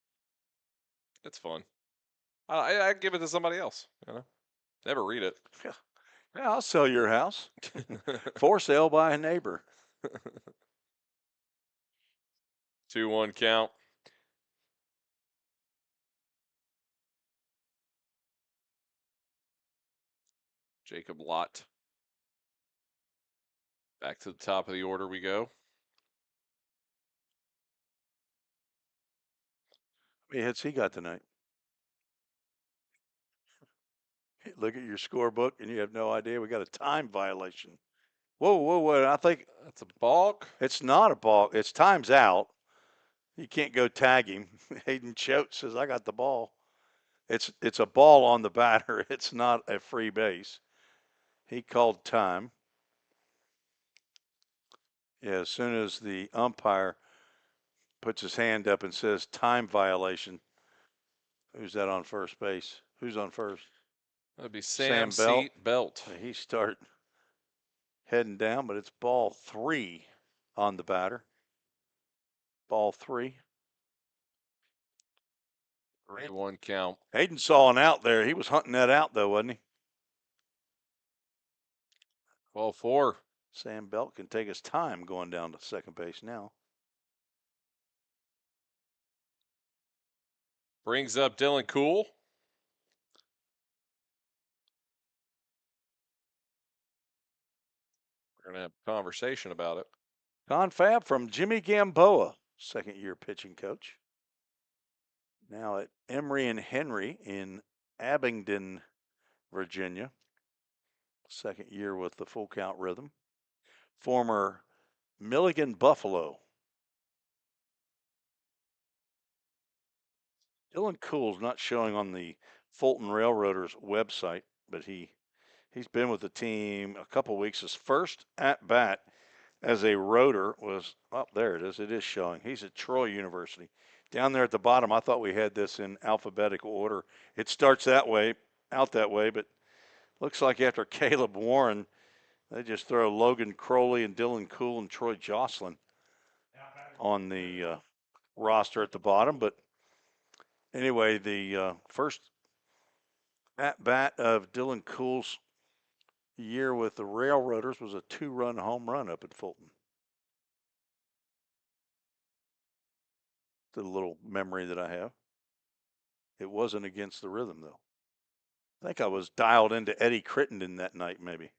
It's fun. I give it to somebody else. Never read it. Yeah, I'll sell your house. For sale by a neighbor. 2-1 count. Jacob Lott. Back to the top of the order we go. How many hits he got tonight? Look at your scorebook and you have no idea. We got a time violation. Whoa. I think that's a balk. It's not a balk. It's time's out. You can't go tag him. Hayden Choate says, I got the ball. It's a ball on the batter. It's not a free base. He called time. Yeah, as soon as the umpire puts his hand up and says time violation, who's that on first base? Who's on first? That'd be Sam Belt. Belt. He start heading down, but it's ball 3 on the batter. Ball 3. 3-1 count. Hayden saw an out there. He was hunting that out, though, wasn't he? Ball 4. Sam Belt can take his time going down to second base now. Brings up Dylan Cool. We're going to have a conversation about it. Confab from Jimmy Gamboa, second-year pitching coach. Now at Emory and Henry in Abingdon, Virginia. Second year with the Full Count Rhythm. Former Milligan Buffalo. Dylan Cool's not showing on the Fulton Railroaders website, but he's been with the team a couple weeks. His first at-bat as a rotor was, there it is. It is showing. He's at Troy University. Down there at the bottom, I thought we had this in alphabetical order. It starts that way, out that way, but looks like after Caleb Warren, they just throw Logan Crowley and Dylan Cool and Troy Jocelyn on the roster at the bottom. But anyway, the first at-bat of Dylan Cool's year with the Railroaders was a 2-run home run up at Fulton. The little memory that I have. It wasn't against the Rhythm, though. I think I was dialed into Eddie Crittenden that night, maybe.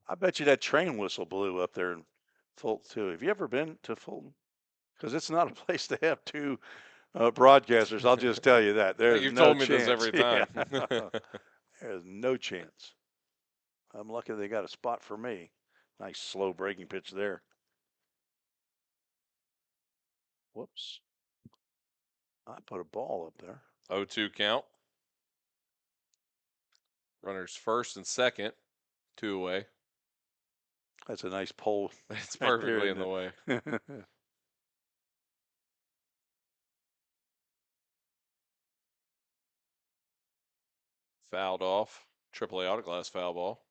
I bet you that train whistle blew up there in Fulton, too. Have you ever been to Fulton? Because it's not a place to have two broadcasters. I'll just tell you that. There's You've no told me chance. this every time. Yeah. There's no chance. I'm lucky they got a spot for me. Nice slow breaking pitch there. Whoops. I put a ball up there. 0-2 count. Runners first and second. 2 away. That's a nice pole. It's perfectly in the way. Fouled off. AAA autoglass foul ball.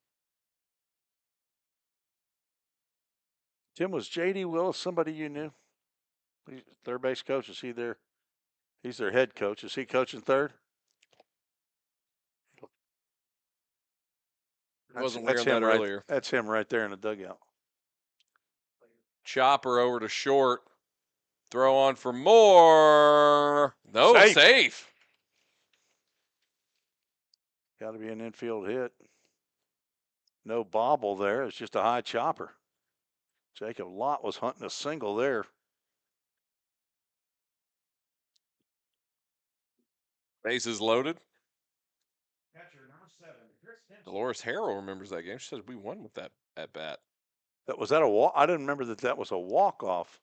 Tim, was J.D. Willis somebody you knew? He's third base coach. Is he there? He's their head coach. Is he coaching third? I wasn't wearing that earlier. That's him right there in the dugout. Chopper over to short. Throw on for more. No, safe. Got to be an infield hit. No bobble there. It's just a high chopper. Jacob Lott was hunting a single there. Bases loaded. Catcher number 7, Chris Henson. Dolores Harrell remembers that game. She says we won with that at bat. Was that a walk? I didn't remember that was a walk-off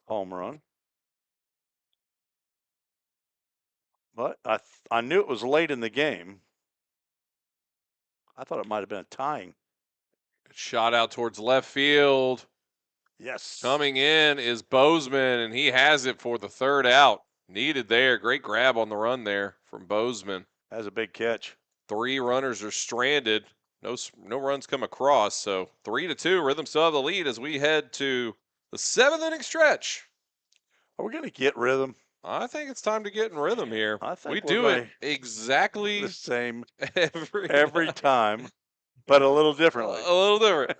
home run. But I knew it was late in the game. I thought it might have been a tying. Shot out towards left field. Yes. Coming in is Bozeman, and he has it for the third out. Needed there. Great grab on the run there from Bozeman. That's a big catch. 3 runners are stranded. No runs come across. So 3-2. Rhythm still have the lead as we head to the 7th inning stretch. Are we going to get Rhythm? I think it's time to get in rhythm here. I think we do it exactly the same every time, but a little differently. A little different.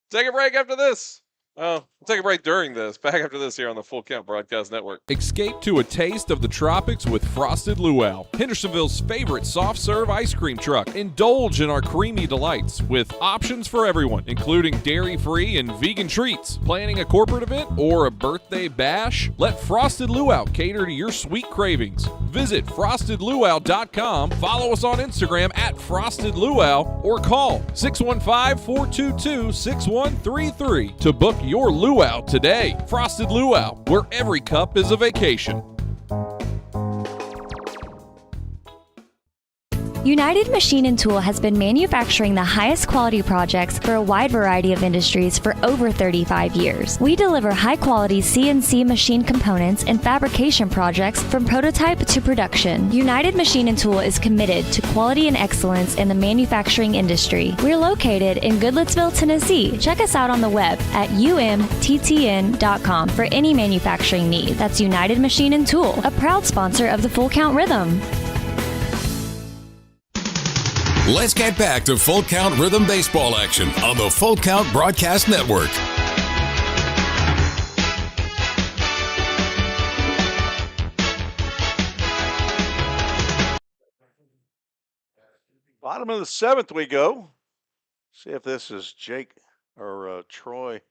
Take a break after this. We'll take a break during this. Back after this here on the Full Count Broadcast Network. Escape to a taste of the tropics with Frosted Luau, Hendersonville's favorite soft serve ice cream truck. Indulge in our creamy delights with options for everyone, including dairy-free and vegan treats. Planning a corporate event or a birthday bash? Let Frosted Luau cater to your sweet cravings. Visit frostedluau.com, follow us on Instagram at Frosted Luau, or call 615-422-6133 to book your luau today. Frosted Luau, where every cup is a vacation. United Machine and Tool has been manufacturing the highest quality projects for a wide variety of industries for over 35 years. We deliver high-quality CNC machine components and fabrication projects from prototype to production. United Machine and Tool is committed to quality and excellence in the manufacturing industry. We're located in Goodlettsville, Tennessee. Check us out on the web at umttn.com for any manufacturing need. That's United Machine and Tool, a proud sponsor of the Full Count Rhythm. Let's get back to Full Count Rhythm baseball action on the Full Count Broadcast Network. Bottom of the 7th we go. See if this is Jake or Troy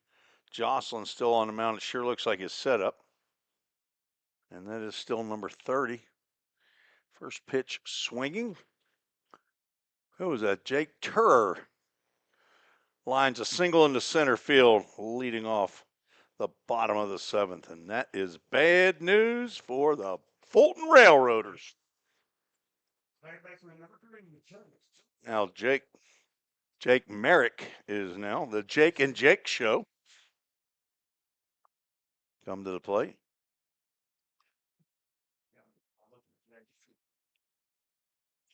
Jocelyn still on the mound. It sure looks like his setup. And that is still number 30. First pitch swinging. Who was that? Jake Turr lines a single into center field, leading off the bottom of the 7th. And that is bad news for the Fulton Railroaders. Now Jake Merrick is now the Jake and Jake show. Come to the plate.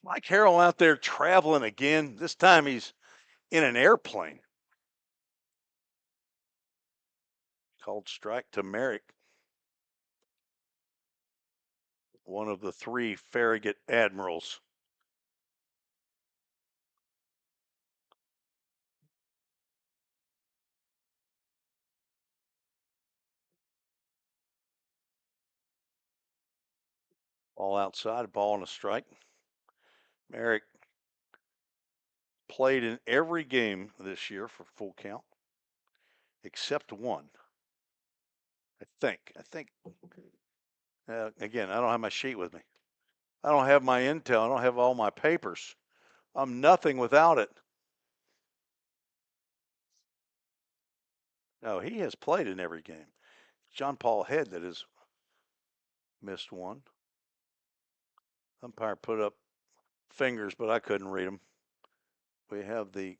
Mike Harrell out there traveling again. This time he's in an airplane. Called strike to Merrick. One of the 3 Farragut admirals. Ball outside, ball and a strike. Merrick played in every game this year for Full Count, except one. I think. Again, I don't have my sheet with me. I don't have my intel. I don't have all my papers. I'm nothing without it. No, he has played in every game. John Paul Head that has missed one. Umpire put up fingers, but I couldn't read them. We have the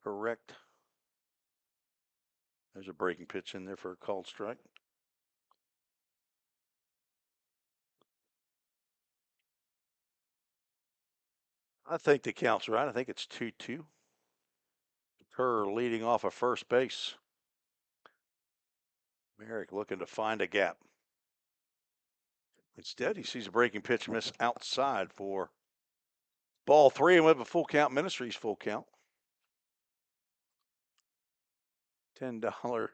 correct. There's a breaking pitch in there for a called strike. I think the count's right. I think it's 2-2. Kerr leading off of first base. Merrick looking to find a gap. Instead, he sees a breaking pitch miss outside for ball 3 and went with Full Count Ministries full count. $10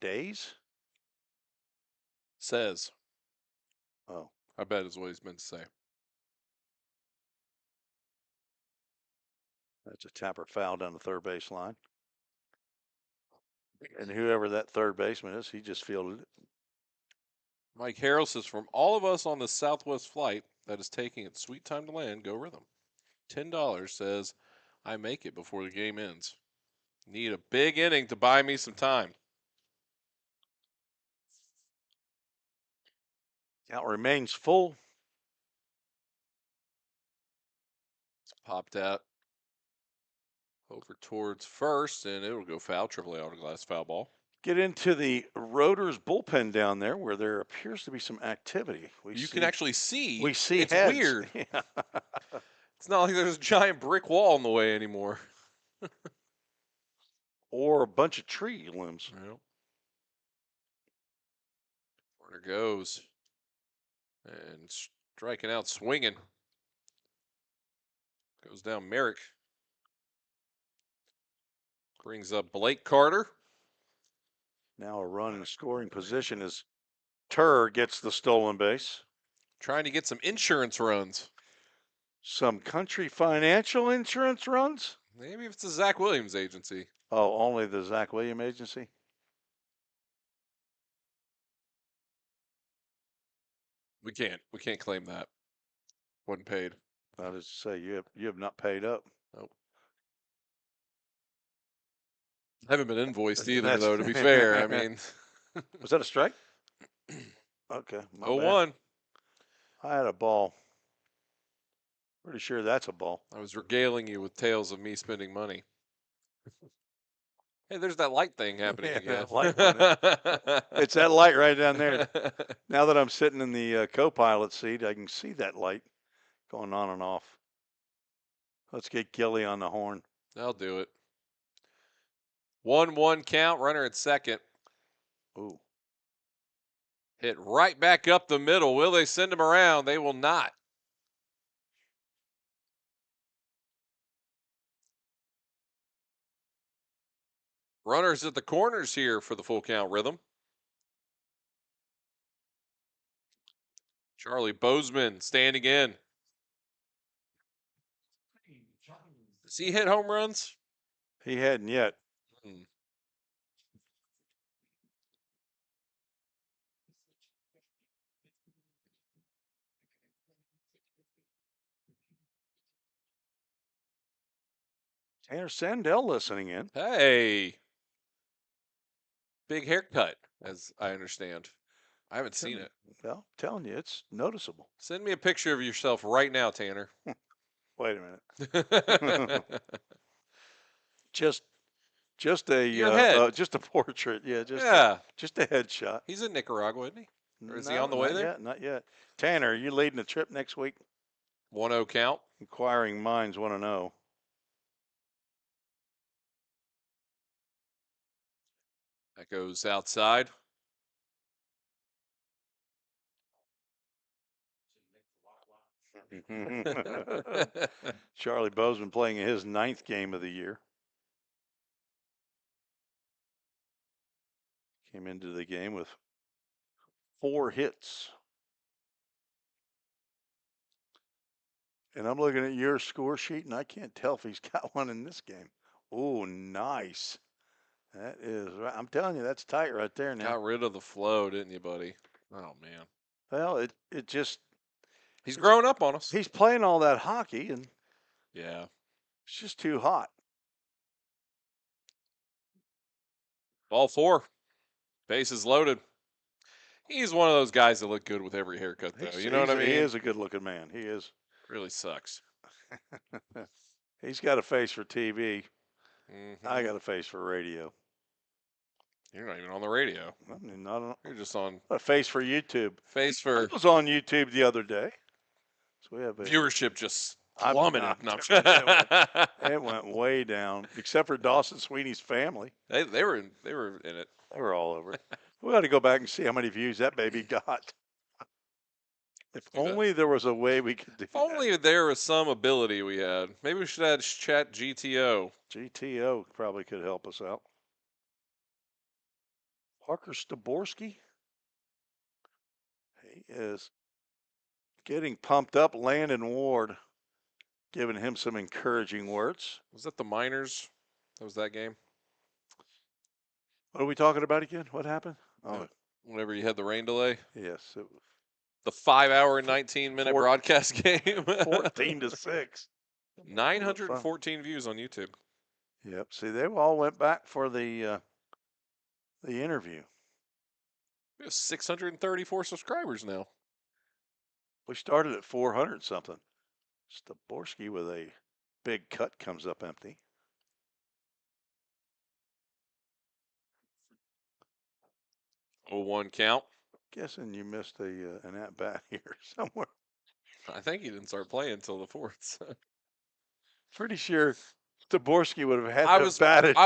days? Says. Oh. I bet is what he's meant to say. That's a tapper foul down the third base line. And whoever that third baseman is, he just fielded it. Mike Harrell says, from all of us on the Southwest flight that is taking its sweet time to land, go Rhythm. $10 says, I make it before the game ends. Need a big inning to buy me some time. Count remains full. It's popped out over towards first, and it'll go foul. AAA autoglass foul ball. Get into the Rotors bullpen down there where there appears to be some activity. You can actually see. We see it's heads. Weird. Yeah. It's not like there's a giant brick wall in the way anymore. Or a bunch of tree limbs. Yep. Corner goes. And striking out, swinging. Goes down Merrick. Brings up Blake Carter. Now a run in scoring position as Turr gets the stolen base. Trying to get some insurance runs. Some Country Financial insurance runs? Maybe if it's the Zach Williams agency. Oh, only the Zach Williams agency? We can't claim that. Wasn't paid. I was to say you have not paid up. Nope. I haven't been invoiced either, though, to be fair. I mean. Was that a strike? Okay. 0-1. I had a ball. Pretty sure that's a ball. I was regaling you with tales of me spending money. Hey, there's that light thing happening Yeah, again. that light went It's that light right down there. Now that I'm sitting in the co-pilot seat, I can see that light going on and off. Let's get Gilly on the horn. I'll do it. 1-1 count, runner at second. Ooh. Hit right back up the middle. Will they send him around? They will not. Runners at the corners here for the full count rhythm. Charlie Bozeman standing in. Does he hit home runs? He hadn't yet. Tanner Sandell listening in. Hey. Big haircut, as I understand. I haven't seen it. Well, I'm telling you, it's noticeable. Send me a picture of yourself right now, Tanner. Wait a minute. just a Your head. just a portrait. Yeah, just a headshot. He's in Nicaragua, isn't he? Or is he No, on the way not there? Yet, not yet. Tanner, are you leading the trip next week? 1-0 count. Inquiring minds want to know. That goes outside. Charlie Bozeman playing his 9th game of the year. Came into the game with 4 hits. And I'm looking at your score sheet, and I can't tell if he's got one in this game. Oh, nice. That is right. I'm telling you, that's tight right there now. Got rid of the flow, didn't you, buddy? Oh, man. Well, it just. He's growing up on us. He's playing all that hockey, and yeah, it's just too hot. Ball 4. Bases loaded. He's one of those guys that look good with every haircut, though. You know what I mean? He is a good-looking man. He is. Really sucks. He's got a face for TV. Mm-hmm. I got a face for radio. You're not even on the radio. I mean, not on. You're just on. A face for YouTube. Face for. I was on YouTube the other day. So we have viewership just I'm plummeted. It went way down, except for Dawson Sweeney's family. They were in it. They were all over it. We got to go back and see how many views that baby got. If only there was a way we could do If only there was some ability we had. Maybe we should add chat GTO. GTO probably could help us out. Parker Staborski. He is getting pumped up. Landon Ward giving him some encouraging words. Was that the Miners? That was that game? What are we talking about again? What happened? Oh, whenever you had the rain delay? Yes. It was the 5-hour and 19-minute broadcast game. 14-6. 914 views on YouTube. Yep. See, they all went back for the interview. We have 634 subscribers now. We started at 400 something. Staborski with a big cut comes up empty. Oh, 1 count. Guessing you missed an at bat here somewhere. I think he didn't start playing until the 4th. Pretty sure Staborski would have had to have batted.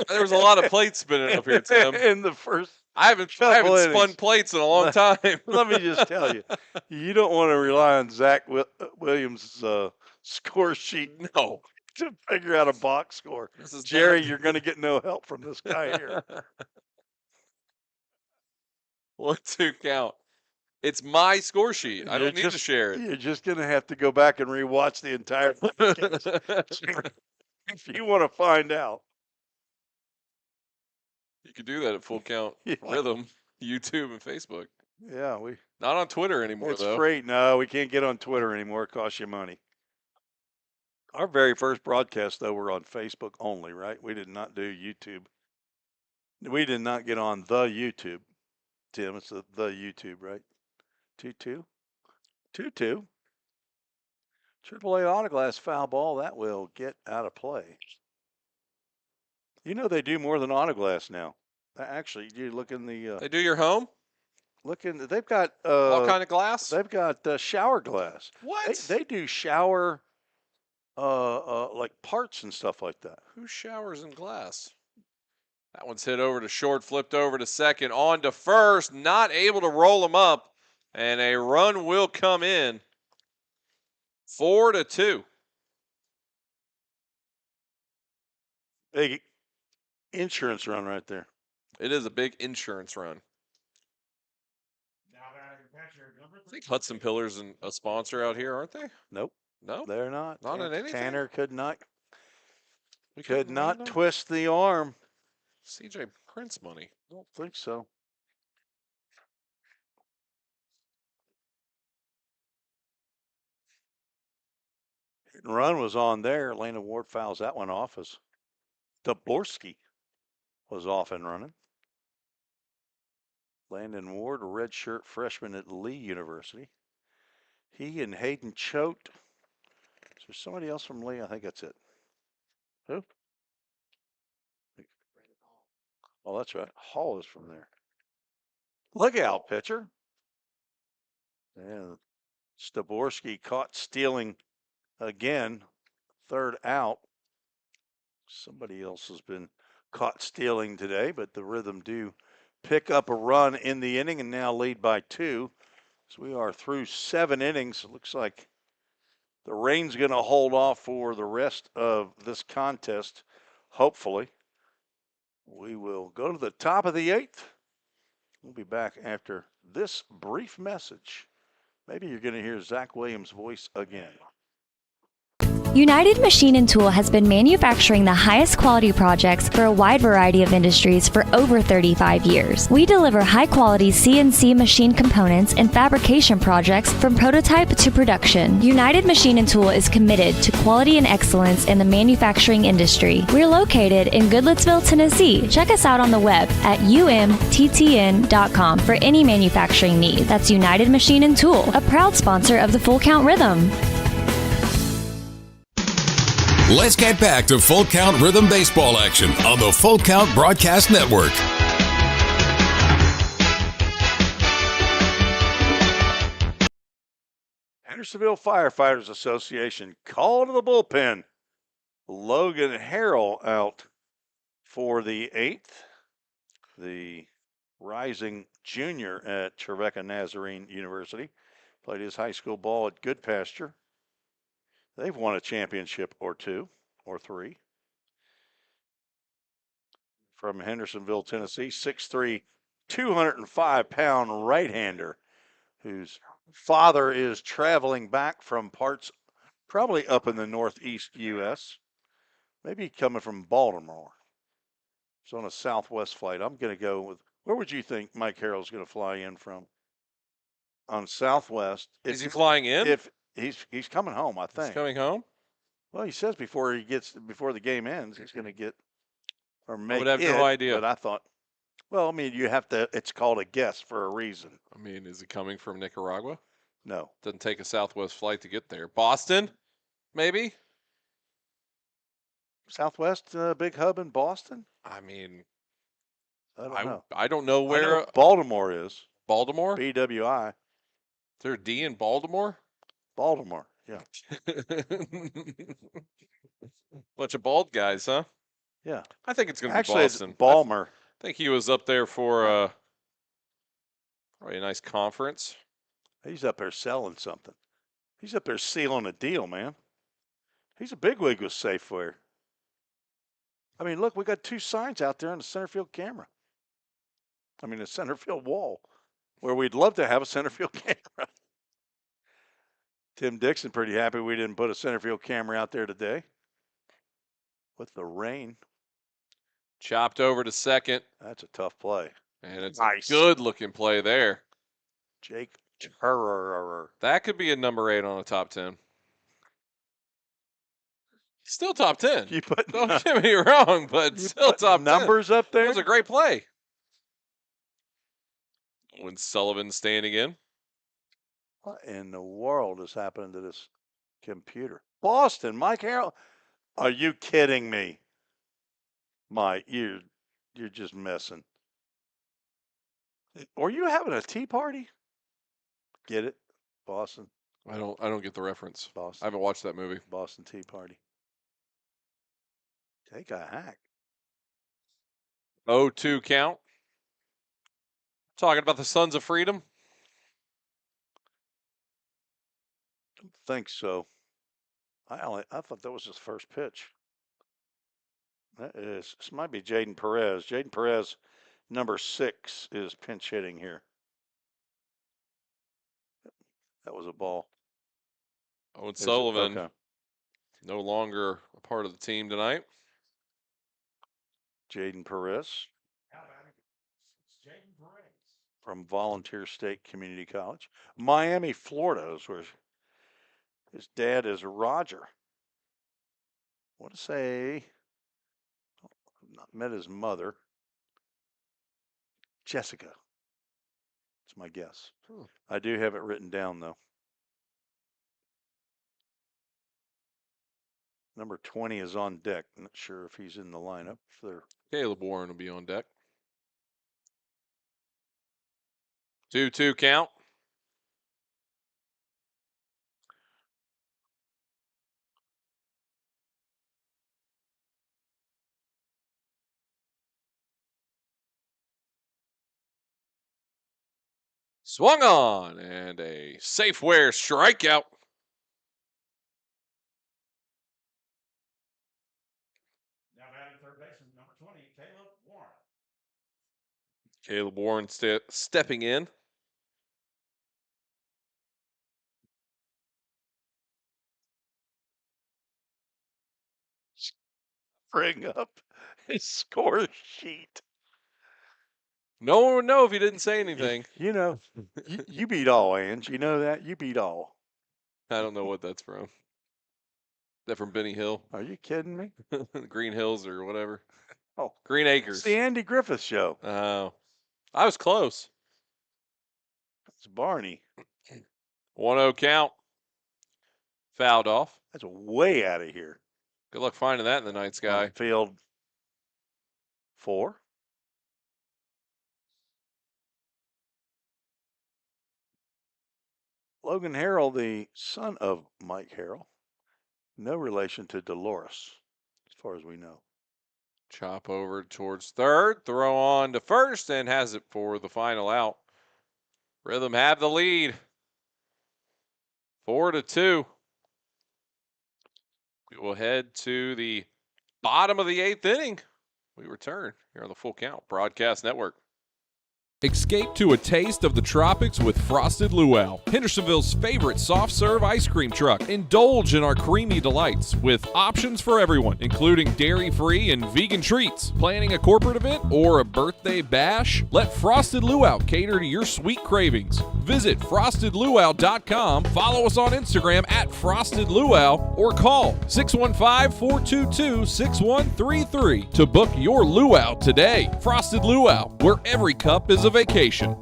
There was a lot of plates spinning up here, Tim. In the first. I haven't spun plates in a long time. Let me just tell you, you don't want to rely on Zach Williams' score sheet to figure out a box score. Jerry, you're going to get no help from this guy here. 1-2 count. It's my score sheet. I don't need to share it. You're just going to have to go back and rewatch the entire if you want to find out. You could do that at Full Count Rhythm, YouTube, and Facebook. Yeah, not on Twitter anymore, it's though. Free. No, we can't get on Twitter anymore. It costs you money. Our very first broadcast, though, were on Facebook only, right? We did not do YouTube. We did not get on the YouTube. Tim, it's the YouTube, right? 2-2? 2-2. AAA autoglass foul ball. That will get out of play. You know they do more than autoglass now. Actually, you look in the They do your home? look in. They've got All kind of glass? they've got shower glass. What? They do shower like parts and stuff like that. Who showers in glass? That one's hit over to short, flipped over to second, on to first, not able to roll him up, and a run will come in. 4-2. Big insurance run right there. It is a big insurance run. Now batting catcher, number I think Hudson Pillars a sponsor out here, aren't they? Nope, No? they're not. Not in anything? Tanner could not We could couldn't not land 'em? twist the arm. CJ Prince money. Don't think so. Hit and run was on there. Landon Ward fouls that one off as Daborski was off and running. Landon Ward, a redshirt freshman at Lee University. He and Hayden Choate. Is there somebody else from Lee? I think that's it. Who? Oh, that's right. Hall is from there. Look out, pitcher. And Staborski caught stealing again. Third out. Somebody else has been caught stealing today, but the Rhythm do pick up a run in the inning and now lead by 2. So we are through 7 innings. It looks like the rain's going to hold off for the rest of this contest, hopefully. We will go to the top of the 8th. We'll be back after this brief message. Maybe you're going to hear Zach Williams' voice again. United Machine and Tool has been manufacturing the highest quality projects for a wide variety of industries for over 35 years. We deliver high quality CNC machine components and fabrication projects from prototype to production. United Machine and Tool is committed to quality and excellence in the manufacturing industry. We're located in Goodlettsville, Tennessee. Check us out on the web at umttn.com for any manufacturing need. That's United Machine and Tool, a proud sponsor of the Full Count Rhythm. Let's get back to Full Count Rhythm Baseball action on the Full Count Broadcast Network. Hendersonville Firefighters Association call to the bullpen. Logan Harrell out for the 8th. The rising junior at Trevecca Nazarene University. Played his high school ball at Goodpasture. They've won a championship or 2 or 3. From Hendersonville, Tennessee, 6'3", 205-pound right-hander whose father is traveling back from parts probably up in the northeast U.S., maybe coming from Baltimore. It's on a Southwest flight. I'm going to go with, where would you think Mike Harrell's going to fly in from? On Southwest. Is he flying in? If he's coming home, I think. He's coming home? Well, he says before the game ends, he's going to get or make I would have it, no idea. But I thought, well, I mean, you have to. It's called a guess for a reason. I mean, is he coming from Nicaragua? No. Doesn't take a Southwest flight to get there. Boston, maybe? Southwest big hub in Boston? I mean, I don't know. I don't know I where know Baltimore is. Baltimore? BWI. Is there a D in Baltimore? Baltimore, yeah. Bunch of bald guys, huh? Yeah. I think it's going to be Actually, Boston. it's Balmer. I think he was up there for probably a nice conference. He's up there selling something. He's up there sealing a deal, man. He's a bigwig with Safeway. I mean, look, we got 2 signs out there on the center field camera. I mean, the center field wall, where we'd love to have a center field camera. Tim Dixon pretty happy we didn't put a center field camera out there today with the rain. Chopped over to second. That's a tough play. And it's Nice. a good-looking play there. Jake Turrer. That could be a number 8 on a top 10. Still top 10. You put Don't get me wrong, but still top 10. numbers up there? That was a great play. When Sullivan's standing in. What in the world is happening to this computer. Boston, Mike Harrell. Are you kidding me? Mike, you're just messing. Are you having a tea party? Get it? Boston. I don't get the reference. I Boston. haven't watched that movie. Boston Tea Party. Take a hack. 0-2 count. Talking about the Sons of Freedom. Think so. I thought that was his first pitch. This might be Jaden Perez. Jaden Perez, number 6, is pinch hitting here. That was a ball. Owen Sullivan, Okay. no longer a part of the team tonight. Jaden Perez It's Jaden Perez. from Volunteer State Community College. Miami, Florida is where his dad is Roger. I want to say, I've not met his mother. Jessica. That's my guess. I do have it written down, though. Number 20 is on deck. I'm not sure if he's in the lineup. Caleb Warren will be on deck. 2-2 count. Swung on and a Safeware strikeout. Now batting third baseman, number 20, Caleb Warren. Caleb Warren stepping in. Bring up his score sheet. No one would know if he didn't say anything. You know, you beat all, Ange. You know that? You beat all. I don't know what that's from. Is that from Benny Hill? Are you kidding me? Green Hills or whatever. Oh, Green Acres. it's the Andy Griffith Show. Oh. I was close. It's Barney. 1-0 count. Fouled off. That's way out of here. Good luck finding that in the night sky. Field 4. Logan Harrell, the son of Mike Harrell. No relation to Dolores, as far as we know. Chop over towards third. Throw on to first and has it for the final out. Rhythm have the lead. 4-2. We will head to the bottom of the 8th inning. We return here on the Full Count Broadcast Network. Escape to a taste of the tropics with Frosted Luau, Hendersonville's favorite soft serve ice cream truck. Indulge in our creamy delights with options for everyone, including dairy-free and vegan treats. Planning a corporate event or a birthday bash? Let Frosted Luau cater to your sweet cravings. Visit frostedluau.com, follow us on Instagram at Frosted Luau, or call 615-422-6133 to book your luau today. Frosted Luau, where every cup is a vacation.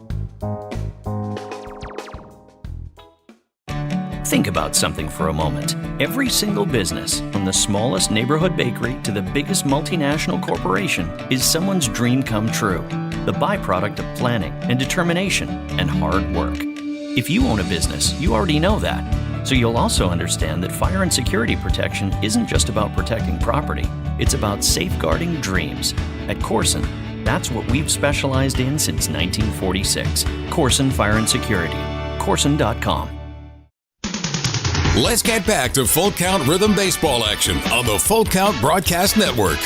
Think about something for a moment. Every single business, from the smallest neighborhood bakery to the biggest multinational corporation, is someone's dream come true. The byproduct of planning and determination and hard work. If you own a business, you already know that. So you'll also understand that fire and security protection isn't just about protecting property. It's about safeguarding dreams. At Corson, that's what we've specialized in since 1946. Corson Fire and Security. Corson.com. Let's get back to Full Count Rhythm Baseball action on the Full Count Broadcast Network.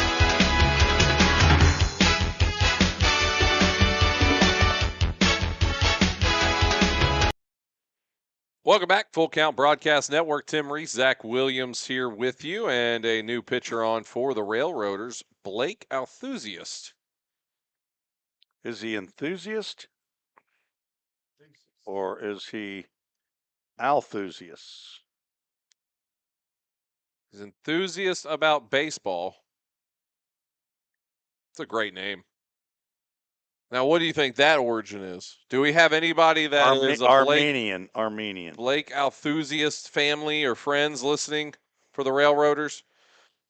Welcome back, Full Count Broadcast Network. Tim Reese, Zach Williams here with you, and a new pitcher on for the Railroaders, Blake Althusiast. Is he enthusiast or is he Althusiast? He's enthusiast about baseball. It's a great name. Now, what do you think that origin is? Do we have anybody that is a Armenian. Blake Althusiast family or friends listening for the Railroaders?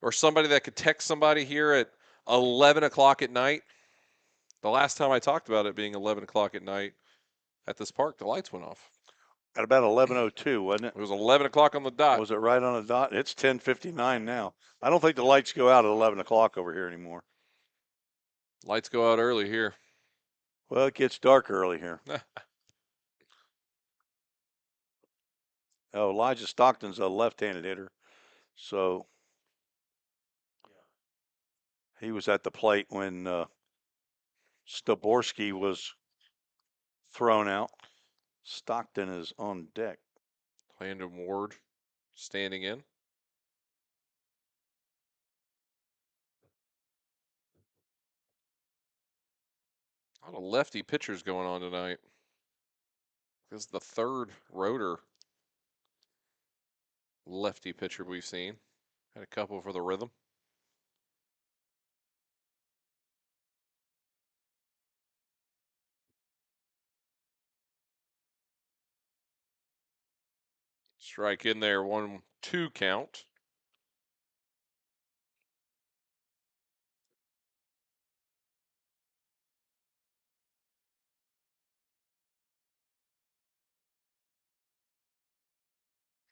Or somebody that could text somebody here at 11 o'clock at night? The last time I talked about it being 11 o'clock at night at this park, the lights went off. At about 11:02, wasn't it? It was 11 o'clock on the dot. Was it right on the dot? It's 10:59 now. I don't think the lights go out at 11 o'clock over here anymore. Lights go out early here. Well, it gets dark early here. Oh, Elijah Stockton's a left-handed hitter, so he was at the plate when Staborski was thrown out. Stockton is on deck. Landon Ward standing in. A lot of lefty pitchers going on tonight. This is the third rotor lefty pitcher we've seen. Had a couple for the Rhythm. Strike in there, 1-2 count.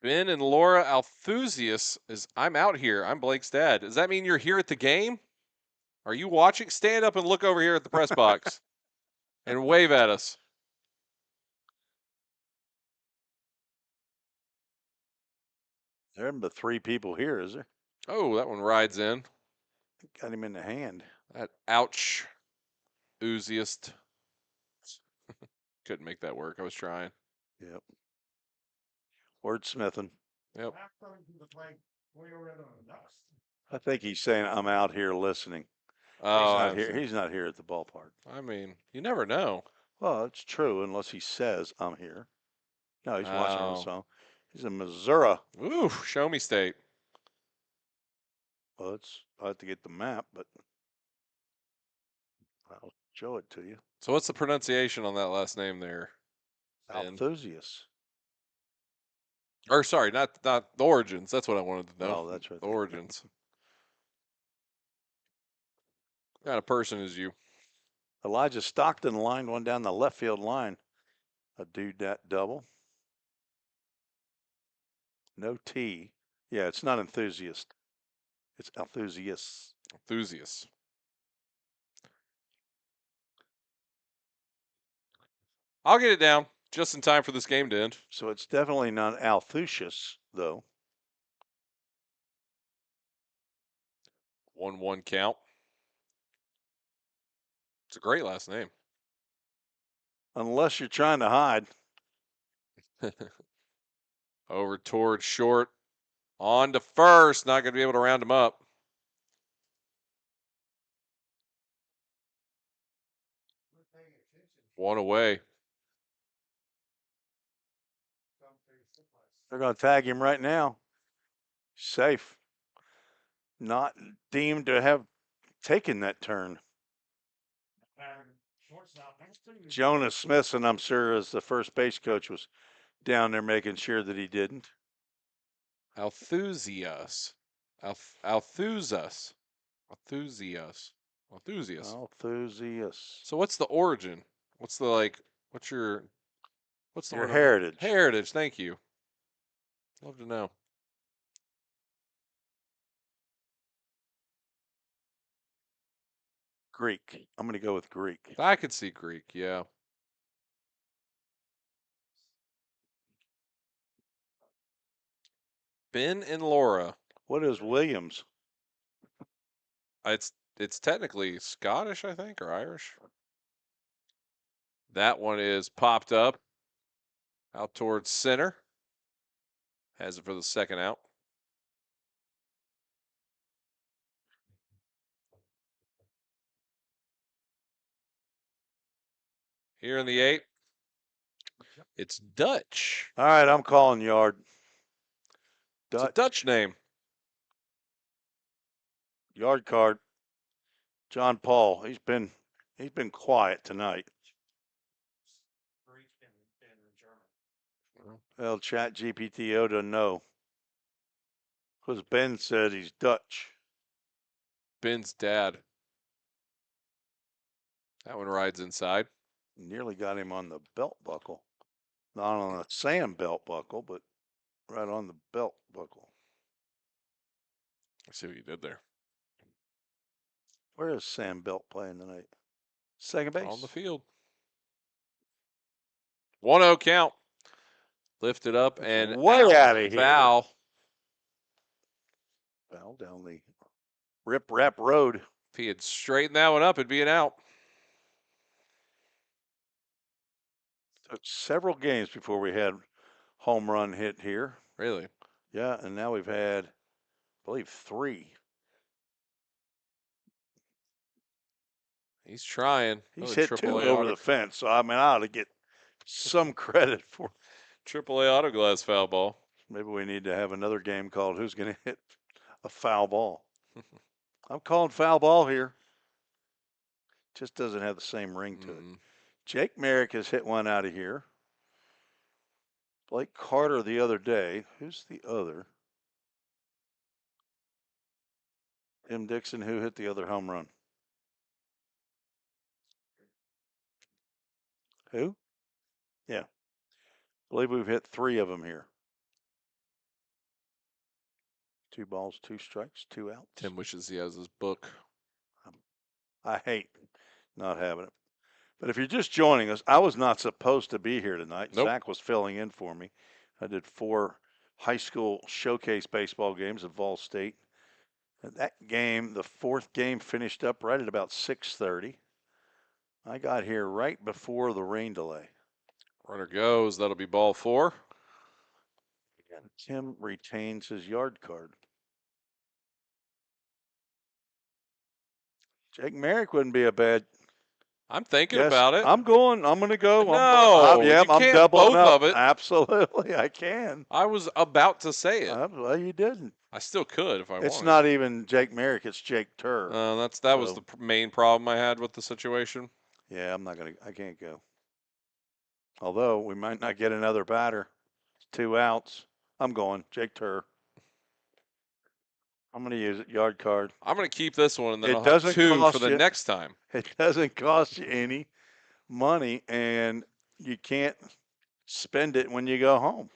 Ben and Laura Althusius is, I'm out here. I'm Blake's dad. Does that mean you're here at the game? Are you watching? Stand up and look over here at the press box and wave at us. There aren't but 3 people here, is there? Oh, that one rides in. Got him in the hand. That ouch ooziest. Couldn't make that work. I was trying. Yep. Wordsmithing. Yep. I think he's saying I'm out here listening. Oh, He's not here at the ballpark. I mean, you never know. Well, it's true unless he says I'm here. No, he's watching on Oh. his phone. He's in Missouri. Ooh, show me state. Well, I have to get the map, but I'll show it to you. So what's the pronunciation on that last name there? Ben? Althusius. Or sorry, not the origins. That's what I wanted to know. Oh, that's right. The origins. What kind of person is you? Elijah Stockton lined one down the left field line. A dude that double. No T. Yeah, it's not enthusiast. It's Althusius. Enthusiast. I'll get it down just in time for this game to end. So it's definitely not Althusius, though. 1-1 count. It's a great last name. Unless you're trying to hide. Over towards short. On to first. Not going to be able to round him up. One away. They're going to tag him right now. Safe. Not deemed to have taken that turn. Jonas Smithson, I'm sure, as the first base coach, was down there making sure that he didn't. Althusius. Althusius. So what's the origin? What's the what's your heritage? Heritage, thank you. Love to know. Greek. I'm going to go with Greek. I could see Greek, yeah. Ben and Laura. What is Williams? It's technically Scottish, I think, or Irish. That one is popped up out towards center. Has it for the second out. Here in the 8th, it's Dutch. All right, I'm calling yard. It's a Dutch name. Yard card. John Paul. He's been He's been quiet tonight. Well, Chat GPTO doesn't know. Because Ben said he's Dutch. Ben's dad. That one rides inside. Nearly got him on the belt buckle. Not on a Sam belt buckle, but right on the belt buckle. I see what you did there. Where is Sam Belt playing tonight? Second base. On the field. 1-0 count. Lifted up and way out of here. Foul. Foul down the Rip Rap Road. If he had straightened that one up, it'd be an out. Took several games before we had home run hit here. Really? Yeah, and now we've had, I believe, 3. He's trying. He's hit 2 over the fence, so I mean, I ought to get some credit for AAA auto glass foul ball. Maybe we need to have another game called Who's Going to Hit a Foul Ball. I'm calling foul ball here. Just doesn't have the same ring to it. Jake Merrick has hit one out of here. Blake Carter the other day. Who's the other? Tim Dixon, who hit the other home run? Who? Yeah. I believe we've hit 3 of them here. 2 balls, 2 strikes, 2 outs. Tim wishes he has his book. I hate not having it. But if you're just joining us, I was not supposed to be here tonight. Nope. Zach was filling in for me. I did 4 high school showcase baseball games at Vol State. And that game, the 4th game, finished up right at about 6:30. I got here right before the rain delay. Runner goes. That'll be ball 4. And Tim retains his yard card. Jake Merrick wouldn't be a bad. I'm thinking about it. I'm going to go. No, I'm can't doubling both up. of it. Absolutely, I can. I was about to say it. Well, you didn't. I still could if I wanted. It's not even Jake Merrick. It's Jake Turr. That was the main problem I had with the situation. Yeah, I can't go. Although we might not get another batter. 2 outs. I'm going Jake Turr. I'm going to use it. Yard card. I'm going to keep this one, and then It I'll have doesn't 2 cost for the you- next time. It doesn't cost you any money, and you can't spend it when you go home.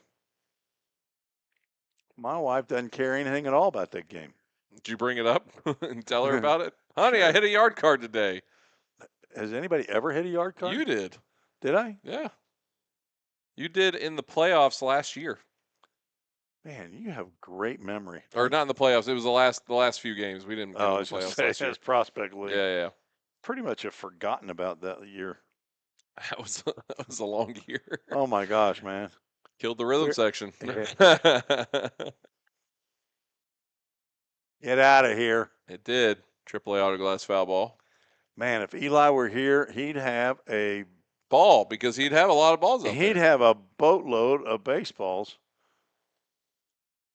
My wife doesn't care anything at all about that game. Did you bring it up and tell her about it? Honey, I hit a yard card today. Has anybody ever hit a yard card? You did. Did I? Yeah. You did in the playoffs last year. Man, you have great memory. Or not in the playoffs. It was the last few games. We didn't get in the playoffs last year. It's Prospect League. Yeah. Pretty much have forgotten about that year. That was a long year. Oh, my gosh, man. Killed the rhythm section. Get out of here. It did. AAA auto glass foul ball. Man, if Eli were here, he'd have a ball because he'd have a lot of balls out He'd there. have a boatload of baseballs.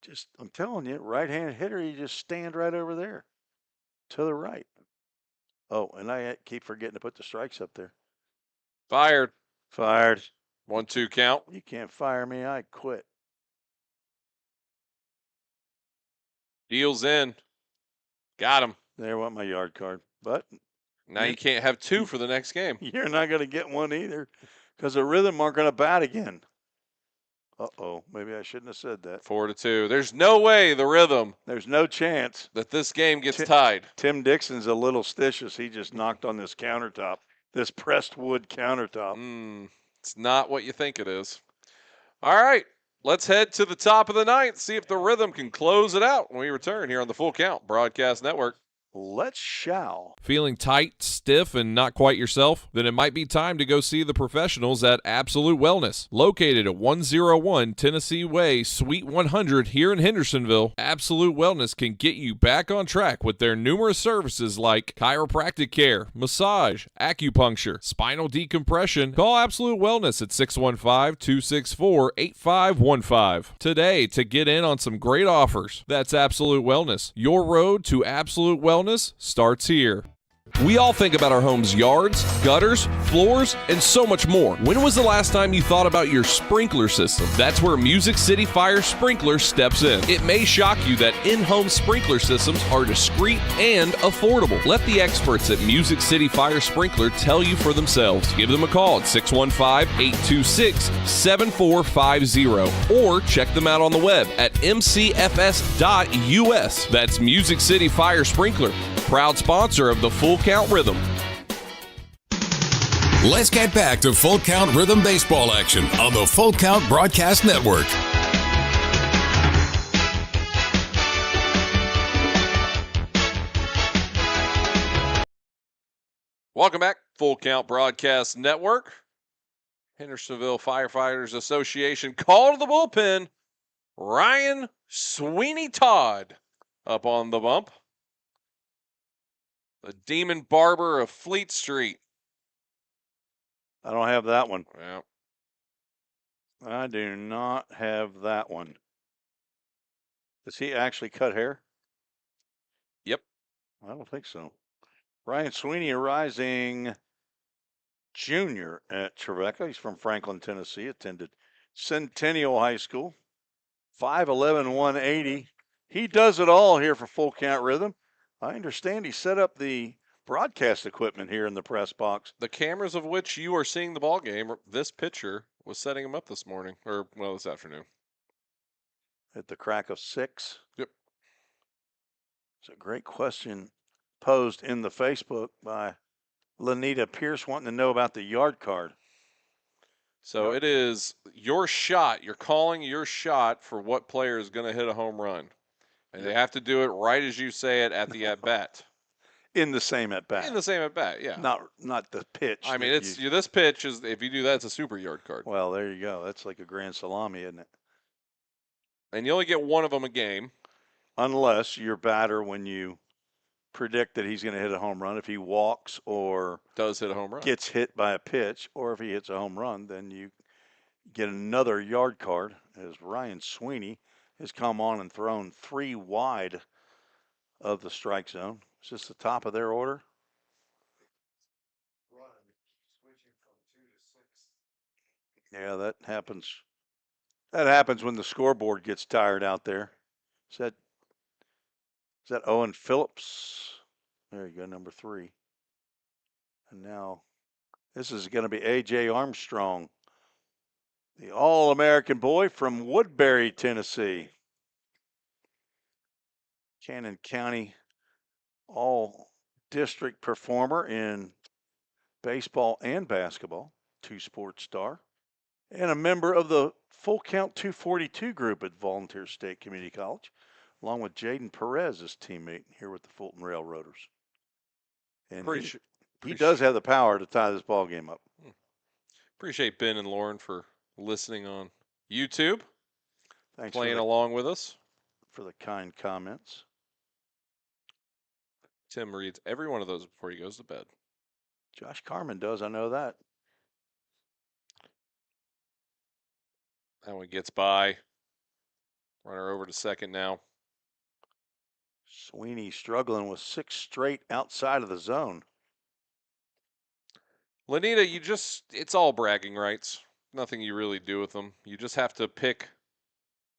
Just, I'm telling you, right-handed hitter, you just stand right over there to the right. Oh, and I keep forgetting to put the strikes up there. Fired. 1-2 count. You can't fire me. I quit. Deals in. Got him. There went my yard card. But now you can't have 2 for the next game. You're not going to get one either because the Rhythm aren't going to bat again. Uh-oh. Maybe I shouldn't have said that. 4-2. There's no way the Rhythm. There's no chance that this game gets tied. Tim Dixon's a little stitious. He just knocked on this countertop, this pressed wood countertop. It's not what you think it is. All right. Let's head to the top of the 9th, see if the Rhythm can close it out when we return here on the Full Count Broadcast Network. Let's shall. Feeling tight, stiff, and not quite yourself? Then it might be time to go see the professionals at Absolute Wellness. Located at 101 Tennessee Way, Suite 100 here in Hendersonville, Absolute Wellness can get you back on track with their numerous services like chiropractic care, massage, acupuncture, spinal decompression. Call Absolute Wellness at 615-264-8515 today to get in on some great offers. That's Absolute Wellness. Your road to absolute wellness starts here. We all think about our home's yards, gutters, floors, and so much more. When was the last time you thought about your sprinkler system? That's where Music City Fire Sprinkler steps in. It may shock you that in-home sprinkler systems are discreet and affordable. Let the experts at Music City Fire Sprinkler tell you for themselves. Give them a call at 615-826-7450 or check them out on the web at mcfs.us. That's Music City Fire Sprinkler, proud sponsor of the Full Count Rhythm. Let's get back to Full Count Rhythm baseball action on the Full Count Broadcast Network. Welcome back, Full Count Broadcast Network. Hendersonville Firefighters Association call to the bullpen. Ryan Sweeney Todd up on the bump. The Demon Barber of Fleet Street. I don't have that one. Yeah. I do not have that one. Does he actually cut hair? Yep. I don't think so. Ryan Sweeney, a rising junior at Trevecca. He's from Franklin, Tennessee, attended Centennial High School. 5'11", 180. He does it all here for Full Count Rhythm. I understand he set up the broadcast equipment here in the press box. The cameras of which you are seeing the ball game, this pitcher was setting them up this morning, or, well, this afternoon. At the crack of 6? Yep. It's a great question posed in the Facebook by Lanita Pierce wanting to know about the yard card. So it is your shot. You're calling your shot for what player is going to hit a home run. And they have to do it right as you say it at the at-bat. In the same at-bat. In the same at-bat, yeah. Not the pitch. I mean, this pitch is, if you do that, it's a super yard card. Well, there you go. That's like a grand salami, isn't it? And you only get one of them a game. Unless your batter, when you predict that he's going to hit a home run, if he walks or does hit a home run, gets hit by a pitch, or if he hits a home run, then you get another yard card, as Ryan Sweeney has come on and thrown 3 wide of the strike zone. Is this the top of their order? Yeah, that happens. That happens when the scoreboard gets tired out there. Is that Owen Phillips? There you go, number 3. And now this is going to be A.J. Armstrong, the All-American boy from Woodbury, Tennessee. Cannon County All-District performer in baseball and basketball, 2-sport star, and a member of the Full Count 242 group at Volunteer State Community College, along with Jaden Perez, his teammate here with the Fulton Railroaders. And he does have the power to tie this ball game up. Appreciate Ben and Lauren for listening on YouTube. Thanks playing along with us. For the kind comments. Tim reads every one of those before he goes to bed. Josh Carmen does, I know that. That one gets by. Runner over to second now. Sweeney struggling with 6 straight outside of the zone. Lanita, it's all bragging rights. Nothing you really do with them. You just have to pick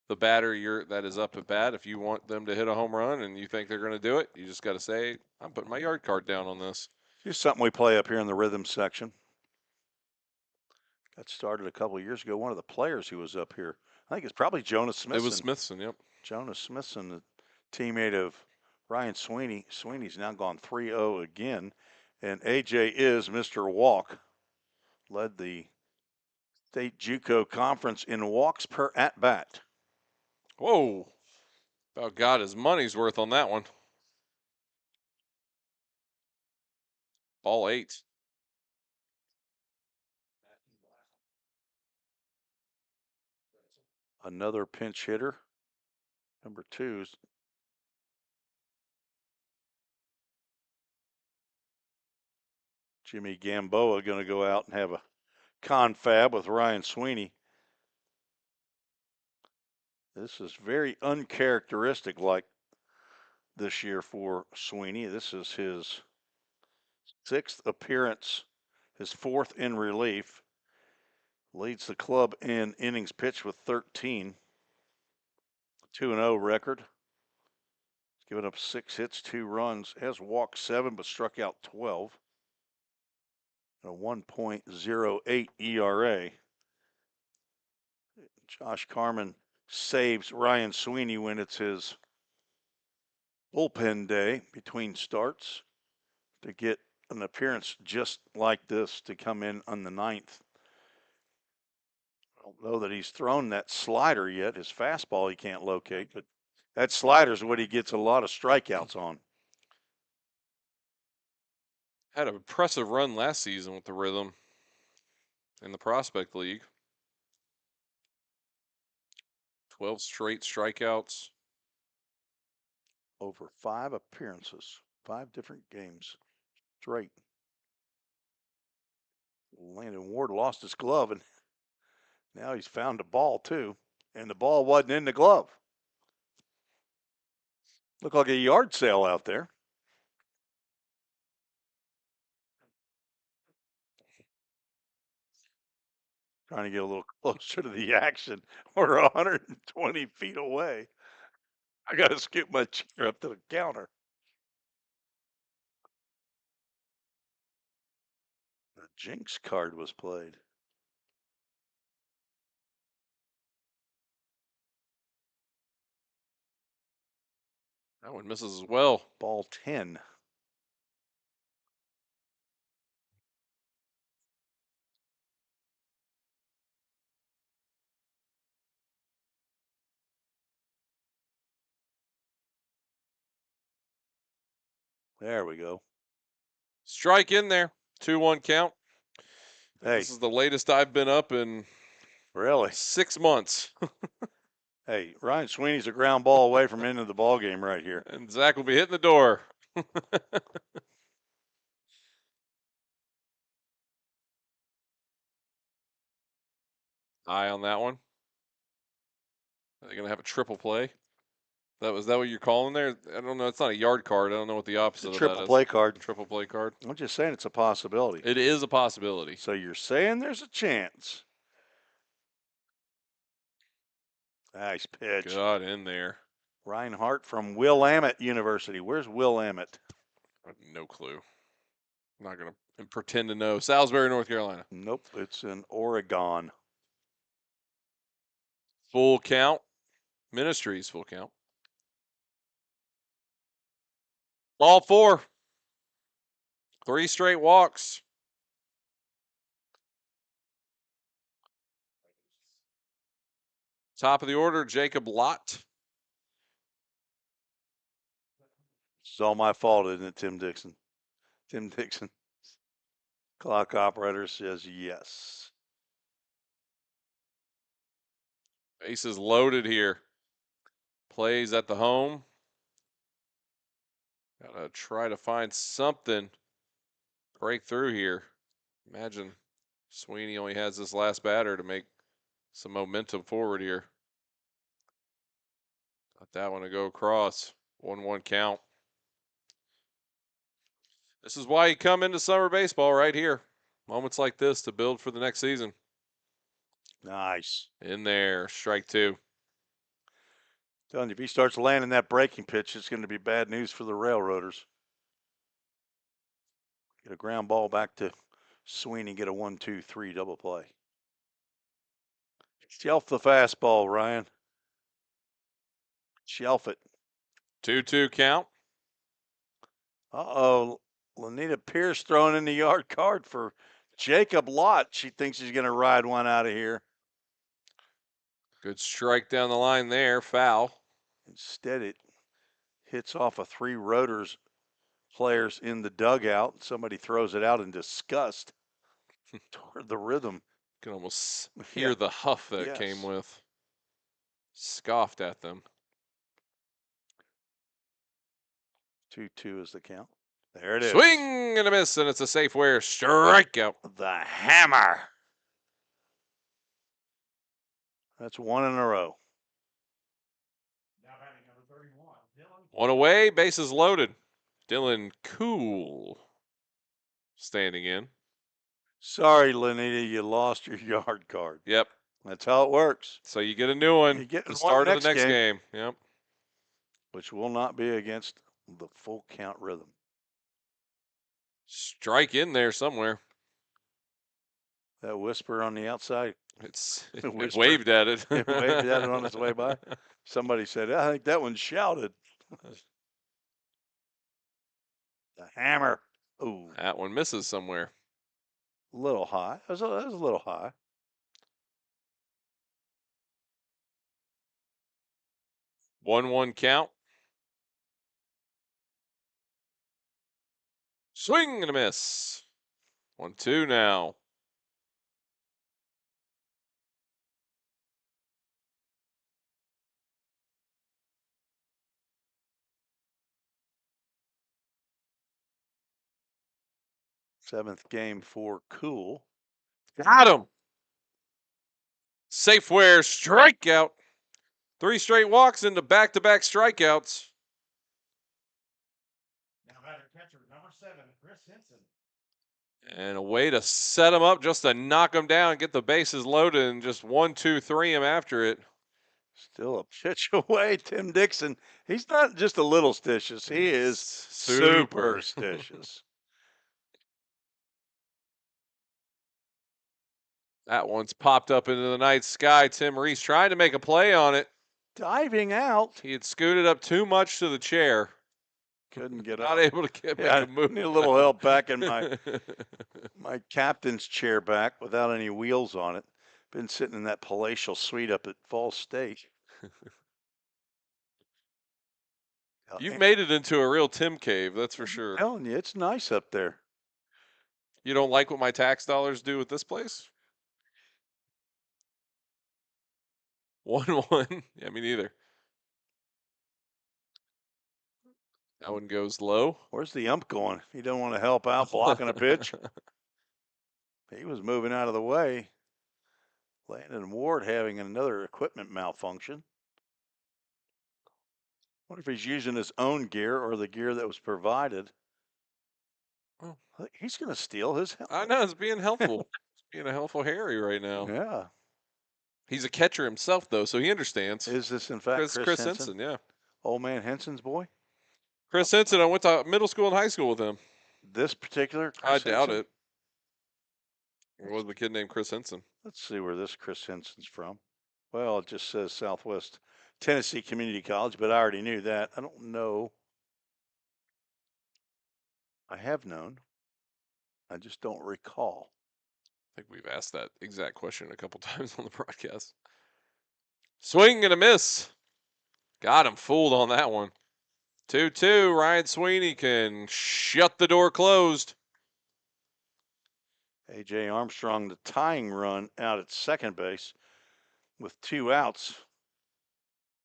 the batter that is up at bat. If you want them to hit a home run and you think they're going to do it, you just got to say, I'm putting my yard card down on this. Here's something we play up here in the rhythm section. Got started a couple of years ago. One of the players who was up here, I think it's probably Jonas Smithson. It was Smithson, yep. Jonas Smithson, the teammate of Ryan Sweeney. Sweeney's now gone 3-0 again. And AJ is Mr. Walk. Led the State JUCO Conference in walks per at-bat. Whoa. About got his money's worth on that one. All 8. Another pinch hitter. Number 2's Jimmy Gamboa going to go out and have a confab with Ryan Sweeney. This is very uncharacteristic like this year for Sweeney. This is his 6th appearance, his 4th in relief. Leads the club in innings pitched with 13. 2-0 record. He's given up 6 hits, 2 runs. Has walked 7 but struck out 12. A 1.08 ERA. Josh Carman saves Ryan Sweeney when it's his bullpen day between starts to get an appearance just like this to come in on the 9th. I don't know that he's thrown that slider yet. His fastball he can't locate, but that slider's what he gets a lot of strikeouts on. Had an impressive run last season with the Rhythm in the Prospect League. 12 straight strikeouts. Over 5 appearances, 5 different games straight. Landon Ward lost his glove, and now he's found a ball too, and the ball wasn't in the glove. Looked like a yard sale out there. Trying to get a little closer to the action. We're 120 feet away. I got to scoot my chair up to the counter. The jinx card was played. That one misses as well. Ball 10. There we go. Strike in there. 2-1 count. Hey. This is the latest I've been up in really 6 months. Hey, Ryan Sweeney's a ground ball away from into the ball game right here. And Zach will be hitting the door. Eye on that one. Are they going to have a triple play? Was that what you're calling there? I don't know. It's not a yard card. I don't know what the opposite of that is. Triple play card. Triple play card. I'm just saying it's a possibility. It is a possibility. So you're saying there's a chance. Nice pitch. Got in there. Reinhardt from Willamette University. Where's Willamette? I have no clue. I'm not going to pretend to know. Salisbury, North Carolina. Nope, it's in Oregon. Full count. Ministries, full count. Ball 4. 3 straight walks. Top of the order, Jacob Lott. It's all my fault, isn't it, Tim Dixon? Tim Dixon. Clock operator says yes. Bases loaded here. Plays at the home. Gotta try to find something. Break through here. Imagine Sweeney only has this last batter to make some momentum forward here. Got that one to go across. 1-1 count. This is why you come into summer baseball right here. Moments like this to build for the next season. Nice. In there, strike 2. Telling you, if he starts landing that breaking pitch, it's going to be bad news for the Railroaders. Get a ground ball back to Sweeney, get a 1-2-3 double play. Shelf the fastball, Ryan. Shelf it. 2-2 count. Uh-oh. Lanita Pierce throwing in the yard card for Jacob Lott. She thinks she's going to ride one out of here. Good strike down the line there. Foul. Instead, it hits off of 3 Rotors players in the dugout. Somebody throws it out in disgust toward the Rhythm. You can almost hear the huff that it came with. Scoffed at them. 2-2 is the count. There it is. Swing and a miss, and it's a safe wear. Strikeout. The hammer. That's 1 in a row. Now batting number 31, Dylan. 1 away, bases loaded. Dylan Cool. standing in. Sorry, Lenita, you lost your yard card. Yep. That's how it works. So you get a new one You get at the one start of the next next game. game. Yep. Which will not be against the full count rhythm. Strike in there somewhere. That whisper on the outside. It waved at it. It waved at it on its way by. Somebody said, I think that one shouted. The hammer. Ooh. That one misses somewhere. A little high. That was a little high. 1-1 count. Swing and a miss. 1-2 now. Seventh game for Cool. Got him. Safeware strikeout. 3 straight walks into back-to-back strikeouts. Now batter catcher number 7, Chris Henson. And a way to set him up just to knock him down, get the bases loaded, and just 1-2-3 him after it. Still a pitch away, Tim Dixon. He's not just a little stitious. He is superstitious. That one's popped up into the night sky. Tim Reese trying to make a play on it. Diving out. He had scooted up too much to the chair. Couldn't get Not up. able to make a move. Need a little help back in my captain's chair back without any wheels on it. Been sitting in that palatial suite up at Falls State. You've made it into a real Tim cave, that's for sure. I'm telling you, it's nice up there. You don't like what my tax dollars do with this place? 1-1. Yeah, me neither. That one goes low. Where's the ump going? He don't want to help out blocking a pitch. He was moving out of the way. Landon Ward having another equipment malfunction. Wonder if he's using his own gear or the gear that was provided. Oh. He's going to steal his helmet. I know, it's being helpful. It's being a helpful Harry right now. Yeah. He's a catcher himself, though, so he understands. Is this, in fact, Chris Henson? Yeah. Old man Henson's boy? Chris Henson, I went to middle school and high school with him. This particular I Chris doubt Henson? it. There was a kid named Chris Henson. Let's see where this Chris Henson's from. Well, it just says Southwest Tennessee Community College, but I already knew that. I don't know. I have known. I just don't recall. I think we've asked that exact question a couple times on the broadcast. Swing and a miss. Got him fooled on that one. 2-2. Ryan Sweeney can shut the door closed. A.J. Armstrong, the tying run out at second base with 2 outs.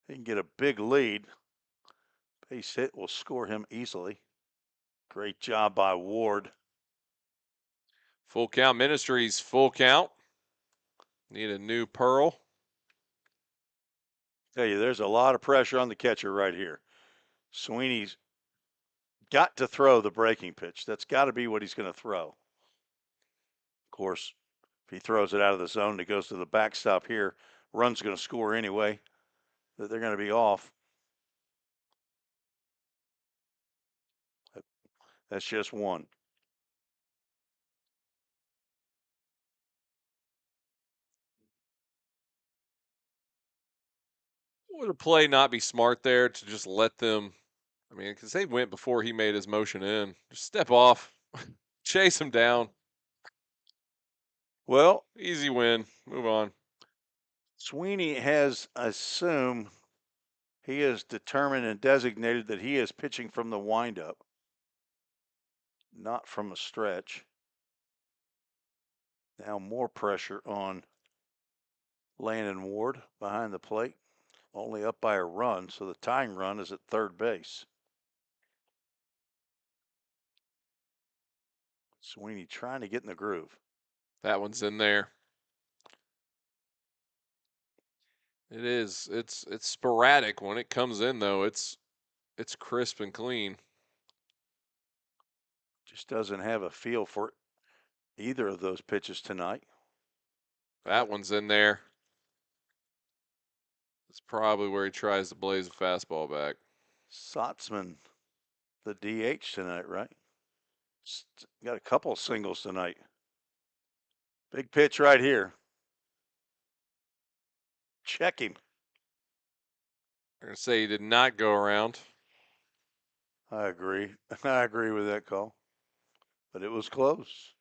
He can get a big lead. Base hit will score him easily. Great job by Ward. Full Count Ministries, full count. Need a new Pearl. Tell you, there's a lot of pressure on the catcher right here. Sweeney's got to throw the breaking pitch. That's got to be what he's going to throw. Of course, if he throws it out of the zone, it goes to the backstop here. Run's going to score anyway. They're going to be off. That's just one. Would a play not be smart there to just let them? I mean, because they went before he made his motion in. Just step off, chase him down. Well, easy win. Move on. Sweeney has assumed he is determined and designated that he is pitching from the windup, not from a stretch. Now more pressure on Landon Ward behind the plate. Only up by a run, so the tying run is at third base. Sweeney trying to get in the groove. That one's in there. It is. It's sporadic when it comes in, though. It's crisp and clean. Just doesn't have a feel for either of those pitches tonight. That one's in there. That's probably where he tries to blaze a fastball back. Sotzman, the DH tonight, right? Got a couple singles tonight. Big pitch right here. Check him. I'm going to say he did not go around. I agree. I agree with that call. But it was close.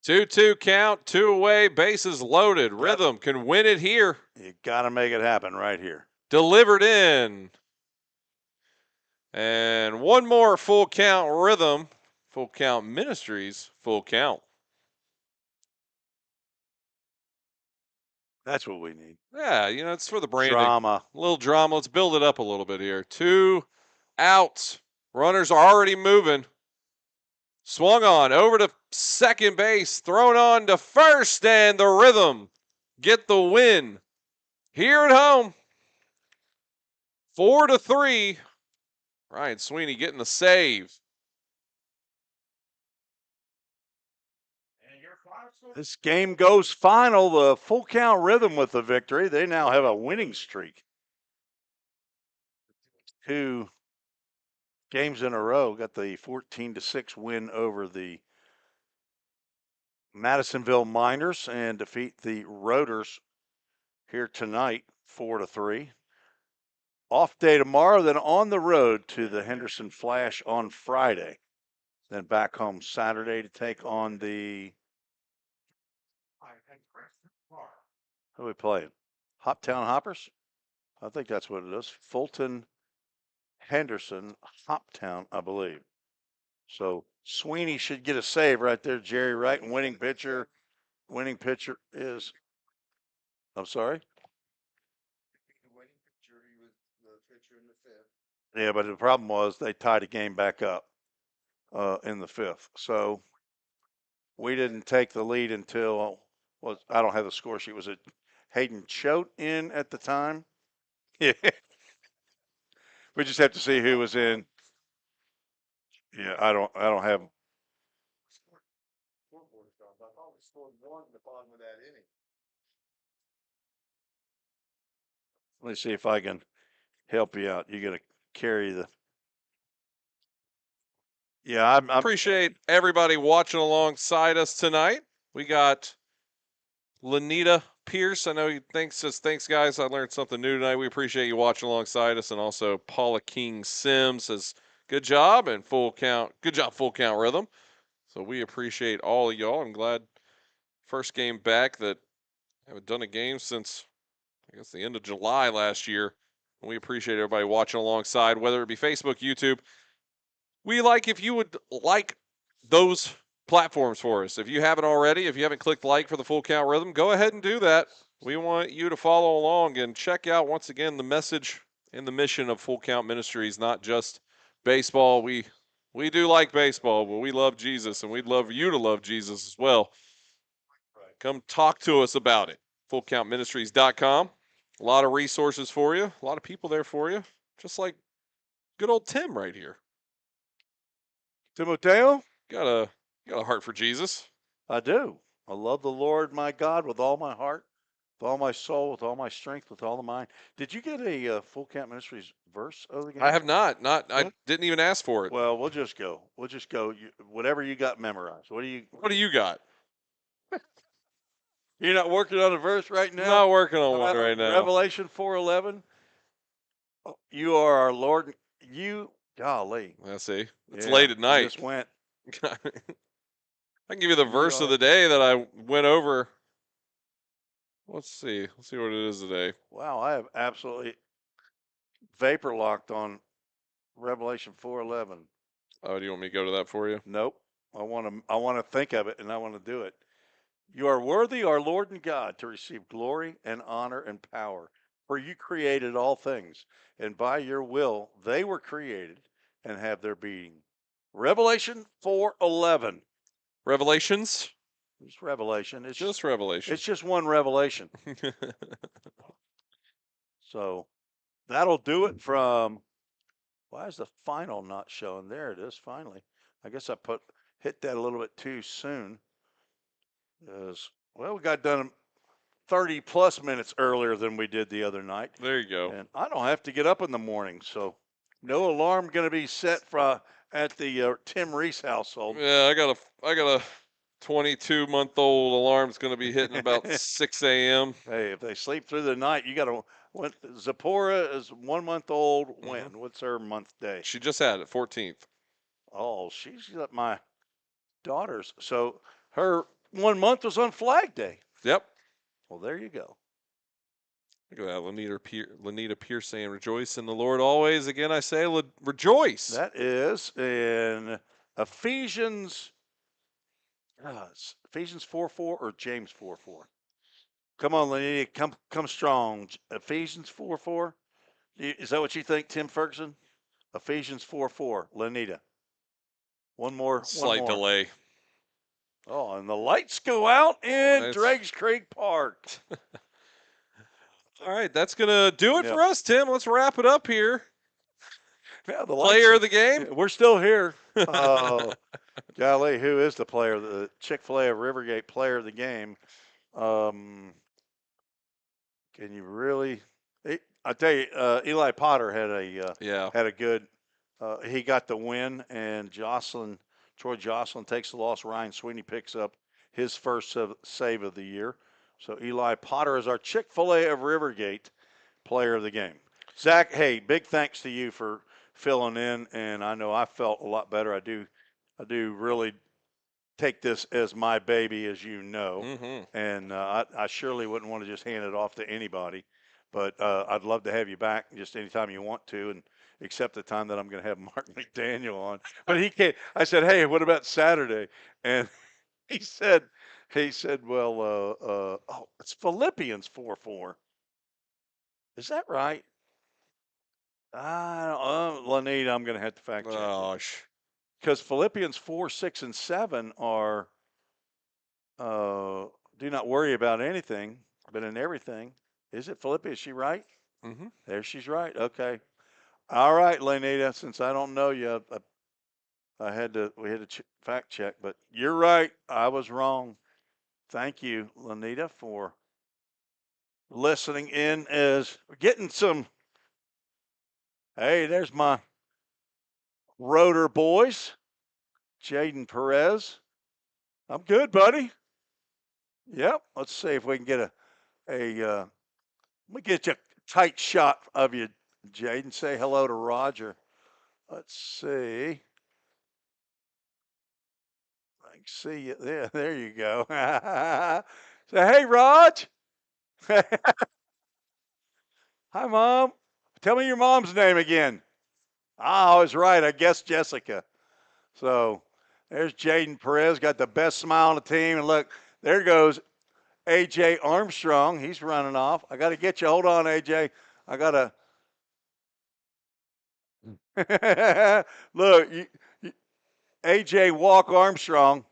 2-2 count, 2 away, bases loaded. Rhythm can win it here. You got to make it happen right here. Delivered in. And one more full count Rhythm. Full count Ministries, full count. That's what we need. Yeah, it's for the branding. Drama. A little drama. Let's build it up a little bit here. 2 outs. Runners are already moving. Swung on over to second base. Thrown on to first. And the Rhythm get the win here at home. 4-3. Ryan Sweeney getting the save. This game goes final. The full count Rhythm with the victory. They now have a winning streak. 2 games in a row. Got the 14-6 win over the Madisonville Miners and defeat the Roaders here tonight 4-3. Off day tomorrow, then on the road to the Henderson Flash on Friday. Then back home Saturday to take on the. Who are we playing? Hoptown Hoppers? I think that's what it is. Fulton, Henderson, Hoptown, I believe. So Sweeney should get a save right there, Jerry Wright, and winning pitcher. Winning pitcher is. I'm sorry? Yeah, but the problem was they tied the game back up in the 5th. So we didn't take the lead until, well, I don't have the score sheet. Was it Hayden Choate in at the time? Yeah. We just have to see who was in. Yeah, I don't have. Let me see if I can help you out. You got to carry the. Yeah, I'm appreciate everybody watching alongside us tonight. We got Lanita Pierce. I know he says thanks guys. I learned something new tonight. We appreciate you watching alongside us. And also Paula King Sims says good job and full count. Good job, full count Rhythm. So we appreciate all of y'all. I'm glad first game back that I haven't done a game since I guess the end of July last year. And we appreciate everybody watching alongside, whether it be Facebook, YouTube. We like if you would like those platforms for us. If you haven't already, if you haven't clicked like for the Full Count Rhythm, go ahead and do that. We want you to follow along and check out, once again, the message and the mission of Full Count Ministries, not just baseball. We do like baseball, but we love Jesus, and we'd love you to love Jesus as well. Come talk to us about it. FullCountMinistries.com. A lot of resources for you. A lot of people there for you. Just like good old Tim right here. Timoteo? Got a heart for Jesus. I do. I love the Lord my God with all my heart, with all my soul, with all my strength, with all of mine. Did you get a Full Count Ministries verse of the game? I have not. I didn't even ask for it. Well, we'll just go. Whatever you got memorized. What do you got? You're not working on a verse right now? Not working on one right now. Revelation 4:11. You are our Lord. Golly. Let's see. It's late at night. Just went. I can give you the verse of the day that I went over. Let's see. Let's see what it is today. Wow, I have absolutely vapor locked on Revelation 4:11. Oh, do you want me to go to that for you? Nope. I want to think of it, and I want to do it. You are worthy, our Lord and God, to receive glory and honor and power, for you created all things, and by your will they were created and have their being. Revelation 4:11. Revelations? It's Revelation. It's just Revelation. It's just one revelation. So that'll do it from Why is the final not showing? There it is, finally. I guess I hit that a little bit too soon. Well, we got done 30-plus minutes earlier than we did the other night. There you go. And I don't have to get up in the morning, so no alarm going to be set at the Tim Reese household. Yeah, I got a 22-month-old alarm's going to be hitting about 6 a.m. Hey, if they sleep through the night, you got to. Zipporah is 1 month old. When? What's her month day? She just had it, 14th. Oh, she's got my daughter's. So her 1 month was on Flag Day. Yep. Well, there you go. Look at that, Lanita Pierce saying, "Rejoice in the Lord always." Again, I say, rejoice. That is in Ephesians 4:4 or James 4:4. Come on, Lanita, come strong. Ephesians 4:4. Is that what you think, Tim Ferguson? Ephesians 4:4. Lanita. One more. Slight delay. Oh, and the lights go out in Drakes Creek Park. All right, that's going to do it for us, Tim. Let's wrap it up here. Yeah, the player of the game? We're still here. Golly, who is the player? The Chick-fil-A of Rivergate player of the game. Can you really? I tell you, Eli Potter had a good. He got the win, and Troy Jocelyn takes the loss. Ryan Sweeney picks up his first save of the year. So Eli Potter is our Chick-fil-A of Rivergate player of the game. Zach, hey, big thanks to you for filling in, and I know I felt a lot better. I do really take this as my baby, as you know, and I surely wouldn't want to just hand it off to anybody. But I'd love to have you back just anytime you want to, and except the time that I'm going to have Mark McDaniel on. But he can't. I said, hey, what about Saturday? And he said, well, it's Philippians 4:4. Is that right? Lanita, I'm going to have to fact check. Gosh. Because Philippians 4, 6, and 7 are do not worry about anything, but in everything. Is it Philippians? Is she right? Mm-hmm. There she's right. Okay. All right, Lanita, since I don't know you, we had to fact check, but you're right. I was wrong. Thank you, Lanita, for listening in as we're getting some. Hey, there's my Rotor boys, Jaden Perez. I'm good, buddy. Yep. Let's see if we can get let me get you a tight shot of you, Jaden. Say hello to Roger. Let's see. I can see you there. There you go. Say, hey, Raj. Hi, Mom. Tell me your mom's name again. I was right. I guess Jessica. So there's Jaden Perez, got the best smile on the team. And look, there goes A.J. Armstrong. He's running off. I got to get you. Hold on, A.J. I got to. Look, A.J. Walk Armstrong.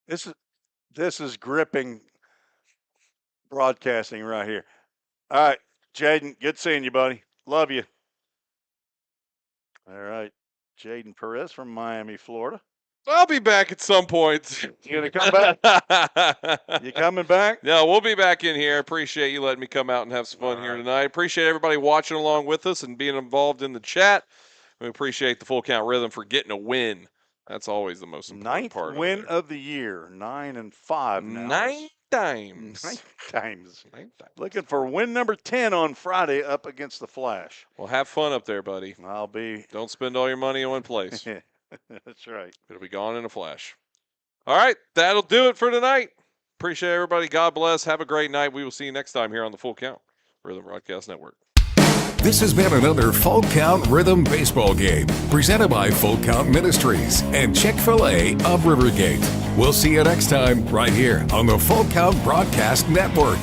This is gripping broadcasting right here. All right, Jaden, good seeing you, buddy. Love you. All right, Jaden Perez from Miami, Florida. I'll be back at some point. You gonna come back? You coming back? No, we'll be back in here. Appreciate you letting me come out and have some fun here tonight. Appreciate everybody watching along with us and being involved in the chat. We appreciate the Full Count Rhythm for getting a win. That's always the most important part. Ninth win of the year, 9-5 now. 9 times. 9 times. Looking for win number 10 on Friday up against the Flash. Well, have fun up there, buddy. I'll be. Don't spend all your money in one place. That's right. It'll be gone in a flash. All right, that'll do it for tonight. Appreciate everybody. God bless. Have a great night. We will see you next time here on the Full Count Rhythm Broadcast Network. This has been another Full Count Rhythm baseball game presented by Full Count Ministries and Chick-fil-A of Rivergate. We'll see you next time right here on the Full Count Broadcast Network.